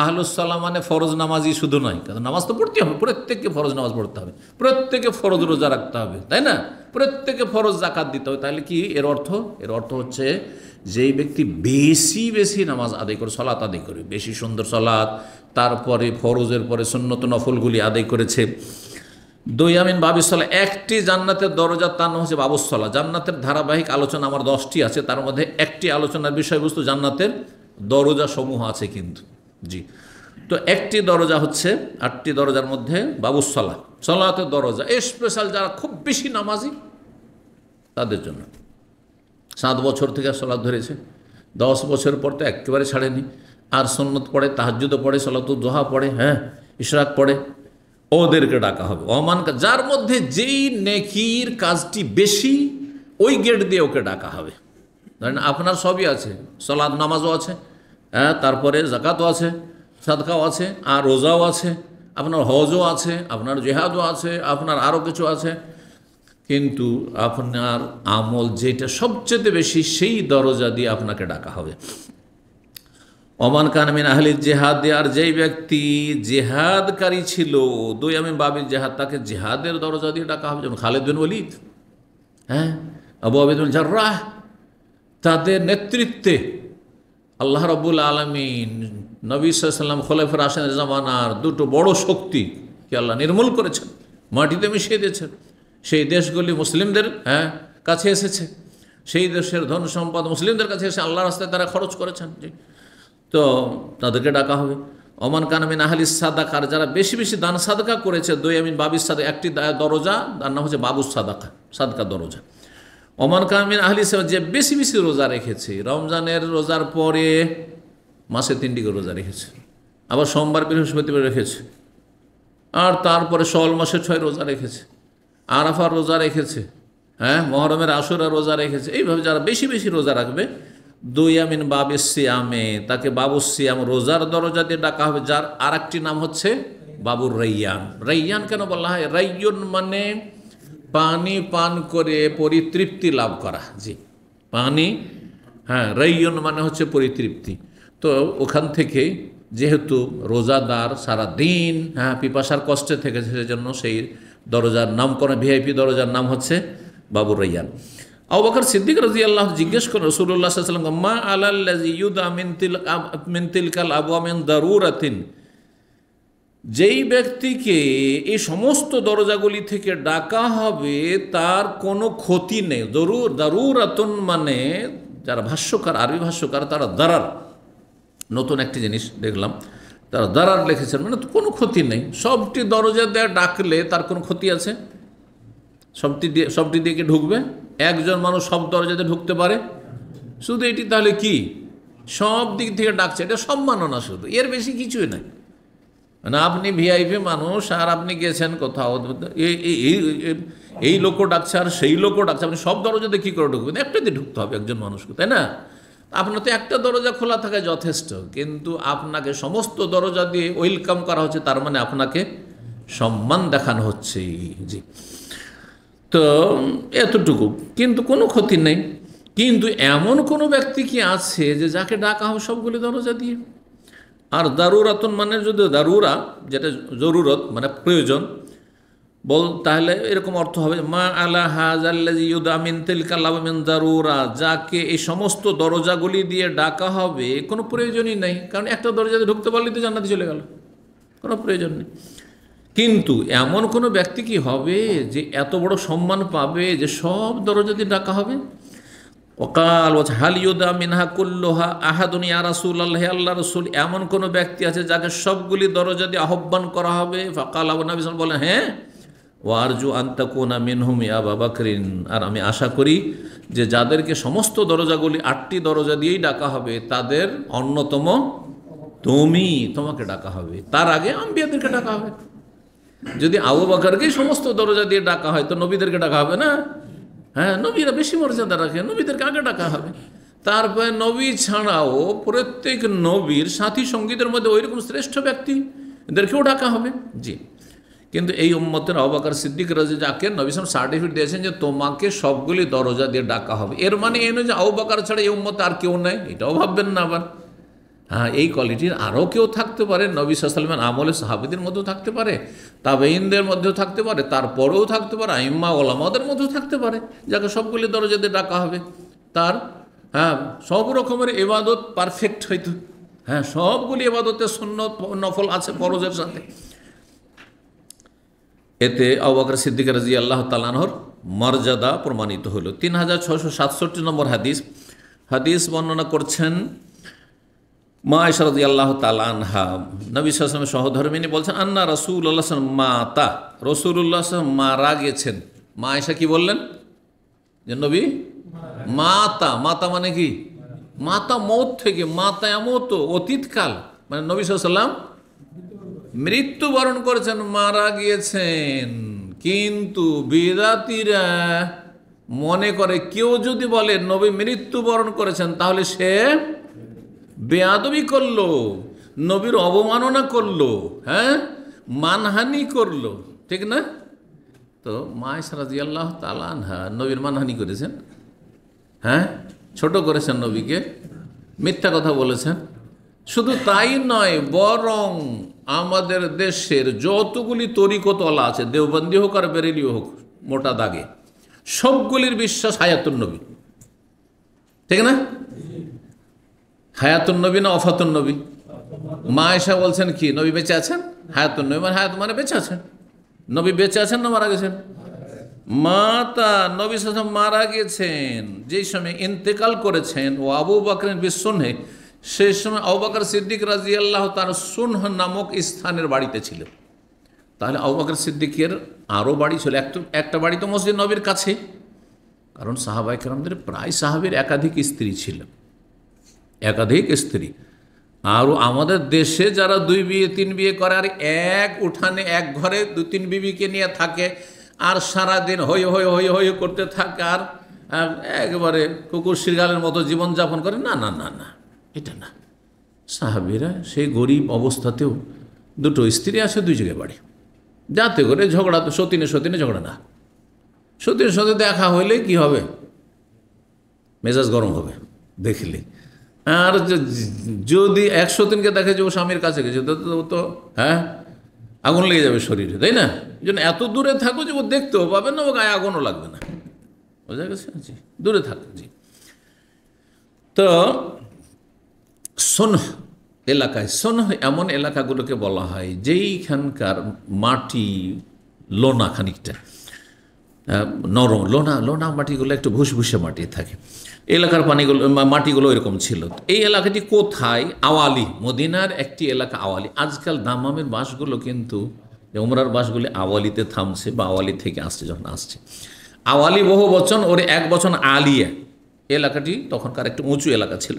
আহলুস সালাহ মানে ফরজ নামাজই শুধু নয়, কারণ নামাজ তো পড়তে হবে, প্রত্যেককে ফরজ নামাজ পড়তে হবে, প্রত্যেকে ফরজ রোজা রাখতে হবে, তাই না? প্রত্যেকে ফরজ যাকাত দিতে হবে। তাহলে কি এর অর্থ? এর অর্থ হচ্ছে যেই ব্যক্তি বেশি বেশি নামাজ আদায় করে, সালাত আদায় করে, বেশি সুন্দর সালাত, তারপরে ফরজের পরে সুন্নত নফলগুলি আদায় করেছে। দইয়ামিন বাবিসলা, একটি জান্নাতের দরজা, তার নাম হচ্ছে বাবুসলা। জান্নাতের ধারাবাহিক আলোচনা আমার 10টি আছে, তার মধ্যে একটি আলোচনার বিষয়বস্তু জান্নাতের দরজা সমূহ আছে কিন্তু। জি, তো একটি দরজা হচ্ছে 8টি দরজার মধ্যে বাবুসলা, সলাতের দরজা স্পেশাল যারা খুব বেশি নামাজি তাদের জন্য। 7 বছর থেকে সলাৎ ধরেছে, 10 বছর পর তো একেবারে ছাড়েনি, আর সুন্নত পড়ে, তাহাজ্জুদও পড়ে, সলাতুদ দুহা পড়ে, হ্যাঁ ইশরাক পড়ে, ওদেরকে ডাকা হবে। অমান যার মধ্যে যেই নেকির কাজটি বেশি ওই গেট দিয়ে ওকে ডাকা হবে। ধরেন আপনার সবই আছে, সলাৎ নামাজও আছে, হ্যাঁ, তারপরে জাকাতও আছে, সাদকাও আছে, আর রোজাও আছে, আপনার হজও আছে, আপনার জেহাদও আছে, আপনার আরও কিছু আছে, কিন্তু আপনার আমল যেটা সবচেয়ে বেশি সেই দরজা দিয়ে আপনাকে ডাকা হবে। ওমান কান মিন আহলি জেহাদ, আর যেই ব্যক্তি জেহাদকারী ছিল, 2 আমিন বাবিল জেহাদ, তাকে জেহাদের দরজা দিয়ে ডাকা হবে। যেমন খালিদ বিন ওয়ালিদ, হ্যাঁ, আবু উবাইদা বিন জাররাহ, তাদের নেতৃত্বে আল্লাহ রাব্বুল আলামিন নবী সাল্লাল্লাহু আলাইহি ওয়াসাল্লাম খোলাফায়ে রাশিদিনের জামানার 2টো বড় শক্তিকে আল্লাহ নির্মূল করেছেন, মাটিতে মিশিয়ে দিয়েছেন। সেই দেশগুলি মুসলিমদের কাছে এসেছে, সেই দেশের ধন সম্পদ মুসলিমদের কাছে এসে আল্লাহর রাস্তায় তারা খরচ করেছেন। জি, তো তাদেরকে ডাকা হবে। ওমান কান মিন আহলিস সাদাকার, যারা বেশি বেশি দান সাদকা করেছে, 2 আমিন বাবিস সাদকা, একটি দরজা, তার নাম হচ্ছে বাবুস সাদাকা, সাদকা দরজা। ওমান কান মিন আহলিস, যে বেশি বেশি রোজা রেখেছে, রমজানের রোজার পরে মাসে 3টি করে রোজা রেখেছে, আবার সোমবার বৃহস্পতিবার রেখেছে, আর তারপরে শওয়াল মাসে 6 রোজা রেখেছে, আরাফার রোজা রেখেছে, হ্যাঁ, মুহররমের আশুরা রোজা রেখেছে। এইভাবে যারা বেশি বেশি রোজা রাখবে, 2 আমিন বাবিস সিয়ামে, তাকে বাবুস সিয়াম, রোজার দরজা দিয়ে ডাকা হবে। যার আর একটি নাম হচ্ছে বাবুর রাইয়ান। রাইয়ান কেন বলা হয়? রাইয়ুন মানে পানি পান করে পরিতৃপ্তি লাভ করা। জি, পানি, হ্যাঁ, রাইয়ুন মানে হচ্ছে পরিতৃপ্তি। তো ওখান থেকে যেহেতু রোজাদার সারা দিন পিপাসার কষ্টে থেকেছে, সেজন্য সেই দরজার নাম কোনো ভিআইপি দরজার নাম হচ্ছে বাবুর রাইয়ান। আবু বকর সিদ্দিক রাদিয়াল্লাহু জিজ্ঞেস করেন রাসূলুল্লাহ সাল্লাল্লাহু আলাইহি ওয়াসাল্লাম, মা আলাল্লাযী ইউদা মিন তিলকাল আবওয়া মিন দারুরাতিন, যেই ব্যক্তিকে এই সমস্ত দরজাগুলি থেকে ডাকা হবে তার কোনো ক্ষতি নেই। দারুরাতুন মানে, যারা ভাষ্যকার, আরবি ভাষ্যকার, তারা দারার, নতুন একটি জিনিস দেখলাম, তারা দারার লিখেছেন, মানে কোনো ক্ষতি নেই। সবটি দরজা দিয়ে ডাকলে তার কোনো ক্ষতি আছে? সবটি দিয়ে কি ঢুকবে? একজন মানুষ সব দরজাতে ঢুকতে পারে? শুধু এটি তাহলে কি সব দিক থেকে ডাকছে, এটা সম্মাননা শুধু, এর বেশি কিছুই নাই। মানে আপনি ভিআইপি মানুষ, আর আপনি গেছেন কোথাও, এই লোকও ডাকছে আর সেই লোকও ডাকছে, আপনি সব দরজাতে কী করে ঢুকবেন? একটা দিয়ে ঢুকতে হবে একজন মানুষকে, তাই না? আপনার তো একটা দরজা খোলা থাকা যথেষ্ট, কিন্তু আপনাকে সমস্ত দরজা দিয়ে ওয়েলকাম করা হচ্ছে, তার মানে আপনাকে সম্মান দেখানো হচ্ছে। জি, তো এতটুকু, কিন্তু কোনো ক্ষতি নেই। কিন্তু এমন কোনো ব্যক্তি কি আছে যে যাকে ডাকা হবে সবগুলি দরজা দিয়ে? আর দারুরাতুন মানে, যদি দারুরা যেটা জরুরত মানে প্রয়োজন তাহলে এরকম অর্থ হবে, মা আলা হাযাল্লাযী ইউদা মিন তিলকাল আবওয়া মিন দারুরা, যাকে এই সমস্ত দরজাগুলি দিয়ে ডাকা হবে কোনো প্রয়োজনই নেই, কারণ একটা দরজাতে ঢুকতে পারলে তো জান্নাতে চলে গেল, কোনো প্রয়োজন নেই। কিন্তু এমন কোনো ব্যক্তি কি হবে যে এত বড় সম্মান পাবে যে সব দরজা দিয়ে ডাকা হবে? ওকাল হাল ইউদা মিনহা কুল্লুহা আহাদুন ইয়া রাসূলুল্লাহ, আল্লাহ রাসূল, এমন কোনো ব্যক্তি আছে যাকে সবগুলি দরজা দিয়ে আহ্বান করা হবে? ফাকাল, আবু নবী সাল্লাল্লাহু আলাইহি ওয়াসাল্লাম বলেন, হ্যাঁ, ওয়ারজু আন তাকুনা মিনহুম ইয়া আবু বকরিন, আর আমি আশা করি যে যাদেরকে সমস্ত দরজাগুলি 8টি দরজা দিয়েই ডাকা হবে তাদের অন্যতম তোমাকে ডাকা হবে। তার আগে আম্বিয়াদেরকে ডাকা হবে। যদি আবু বকরকেই সমস্ত দরজা দিয়ে ডাকা হয় তো নবীদেরকে ডাকা হবে না? হ্যাঁ, নবীরা বেশি মর্যাদা রাখে, নবীদেরকে আগে ডাকা হবে। তারপরে নবী ছাড়াও প্রত্যেক নবীর সাথী সঙ্গীদের মধ্যে ওইরকম শ্রেষ্ঠ ব্যক্তিদেরকেও ডাকা হবে। জি, কিন্তু এই উম্মতের আবু বকর সিদ্দিক রাদিয়াল্লাহু যাকে নবী সাল্লাল্লাহু আলাইহি ওয়াসাল্লাম সার্টিফিকেট দিয়েছেন যে তোমাকে সবগুলি দরজা দিয়ে ডাকা হবে, এর মানে এই নয় যে আবু বকর ছাড়া এই উম্মতে আর কেউ নেই, এটাও ভাববেন না আবার। হ্যাঁ, এই কোয়ালিটির আরও কেউ থাকতে পারে, নবী সাল্লাল্লাহু আলাইহি ওয়াসাল্লামের আমলে সাহাবীদের মধ্যেও থাকতে পারে, তাবেঈনদের মধ্যেও থাকতে পারে, তারপরেও থাকতে পারে আইম্মা ওলামাদের মধ্যেও থাকতে পারে, যাকে সবগুলি দরজা দিয়ে ডাকা হবে। তার সব রকমের ইবাদত পারফেক্ট হইতো, সবগুলি ইবাদতের সুন্নত নফল আছে ফরজের সাথে। এতে আবু বকর সিদ্দিক রাদিয়াল্লাহু তাআলা আনহুর মর্যাদা প্রমাণিত হলো। 3667 নম্বর হাদিস বর্ণনা করছেন মা আয়েশা রাদিয়াল্লাহু তাআলা আনহা নবী সাল্লাল্লাহু আলাইহি ওয়াসাল্লামের সহধর্মিণী বলছেন আন্না রাসূলুল্লাহ সাল্লাল্লাহু আলাইহি ওয়াসাল্লাম মাতা, রাসূলুল্লাহ সাল্লাল্লাহু আলাইহি ওয়াসাল্লাম মারা গেছেন। মা আয়েশা কি বললেন? যে নবী মাতা, মাতা মানে কি? মাতা মৌত থেকে, মাতা এমত অতীতকাল, মানে নবী সাল্লাল্লাহু আলাইহি ওয়াসাল্লাম মৃত্যুবরণ করেছেন, মারা গিয়েছেন। কিন্তু বিদাতীরা মনে করে কেউ যদি বলে নবী মৃত্যুবরণ করেছেন তাহলে সে বেয়াদবি করলো, নবীর অবমাননা করলো, হ্যাঁ, মানহানি করলো, ঠিক না? তো মা আয়েশা রাদিয়াল্লাহু তাআলা আনহা নবীর মানহানি করেছেন, হ্যাঁ, ছোট করেছেন নবীকে, মিথ্যা কথা বলেছেন। শুধু তাই নয়, বরং আমাদের দেশের যতগুলি তরিকতলা আছে, দেওবন্দি হোক আর বেরেলি হোক, মোটা দাগে সবগুলির বিশ্বাস হায়াতুন নবী, ঠিক না? হায়াতুন নবী না ওফাতুন নবী? মা আয়েশা বলছেন কি নবী বেঁচে আছেন? হায়াতুন নবী মানে হায়াত মানে বেঁচে আছেন। নবী বেঁচে আছেন না মারা গেছেন? মাতা, নবী সাল্লাল্লাহু আলাইহি ওয়াসাল্লাম মারা গেছেন যেই সময় ইন্তেকাল করেছেন ও আবু বকরের বিসুনহে, সেই সময় আবু বকর সিদ্দিক রাদিয়াল্লাহু তাআলা সুনহ নামক স্থানের বাড়িতে ছিল। তাহলে আবু বকর সিদ্দিকের আরও বাড়ি ছিল, একটা বাড়ি তো মসজিদ নবীর কাছে, কারণ সাহাবায়ে কেরামদের প্রায় সাহাবীর একাধিক স্ত্রী ছিল, একাধিক স্ত্রী। আর আমাদের দেশে যারা 2 বিয়ে 3 বিয়ে করে আর এক উঠানে এক ঘরে 2-3 বিবিকে নিয়ে থাকে আর সারাদিন হই হই হই হই করতে থাকে আর একেবারে কুকুর শিরগালের মতো জীবনযাপন করে, না না না না, এটা না। সাহাবীরা সেই গরিব অবস্থাতেও 2টো স্ত্রী আছে, 2 জায়গায় বাড়ি, যাতে করে ঝগড়া তো সতীনে সতীনে ঝগড়া না, সতীনের সাথে দেখা হইলে কি হবে, মেজাজ গরম হবে দেখলে। আর যদি 103কে দেখে যে ও স্বামীর কাছে গেছে তো হ্যাঁ আগুন লেগে যাবে শরীরে, তাই না? এই জন্য এত দূরে থাকো যে ও দেখতেও পাবে না, ও গায়ে আগুনও লাগবে না, বোঝা গেছে? জি, দূরে থাকো। জি, তো সনহ এলাকায়, সনহ এমন এলাকাগুলোকে বলা হয় যেইখানকার মাটি লোনা, খানিকটা নরম, লোনা লোনা মাটিগুলো একটু ভুসভুসে মাটি থাকে, এলাকার পানিগুলো মাটিগুলো এরকম ছিল। এই এলাকাটি কোথায়? আওয়ালি, মদিনার একটি এলাকা আওয়ালি। আজকাল দাম্মামের বাসগুলো কিন্তু, উমরার বাসগুলি আওয়ালিতে থামছে বা আওয়ালি থেকে আসছে, যখন আসছে আওয়ালি বহু বচন, ওর এক বচন আলিয়া। এলাকাটি তখনকার একটু উঁচু এলাকা ছিল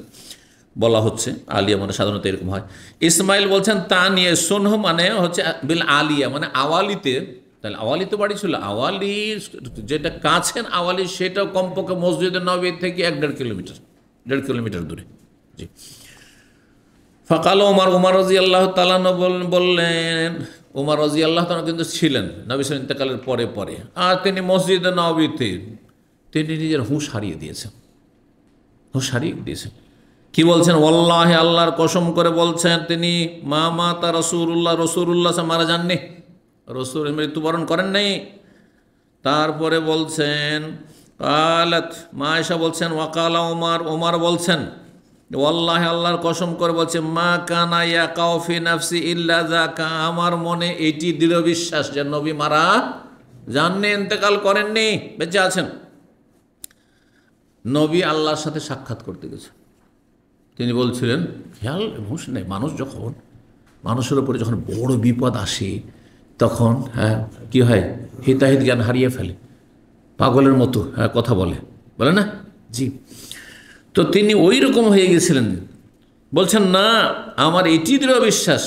বলা হচ্ছে, আলিয়া মানে সাধারণত এরকম হয়। ইসমাইল বলছেন তা নিয়ে সুনহ মানে হচ্ছে বিল আলিয়া মানে আওয়ালিতে। তাহলে আওয়ালিতে বাড়ি ছিল, আওয়ালি যেটা কাছেন আওয়ালি সেটাও কমপক্ষে মসজিদে নবী থেকে 1.5 কিলোমিটার দূরে। জি, ফাকাল ওমর, ওমর রাদিয়াল্লাহু তাআলা বললেন, ওমর রাদিয়াল্লাহু তাআলা কিন্তু ছিলেন নবী সাল্লাল্লাহু ইন্তেকালের পরে পরে, আর তিনি মসজিদে নবীতে তিনি নিজের হুঁশ হারিয়ে দিয়েছেন, হুঁশ হারিয়ে দিয়েছেন। কি বলছেন? ওয়াল্লাহি, আল্লাহর কসম করে বলছেন তিনি, মা মাতা রাসূলুল্লাহ, রাসূলুল্লাহ মারা যাননি, রসুল মৃত্যুবরণ করেন নাই। তারপরে বলছেন কালাত, মা আয়েশা বলছেন ওয়াকালা ওমর, ওমর বলছেন ওয়াল্লাহি, আল্লাহর কসম করে বলছে, মা কানা ইয়াকাউ ফি নাফসি ইল্লা যাকা, আমার মনে এটি দৃঢ় বিশ্বাস যে নবী মারা যাননি, ইন্তেকাল করেননি, বেঁচে আছেন। নবী আল্লাহর সাথে সাক্ষাৎ করতে গেছেন, তিনি বলছিলেন খেয়াল হুঁশ নেই, মানুষ যখন মানুষের উপরে যখন বড় বিপদ আসে তখন হ্যাঁ কী হয়, হিতাহিত জ্ঞান হারিয়ে ফেলে, পাগলের মতো হ্যাঁ কথা বলে না? জি, তো তিনি ওই রকম হয়ে গেছিলেন, বলছেন না আমার এটি দৃঢ় বিশ্বাস।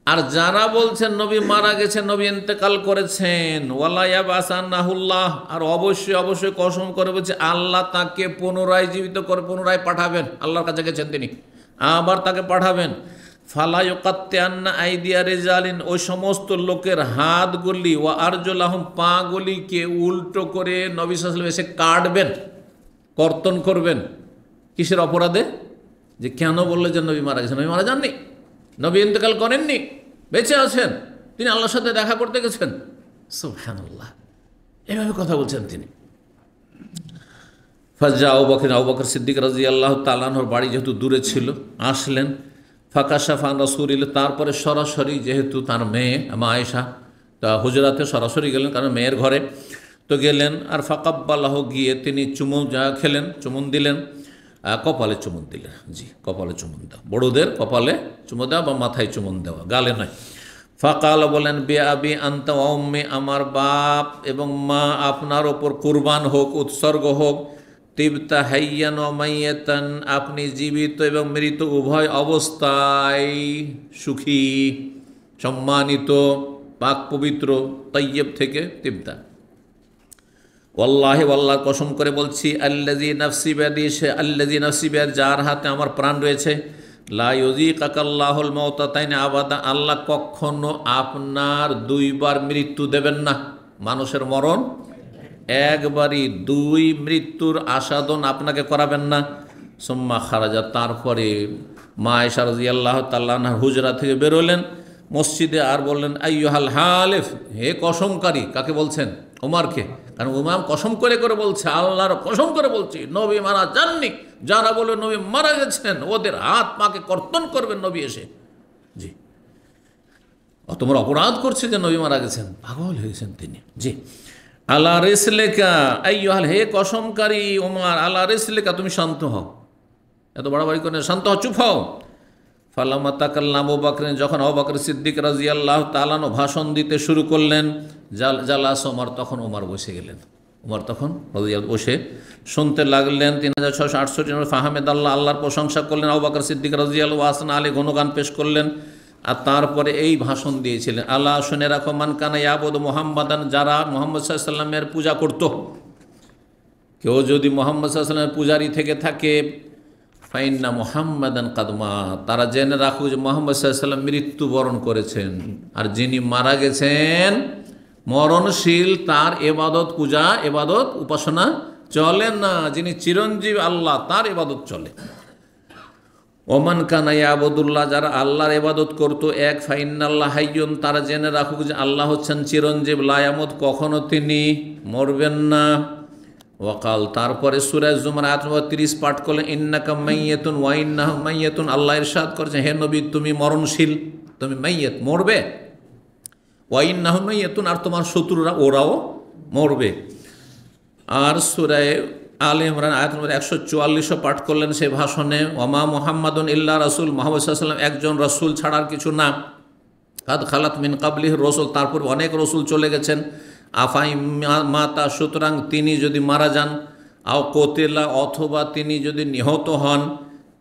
আর যারা বলছেন নবী মারা গেছেন, নবী ইন্তেকাল করেছেন, ওয়ালা ইয়াবআসান্নাহুল্লাহ, আর অবশ্যই অবশ্যই কসম করে বলছে আল্লাহ তাকে পুনরায় জীবিত করে পুনরায় পাঠাবেন, আল্লাহর কাছে গেছেন তিনি, আবার তাকে পাঠাবেন। ফালা ইউকাত্তিআন্না আইদিয়া রিজালিন, ওই সমস্ত লোকের হাতগুলি ওয়া আরজুলাহুম, পাগুলিকে উল্টো করে নবী সাল্লাল্লাহু আলাইহি ওয়াসাল্লাম এসে কাটবেন, কর্তন করবেন। কিসের অপরাধে? যে কেন বললে যে নবী মারা গেছেন? নবী মারা যাননি, নবী ইন্তেকাল করেননি, বেঁচে আছেন, তিনি আল্লাহর সাথে দেখা করতে গেছেন। সুবহানাল্লাহ, এভাবে কথা বলছেন তিনি। ফাজা আবু বকর সিদ্দিক রাদিয়াল্লাহু তাআলা আনহুর বাড়ি যেহেতু দূরে ছিল, আসলেন। ফাকাশাফা আন রাসূলিল্লাহ, তারপরে সরাসরি যেহেতু তার মেয়ে মা আয়েশা তা হুজরাতে সরাসরি গেলেন, কারণ মেয়ের ঘরে তো গেলেন। আর ফাকাব্বালাহু, গিয়ে তিনি চুমুন দিলেন। কপালে চুমুন দিলেন। জি, কপালে চুমুন দেওয়া, বড়দের কপালে চুমু দেওয়া বা মাথায় চুমুন দেওয়া, গালে নয়। ফাকাল বলেন, বে আবি আনতা ওয়া উম্মি, আমার বাপ এবং মা আপনার ওপর কুরবান হোক, উৎসর্গ হোক। তিবতা হাইয়ান ওয়া মাইয়াতান, আপনি জীবিত এবং মৃত উভয় অবস্থায় সুখী, সম্মানিত, পাক পবিত্র, তাইয়্যিব থেকে তিবতা। ওয়াল্লাহি, আল্লাহর কসম করে বলছি, আল্লাযী নাফসি বিয়াদিহি, সে আল্লাযী নাফসি বিয়াদিহি, যার হাতে আমার প্রাণ রয়েছে, লা ইউযীকাকাল্লাহুল মাউতাতাইনি আবাদা, আল্লাহ কখনো আপনার দুইবার মৃত্যু দেবেন না। মানুষের মরণ একবারই, দুই মৃত্যুর আসাদন আপনাকে করাবেন না। সুম্মা খারাজা, তারপরে মা আয়েশা রাদিয়াল্লাহু তাআলা আনহা হুজরা থেকে বেরোলেন মসজিদে, আর বললেন, আইয়ুহাল হালিফ, হে কসমকারী। কাকে বলছেন? উমারকে। কারণ উমাম কসম করে করে বলছে, আল্লাহর কসম করে বলছি, নবী মারা যাননি। যারা বলে নবী মারা গেছেন, ওদের হাত পাকে কর্তন করবেন নবী এসে। জি, অত বড় অপরাধ করছে যে নবী মারা গেছেন, পাগল হয়ে গেছেন তিনি। জি, আলা রিসলিকা আইয়ুহাল, হে কসমকারী উমার, আলা রিসলিকা, তুমি শান্ত হও, এত বাড়াবাড়ি করে শান্ত হও, চুপ হও। ফালাম্মা তাকাল্লাম আবু বকর, যখন আবু বকর সিদ্দিক রাদিয়াল্লাহু তাআলা আনহু ভাষণ দিতে শুরু করলেন, জালাস ওমর, তখন ওমর বসে গেলেন। ওমর তখন বসে শুনতে লাগলেন। 3668 নম্বর ফাহামেদাল্লাহ, আল্লাহর প্রশংসা করলেন। আবু বকর সিদ্দিক রাদিয়াল্লাহু আসনা আলী গুণগান পেশ করলেন, আর তারপরে এই ভাষণ দিয়েছিলেন, আল্লাহ শুনে রাখো, মান কানা ইয়াবুদু মুহাম্মাদান, যারা মুহাম্মদ সাল্লাল্লাহু আলাইহি ওয়াসাল্লামের পূজা করত, কেউ যদি মুহাম্মদ সাল্লাল্লাহু আলাইহি ওয়াসাল্লামের পূজারী থেকে থাকে, ফাইন্না মুহাম্মাদান কাদমা, তারা জেনে রাখুক যে মুহাম্মদ সাল্লাল্লাহু আলাইহি ওয়াসাল্লাম মৃত্যুবরণ করেছেন। আর যিনি মারা গেছেন মরণশীল, তার এবাদত, পূজা, এবাদত, উপাসনা চলে না। যিনি চিরঞ্জীব আল্লাহ, তার এবাদত চলে। ওমান কানা ইয়াবুদুল্লাহ, যারা আল্লাহর এবাদত করতো, এক ফাইন্নাল্লাহ হাইয়ুন, তারা জেনে রাখুক যে আল্লাহ হচ্ছেন চিরঞ্জীব, লা ইয়ামুত, কখনো তিনি মরবেন না। ওয়াকাল, তারপরে সূরা জুমার আয়াত নম্বর 30 পাঠ করলেন, ইন্নাকা মাইয়াতুন ওয়া ইন্নাহুম মাইয়াতুন, আল্লাহ ইরশাদ করেছেন, হে নবী, তুমি মরণশীল, তুমি মাইয়াত, মরবে। ওয়া ইন্নাহুম মাইয়াতুন, আর তোমার শত্রুরা, ওরাও মরবে। আর সূরা আলে ইমরান আয়াত নম্বর 144 পাঠ করলেন সে ভাষণে, ওমা মুহাম্মাদুন ইল্লা রাসূল, মুহাম্মদ সাল্লাল্লাহু আলাইহি ওয়াসাল্লাম একজন রাসূল ছাড়ার কিছু না। কাদ খালাত মিন কাবলিহি রাসূল, তারপর অনেক রাসূল চলে গেছেন। আফাই মাতা, সুতরাং তিনি যদি মারা যান, আও কোতেলা, অথবা তিনি যদি নিহত হন,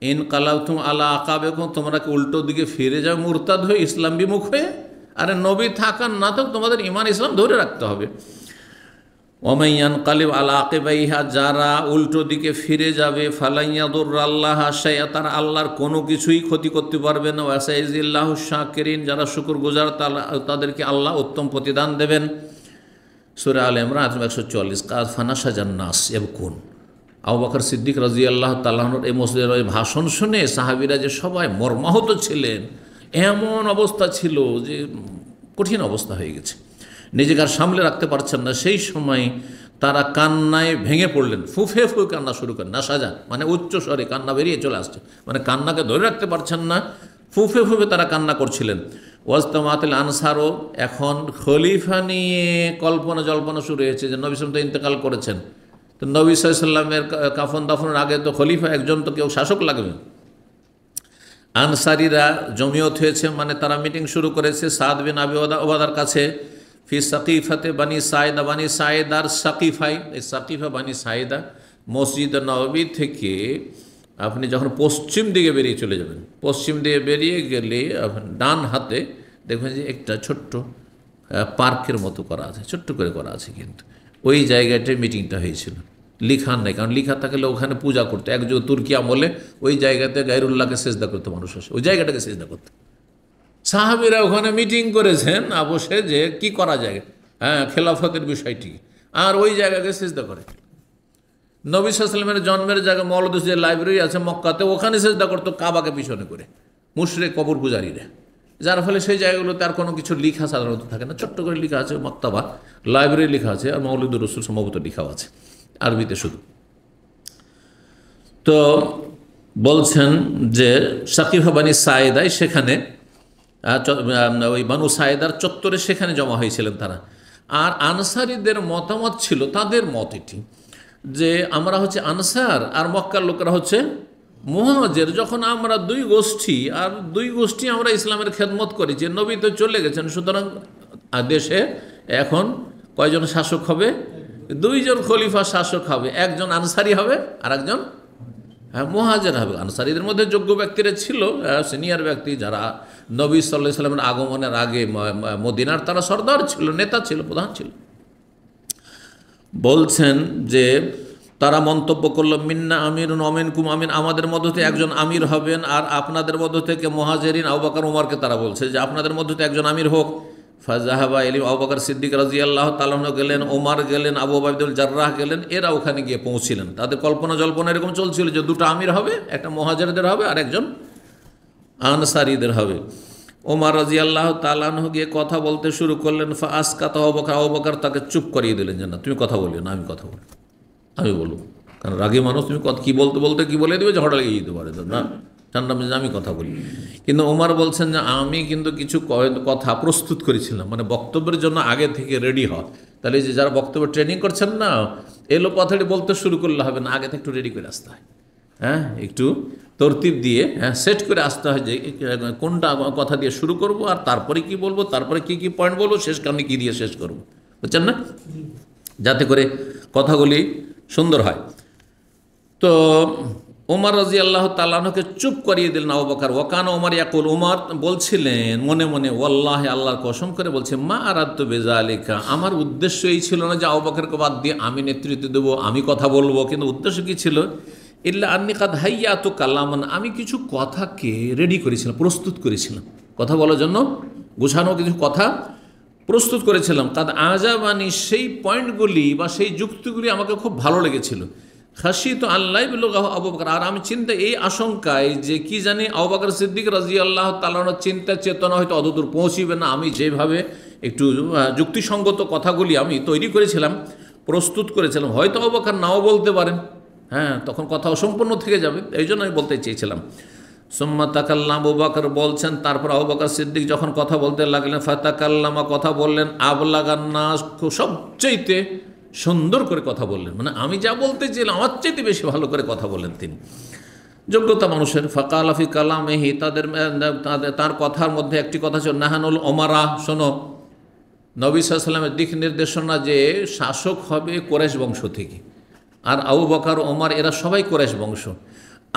ইন কালাতুম আলা আকাবেকুম, তোমরা কি উল্টো দিকে ফিরে যাও মুরতাদ হয়ে, ইসলাম বিমুখ হয়ে? আরে নবী থাকার না থাক, তোমাদের ইমান ইসলাম ধরে রাখতে হবে। ওমাইয়ান কালিব আলা আকিবাইহা, যারা উল্টো দিকে ফিরে যাবে, ফালাইয়াদুররাল্লাহ শাইআ, তারা আল্লাহর কোনো কিছুই ক্ষতি করতে পারবে না। ওয়াসাইজিল্লাহু শাকিরিন, যারা শুকরগুজার তাদেরকে আল্লাহ উত্তম প্রতিদান দেবেন। সূরা আলে ইমরান 144। কাদ ফানাশা জান্নাস ইয়াবকুন, আবু বকর সিদ্দিক রাদিয়াল্লাহু তাআলা আনহুর এই মসজিদের ওই ভাষণ শুনে সাহাবীরা যে সবাই মর্মাহত ছিলেন, এমন অবস্থা ছিল যে কঠিন অবস্থা হয়ে গেছে, নিজেকে আর সামলে রাখতে পারছেন না। সেই সময় তারা কান্নায় ভেঙে পড়লেন, ফুফে ফুফে কান্না শুরু করেন। নাসাজা মানে উচ্চ স্বরে কান্না বেরিয়ে চলে আসছে, মানে কান্নাকে ধরে রাখতে পারছেন না, ফুফে ফুফে তারা কান্না করছিলেন। ওয়াজতামাতুল আনসারও, এখন খলিফা নিয়ে কল্পনা জল্পনা শুরু হয়েছে যে নবী সাল্লাল্লাহু আলাইহি ওয়াসাল্লাম তো ইন্তেকাল করেছেন, তো নবী সাল্লাল্লাহু আলাইহি ওয়াসাল্লামের কাফন দাফনের আগে তো খলিফা একজন, তো কেউ শাসক লাগবে। আনসারীরা জমিয়ত হয়েছে, মানে তারা মিটিং শুরু করেছে সাদ বিন আবি ওবাদার কাছে, ফি সাকিফাতে বানি সাইদা, বানি সাইদার সাকিফাই, এই সাকিফা বানি সাইদা মসজিদ নববী থেকে আপনি যখন পশ্চিম দিকে বেরিয়ে চলে যাবেন, পশ্চিম দিকে বেরিয়ে গেলে ডান হাতে দেখবেন যে একটা ছোট্ট পার্কের মতো করা আছে, ছোট্ট করে করা আছে, কিন্তু ওই জায়গাটায় মিটিংটা হয়েছিল। লিখা নেই, কারণ লিখা থাকলে ওখানে পূজা করতো। একজন তুর্কি আমলে ওই জায়গাতে গায়রুল্লাহকে সেজদা করতো মানুষ, আসে ওই জায়গাটাকে সেজদা করতো। সাহাবীরা ওখানে মিটিং করেছেন বসে যে কি করা যায়, হ্যাঁ, খেলাফতের বিষয়টি, আর ওই জায়গাকে সেজদা করে। নবী সাল্লাল্লাহু আলাইহি ওয়াসাল্লামের জন্মের জায়গা মওলাদুস যে লাইব্রেরি আছে মক্কাতে, ওখানে সেজদা করতো কাবাকে পিছনে করে মুশরিক কবর পূজারীরা, যার ফলে সেই জায়গাগুলোতে আর কোনো কিছু লিখা সাধারণত থাকে না, ছোট্ট করে লেখা আছে মক্তাবা, লাইব্রেরি লেখা আছে, আর মওলিদুর রাসূল সম্ভবত লেখাও আছে আরবিতে শুধু। তো বলছেন যে সাকিফা বানি সাইদায়, সেখানে ওই বানু সাইদার চত্বরে সেখানে জমা হয়েছিলেন তারা। আর আনসারীদের মতামত ছিল, তাদের মত এটি যে আমরা হচ্ছে আনসার আর মক্কার লোকেরা হচ্ছে মুহাজির। যখন আমরা দুই গোষ্ঠী আর দুই গোষ্ঠী আমরা ইসলামের খেদমত করি, যে নবী তো চলে গেছেন, সুতরাং দেশে এখন কয়জন শাসক হবে? দুইজন খলিফা শাসক হবে, একজন আনসারি হবে আর একজন মুহাজির হবে। আনসারীদের মধ্যে যোগ্য ব্যক্তিরা ছিল, সিনিয়র ব্যক্তি যারা নবী সাল্লাল্লাহু আলাইহি ওয়াসাল্লামের আগমনের আগে মদিনার তারা সর্দার ছিল, নেতা ছিল, প্রধান ছিল। বলছেন যে তারা মন্তব্য করল, মিন্না আমিরুন অমিনকুম আমিন, আমাদের মধ্য থেকে একজন আমির হবেন আর আপনাদের মধ্য থেকে মুহাজিরিন আবু বকর ওমরকে তারা বলছে যে আপনাদের মধ্য থেকে একজন আমির হোক। ফাজাহাবা ইলাইহি আবু বকর সিদ্দিক রাদিয়াল্লাহু তাআলা আনহু গেলেন, ওমর গেলেন, আবু উবাইদুল জাররাহ গেলেন। এরা ওখানে গিয়ে পৌঁছিলেন। তাদের কল্পনা জল্পনা এরকম চলছিল যে দুটো আমির হবে, একটা মুহাজিরদের হবে আর একজন আনসারীদের হবে। ওমর রাদিয়াল্লাহু তাআলা আনহু গিয়ে কথা বলতে শুরু করলেন। ফাআসকাত আবু বকর তাকে চুপ করিয়ে দিলেন যে না, তুমি কথা বলিও না, আমি কথা বলি, আমি বলবো। কারণ রাগী মানুষ, তুমি কী বলতে বলতে কী বলে দেবে, ঝগড়া লেগে যেতে পারে, তো না, ঠান্ডা মেজাজে আমি কথা বলি। কিন্তু ওমর বলছেন যে আমি কিন্তু কিছু কথা প্রস্তুত করেছিলাম, মানে বক্তব্যের জন্য আগে থেকে রেডি হওয়া। তাহলে যে যারা বক্তব্য ট্রেনিং করছেন না, এলো কথাটি বলতে শুরু করলে হবে না, আগে থেকে একটু রেডি করে আসতে হয়। হ্যাঁ, একটু তরতিব দিয়ে সেট করে আসতে হয় যে কোনটা কথা দিয়ে শুরু করব আর তারপরে কি বলবো, তারপরে কি কি পয়েন্ট বলবো, শেষ কারণে কী দিয়ে শেষ করবো, বুঝছেন না, যাতে করে কথাগুলি সুন্দর হয়। তো ওমর রাদিয়াল্লাহু তাআলা আনহুকে চুপ করিয়ে দিলেন আবু বকর। ওয়াকান ওমর ইয়াকুল, ওমর বলছিলেন মনে মনে, ওয়াল্লাহি আল্লাহর কসম করে বলছে, মা আরাদতু বিযালিকা, আমার উদ্দেশ্য এই ছিল না যে আবু বকরকে বাদ দিয়ে আমি নেতৃত্ব দেবো, আমি কথা বলবো। কিন্তু উদ্দেশ্য কী ছিল? ইল্লা আন্নী কাদ হাইয়াতু কালামান, আমি কিছু কথাকে রেডি করেছিলাম, প্রস্তুত করেছিলাম, কথা বলার জন্য গোছানো কিছু কথা প্রস্তুত করেছিলাম। কাদ আজাবানি, সেই পয়েন্টগুলি বা সেই যুক্তিগুলি আমাকে খুব ভালো লেগেছিল। খাসি তো আল্লাহ বিলুগাহ আবু বকর, আর আমি চিন্তা এই আশঙ্কায় যে কি জানি আবু বকর সিদ্দিক রাদিয়াল্লাহু তাআলা আনহুর চিন্তা চেতনা হয়তো অতদূর পৌঁছিবে না। আমি যেভাবে একটু যুক্তিসঙ্গত কথাগুলি আমি তৈরি করেছিলাম, প্রস্তুত করেছিলাম, হয়তো আবু বকর নাও বলতে পারেন, হ্যাঁ, তখন কথা অসম্পূর্ণ থেকে যাবে, এই জন্য আমি বলতে চেয়েছিলাম। সুম্মা তাকাল্লাম, আবু বকর বলছেন, তারপর আবু বকর সিদ্দিক যখন কথা বলতে লাগলেন, ফাতাকাল্লামা, কথা বললেন, আবলাগান নাস, সবচেয়ে সুন্দর করে কথা বললেন, মানে আমি যা বলতে চাইলাম আমার চাইতে বেশি ভালো করে কথা বললেন তিনি, যোগ্যতা মানুষের। ফাকালা ফি কালামিহি, তার কথার মধ্যে একটি কথা ছিল, নাহানুল ওমারা, শোনো, নবী সাল্লাল্লাহু আলাইহি ওয়াসাল্লামের দিক নির্দেশনা যে শাসক হবে কুরাইশ বংশ থেকে, আর আবু বকর ওমর এরা সবাই কুরাইশ বংশ,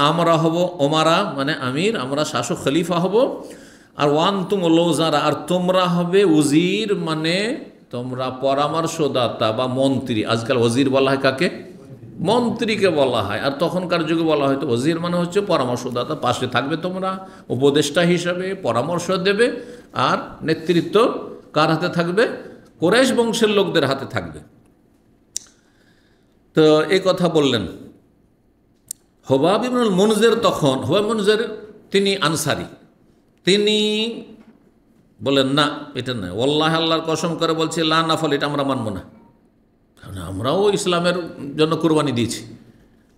আমরা হব ওমারা মানে আমির, আমরা শাসক খলিফা হব। আর ওয়ান্তুম লৌজারা, আর তোমরা হবে উজির, মানে তোমরা পরামর্শদাতা বা মন্ত্রী। আজকাল ওজির বলা হয় কাকে? মন্ত্রীকে বলা হয়। আর তখনকার যুগে বলা হয়তো ওজির মানে হচ্ছে পরামর্শদাতা, পাশে থাকবে তোমরা উপদেষ্টা হিসাবে, পরামর্শ দেবে। আর নেতৃত্ব কার হাতে থাকবে? কুরাইশ বংশের লোকদের হাতে থাকবে। তো এই কথা বললেন হুবাব ইবনুল মুনজির। তখন হুবাব মুনজির তিনি আনসারি, তিনি বলেন না, এটা নয়, ওয়াল্লাহি আল্লাহর কসম করে বলছি, লা নাফল, এটা আমরা মানব না, কারণ আমরাও ইসলামের জন্য কুরবানি দিয়েছি,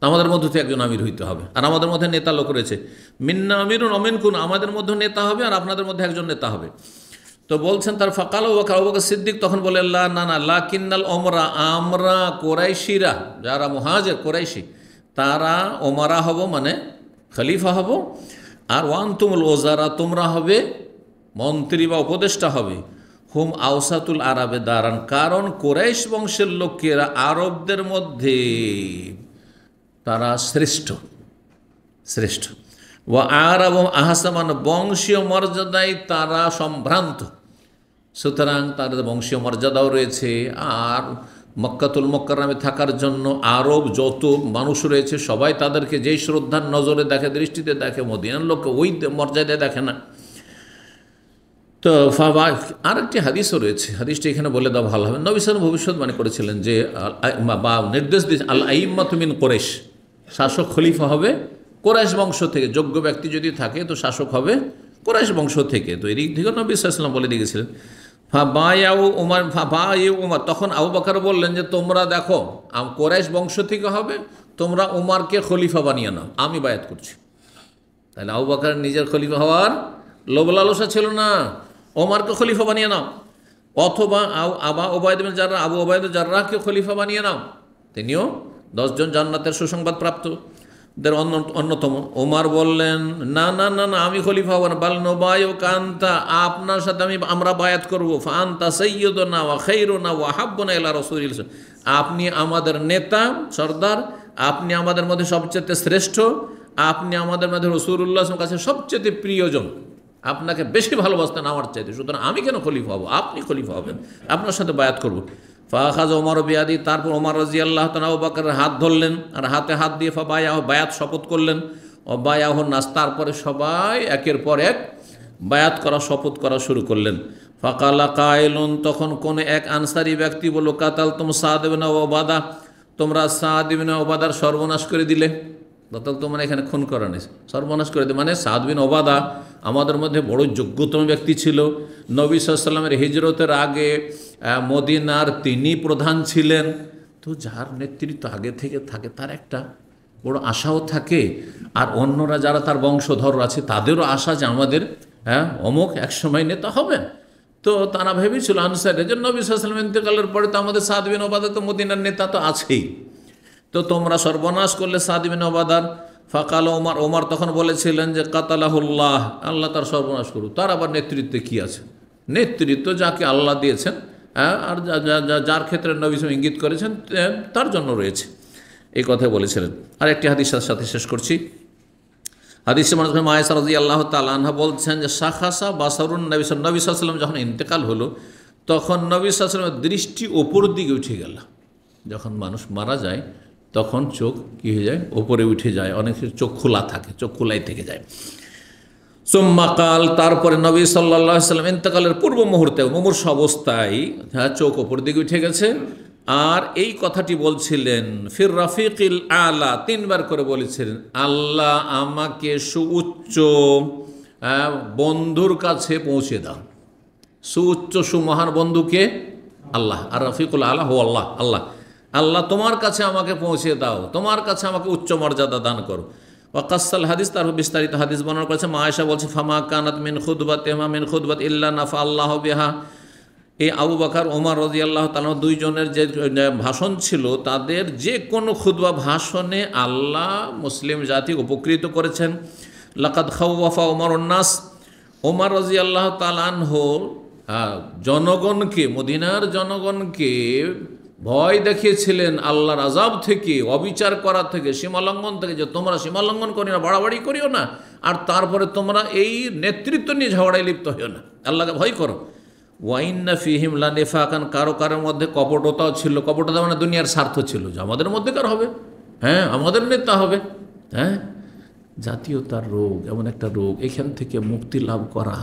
আমাদের মধ্যে থেকে একজন আমির হইতে হবে, আর আমাদের মধ্যে নেতা লোক রয়েছে। মিন্না আমিরুন অমিনকুন, আমাদের মধ্যে নেতা হবে আর আপনাদের মধ্যে একজন নেতা হবে। তো বলছেন তার ফাকাল আবু বকর সিদ্দিক তখন বলে, না না, লাকিন্নাল ওমরা, আমরা কোরাইশিরা, যারা মুহাজির কোরাইশি, তারা ওমারা হব মানে খলিফা হব। আর ওয়ান্তুমুল ওজারা, তোমরা হবে মন্ত্রী বা উপদেষ্টা হবে। হুম আওসাতুল আরবে দারান, কারণ কোরাইশ বংশের লোকেরা আরবদের মধ্যে তারা শ্রেষ্ঠ। ও আরব আহসামান, বংশীয় মর্যাদায় তারা সম্ভ্রান্ত, সুতরাং তাদের বংশীয় মর্যাদাও রয়েছে। আর মক্কাতুল মুকাররমে থাকার জন্য আরব যত মানুষ রয়েছে সবাই তাদেরকে যেই শ্রদ্ধার নজরে দেখে, দৃষ্টিতে দেখে, মদিনার লোককে ওই মর্যাদায় দেখে না। তো আরেকটি হাদিসও রয়েছে, হাদিসটি এখানে বলে দেওয়া ভালো হবে। নবী সাল্লাল্লাহু ভবিষ্যৎবাণী করেছিলেন যে বা নির্দেশ দিয়েছেন, আল আইম্মাতু মিন কুরাইশ, শাসক খলিফা হবে কুরাইশ বংশ থেকে, যোগ্য ব্যক্তি যদি থাকে তো শাসক হবে কুরাইশ বংশ থেকে। তো এই দিক থেকে নবী সাল্লাল্লাহু আলাইহি ওয়াসাল্লাম বলে দিয়েছিলেন। উমর, তখন আবু বকর বললেন যে তোমরা দেখো কুরাইশ বংশ থেকে হবে, তোমরা উমরকে খলিফা বানিয়ে নাও, আমি বায়াত করছি। তাহলে আবু বকর নিজের খলিফা হওয়ার লোভ লালসা ছিল না, ওমরকে খলিফা বানিয়ে নাও, অথবা আবু ওবায়দুল জাররাহকে খলিফা বানিয়ে নাও, তিনিও 10 জন জান্নাতের সুসংবাদ প্রাপ্ত দের অন্যতম। ওমর বললেন, না না না না, আমি খলিফা হব না, বাল নুবাইউকা আনতা, আপনার সাথে আমরা বায়াত করব। ফাআনতা সাইয়্যিদুনা ওয়া খায়রুনা ওয়া হাব্বুনা ইলা রাসূলিল্লাহ, আপনি আমাদের নেতা সর্দার, আপনি আমাদের মধ্যে সবচেয়ে শ্রেষ্ঠ, আপনি আমাদের মধ্যে রাসূলুল্লাহর কাছে সবচেয়ে প্রিয়জন, আপনাকে বেশি ভালোবাসতেন আমার চাইতে, সুতরাং আমি কেন খলিফা হব, আপনি খলিফা হবেন, আপনার সাথে বায়াত করব। ফাখাজ ওমর বিয়াদি, তারপর ওমর রাদিয়াল্লাহু তাআলা আবু বকরের হাত ধরলেন আর হাতে হাত দিয়ে বায়াত শপথ করলেন। বায়াহ নাস, তারপরে সবাই একের পর এক বায়াত করা শপথ করা শুরু করলেন। ফাকালা কাইলুন, তখন কোন এক আনসারী ব্যক্তি বলল, কাতালতুম সাদ ইবনে উবাদা, তোমরা সাদ ইবনে উবাদার সর্বনাশ করে দিলে। কাতাল তো মানে এখানে খুন করা নেই, সর্বনাশ করে দিলে মানে সাদ বিন উবাদা আমাদের মধ্যে বড় যোগ্যতম ব্যক্তি ছিল। নবী সাল্লাল্লাহু আলাইহি ওয়াসাল্লামের হিজরতের আগে মদিনার তিনি প্রধান ছিলেন। তো যার নেতৃত্ব আগে থেকে থাকে তার একটা বড় আশাও থাকে, আর অন্যরা যারা তার বংশধর আছে তাদেরও আশা যে আমাদের অমুক একসময় নেতা হবেন। তো তারা ভেবেছিল আনসারে যে নবী সাল্লাল্লাহু আলাইহি ওয়াসাল্লাম ইন্তেকালের পরে তো আমাদের সাদ বিন উবাদা তো মদিনার নেতা তো আছেই, তো তোমরা সর্বনাশ করলে সাদ বিন উবাদার। ফাকাল ওমর, ওমর তখন বলেছিলেন যে কাতালাহুল্লাহ, আল্লাহ তার সর্বনাশ করুক। তার আবার নেতৃত্বে কি আছে? নেতৃত্ব যাকে আল্লাহ দিয়েছেন, আর যার ক্ষেত্রে নবী সাল্লাল্লাহু ইঙ্গিত করেছেন তার জন্য রয়েছে, এই কথা বলেছিলেন। আর একটি হাদিসের সাথে শেষ করছি। হাদিসে মানুষ আয়েশা রাদিয়াল্লাহু তাআলা আনহা বলছেন যে শাখাসা বাসারুন নবী সাল্লাল্লাহু আলাইহি ওয়াসাল্লাম যখন ইন্তেকাল হলো, তখন নবী সাল্লাল্লাহু আলাইহি ওয়াসাল্লামের দৃষ্টি ওপর দিকে উঠে গেল। যখন মানুষ মারা যায় তখন চোখ কী হয়ে যায়? ওপরে উঠে যায়, অনেকের চোখ খোলা থাকে, চোখ খোলাই থেকে যায়। সুম্মা কাল, তারপরে নবী সাল্লাল্লাহু আলাইহি ওয়াসাল্লাম ইন্তেকালের পূর্ব মুহূর্তে মুমূর্ষ অবস্থায় চোখ ওপর দিকে উঠে গেছে, আর এই কথাটি বলছিলেন ফির রাফিকিল আলা, 3 বার করে বলেছিলেন, আল্লাহ আমাকে সুউচ্চ বন্ধুর কাছে পৌঁছে দাও। সুউচ্চ সুমহান বন্ধুকে আল্লাহ, আর রাফিকুল আলা হো আল্লাহ, আল্লাহ আল্লাহ তোমার কাছে আমাকে পৌঁছে দাও, তোমার কাছে আমাকে উচ্চ মর্যাদা দান করো। ওয়াকাসাল হাদিস, তার বিস্তারিত হাদিস বর্ণনা করেছে। মা আয়েশা বলছে, ফামা কানাত মিন খুতবাতিহিমা মিন খুতবাত ইল্লা নাফা আল্লাহ বিহা। এই আবু বকর ওমর রাদিয়াল্লাহু তাআলা 2 জনের যে ভাষণ ছিল, তাদের যে কোনো খুতবা ভাষণে আল্লাহ মুসলিম জাতি উপকৃত করেছেন। লাকাদ খাওয়াফা ওমরুন নাস, ওমর রাদিয়াল্লাহু তাআলা আনহু জনগণকে, মদিনার জনগণকে ভয় দেখিয়েছিলেন আল্লাহর আযাব থেকে, অবিচার করা থেকে, সীমালঙ্ঘন থেকে, যে তোমরা সীমালঙ্ঘন করি না, বাড়াবাড়ি করিও না, আর তারপরে তোমরা এই নেতৃত্ব নিয়ে ঝগড়ায় লিপ্ত হইও না, আল্লাহকে ভয় করো। ওয়াইন্না ফিহিম লানিফাকান, কারো মধ্যে কপটতাও ছিল। কপটতা মানে দুনিয়ার স্বার্থ ছিল, যে আমাদের মধ্যে কার হবে, আমাদের নেতা হবে। জাতীয়তার রোগ এমন একটা রোগ, এখান থেকে মুক্তি লাভ করা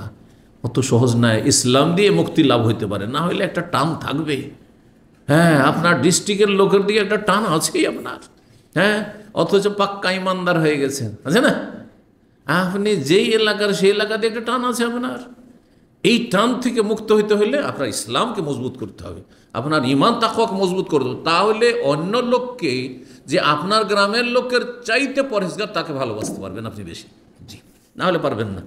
অত সহজ নয়। ইসলাম দিয়ে মুক্তি লাভ হইতে পারে, না হইলে একটা টান থাকবে। আপনার ডিস্ট্রিক্টের লোকের দিকে একটা টান আছেই আপনার, অথচ পাক্কা ইমানদার হয়ে গেছেন, আছে না? আপনি যেই এলাকার সেই এলাকাতে একটা টান আছে আপনার। এই টান থেকে মুক্ত হইতে হলে আপনার ইসলামকে মজবুত করতে হবে, আপনার ইমান তাকওয়াকে মজবুত করতে হবে। তাহলে অন্য লোককে, যে আপনার গ্রামের লোকের চাইতে পরহেজগার, তাকে ভালোবাসতে পারবেন আপনি বেশি, জি, না হলে পারবেন না।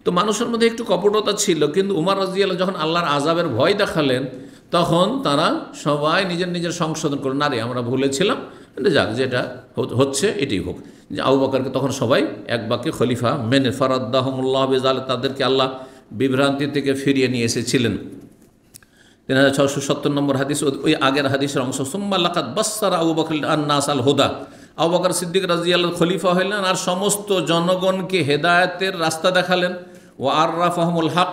তো মানুষের মধ্যে একটু কপটতা ছিল, কিন্তু উমর রাদিয়াল্লাহু যখন আল্লাহর আযাবের ভয় দেখালেন, তখন তারা সবাই নিজের নিজের সংশোধন করলেন, না রে আমরা ভুলেছিলাম, যাক যেটা হচ্ছে এটাই হোক। যে আবু বকরকে তখন সবাই এক বাক্যে খলিফা মেনে ফারাদ্দাহুমুল্লাহ বিযালিক, তাদেরকে আল্লাহ বিভ্রান্তি থেকে ফিরিয়ে নিয়ে এসেছিলেন। 3670 নম্বর হাদিস, ওই আগের হাদিসের অংশ। সুম্মা লাকাদ বাসসারা আবু বকর আন-নাস আল হুদা, আবু বকর সিদ্দিক রাদিয়াল্লাহু খলিফা হলেন আর সমস্ত জনগণকে হেদায়েতের রাস্তা দেখালেন। ওয়া আররাফাহুমুল হক,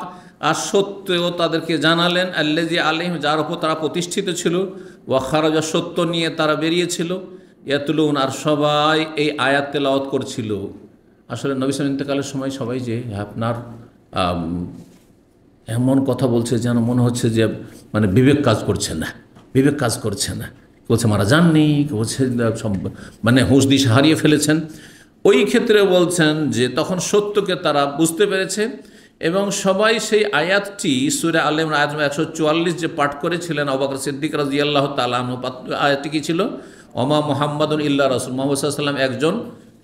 আর সত্যও তাদেরকে জানালেন। আল্লাযী আলাইহিম, যার উপর তারা প্রতিষ্ঠিত ছিল। ওয়া খারাজা, সত্য নিয়ে তারা বেরিয়েছিল। ইয়াতলুন, আর সবাই এই আয়াত তেলাওয়াত করছিল। আসলে নবী সাল্লাল্লাহু ইন্তেকালের সময় সবাই যে আপনার এমন কথা বলছে যেন মনে হচ্ছে যে মানে বিবেক কাজ করছে না, বিবেক কাজ করছে না। বলছে মারা যাননি, বলছে মানে হুঁশ দিশা হারিয়ে ফেলেছেন। ওই ক্ষেত্রে বলছেন যে তখন সত্যকে তারা বুঝতে পেরেছে, এবং সবাই সেই আয়াতটি সূরা আলে ইমরান আয়াত 144 যে পাঠ করেছিলেন আবু বকর সিদ্দিক রাদিয়াল্লাহু তাআলা আনহু, আয়াতটি কি ছিল? ওমা মুহাম্মাদুন ইল্লা রাসূল, মুহাম্মদ সাল্লাল্লাহু আলাইহি ওয়াসাল্লাম একজন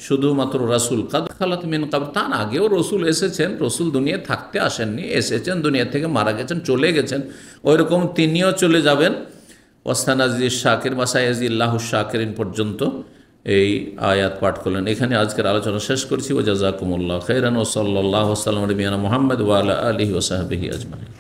শুধুমাত্র রাসূল। কাদ খালাত মিন ক্বাবল, তার আগেও রসুল এসেছেন, রসুল দুনিয়ায় থাকতে আসেননি, এসেছেন দুনিয়া থেকে মারা গেছেন, চলে গেছেন, ওইরকম তিনিও চলে যাবেন। ওয়াস্তানাজি শাকির মাসায়াজিল্লাহু শাকিরিন পর্যন্ত এই আয়াত পাঠ করলেন। এখানে আজকের আলোচনা শেষ করছি। ওয়া জাযাকুমুল্লাহু খাইরান ওয়া সাল্লাল্লাহু ওয়া সাল্লাম আলা নবিয়িনা মুহাম্মদ ওয়া আলা আলিহি ওয়া সাহবিহি আজমাইন।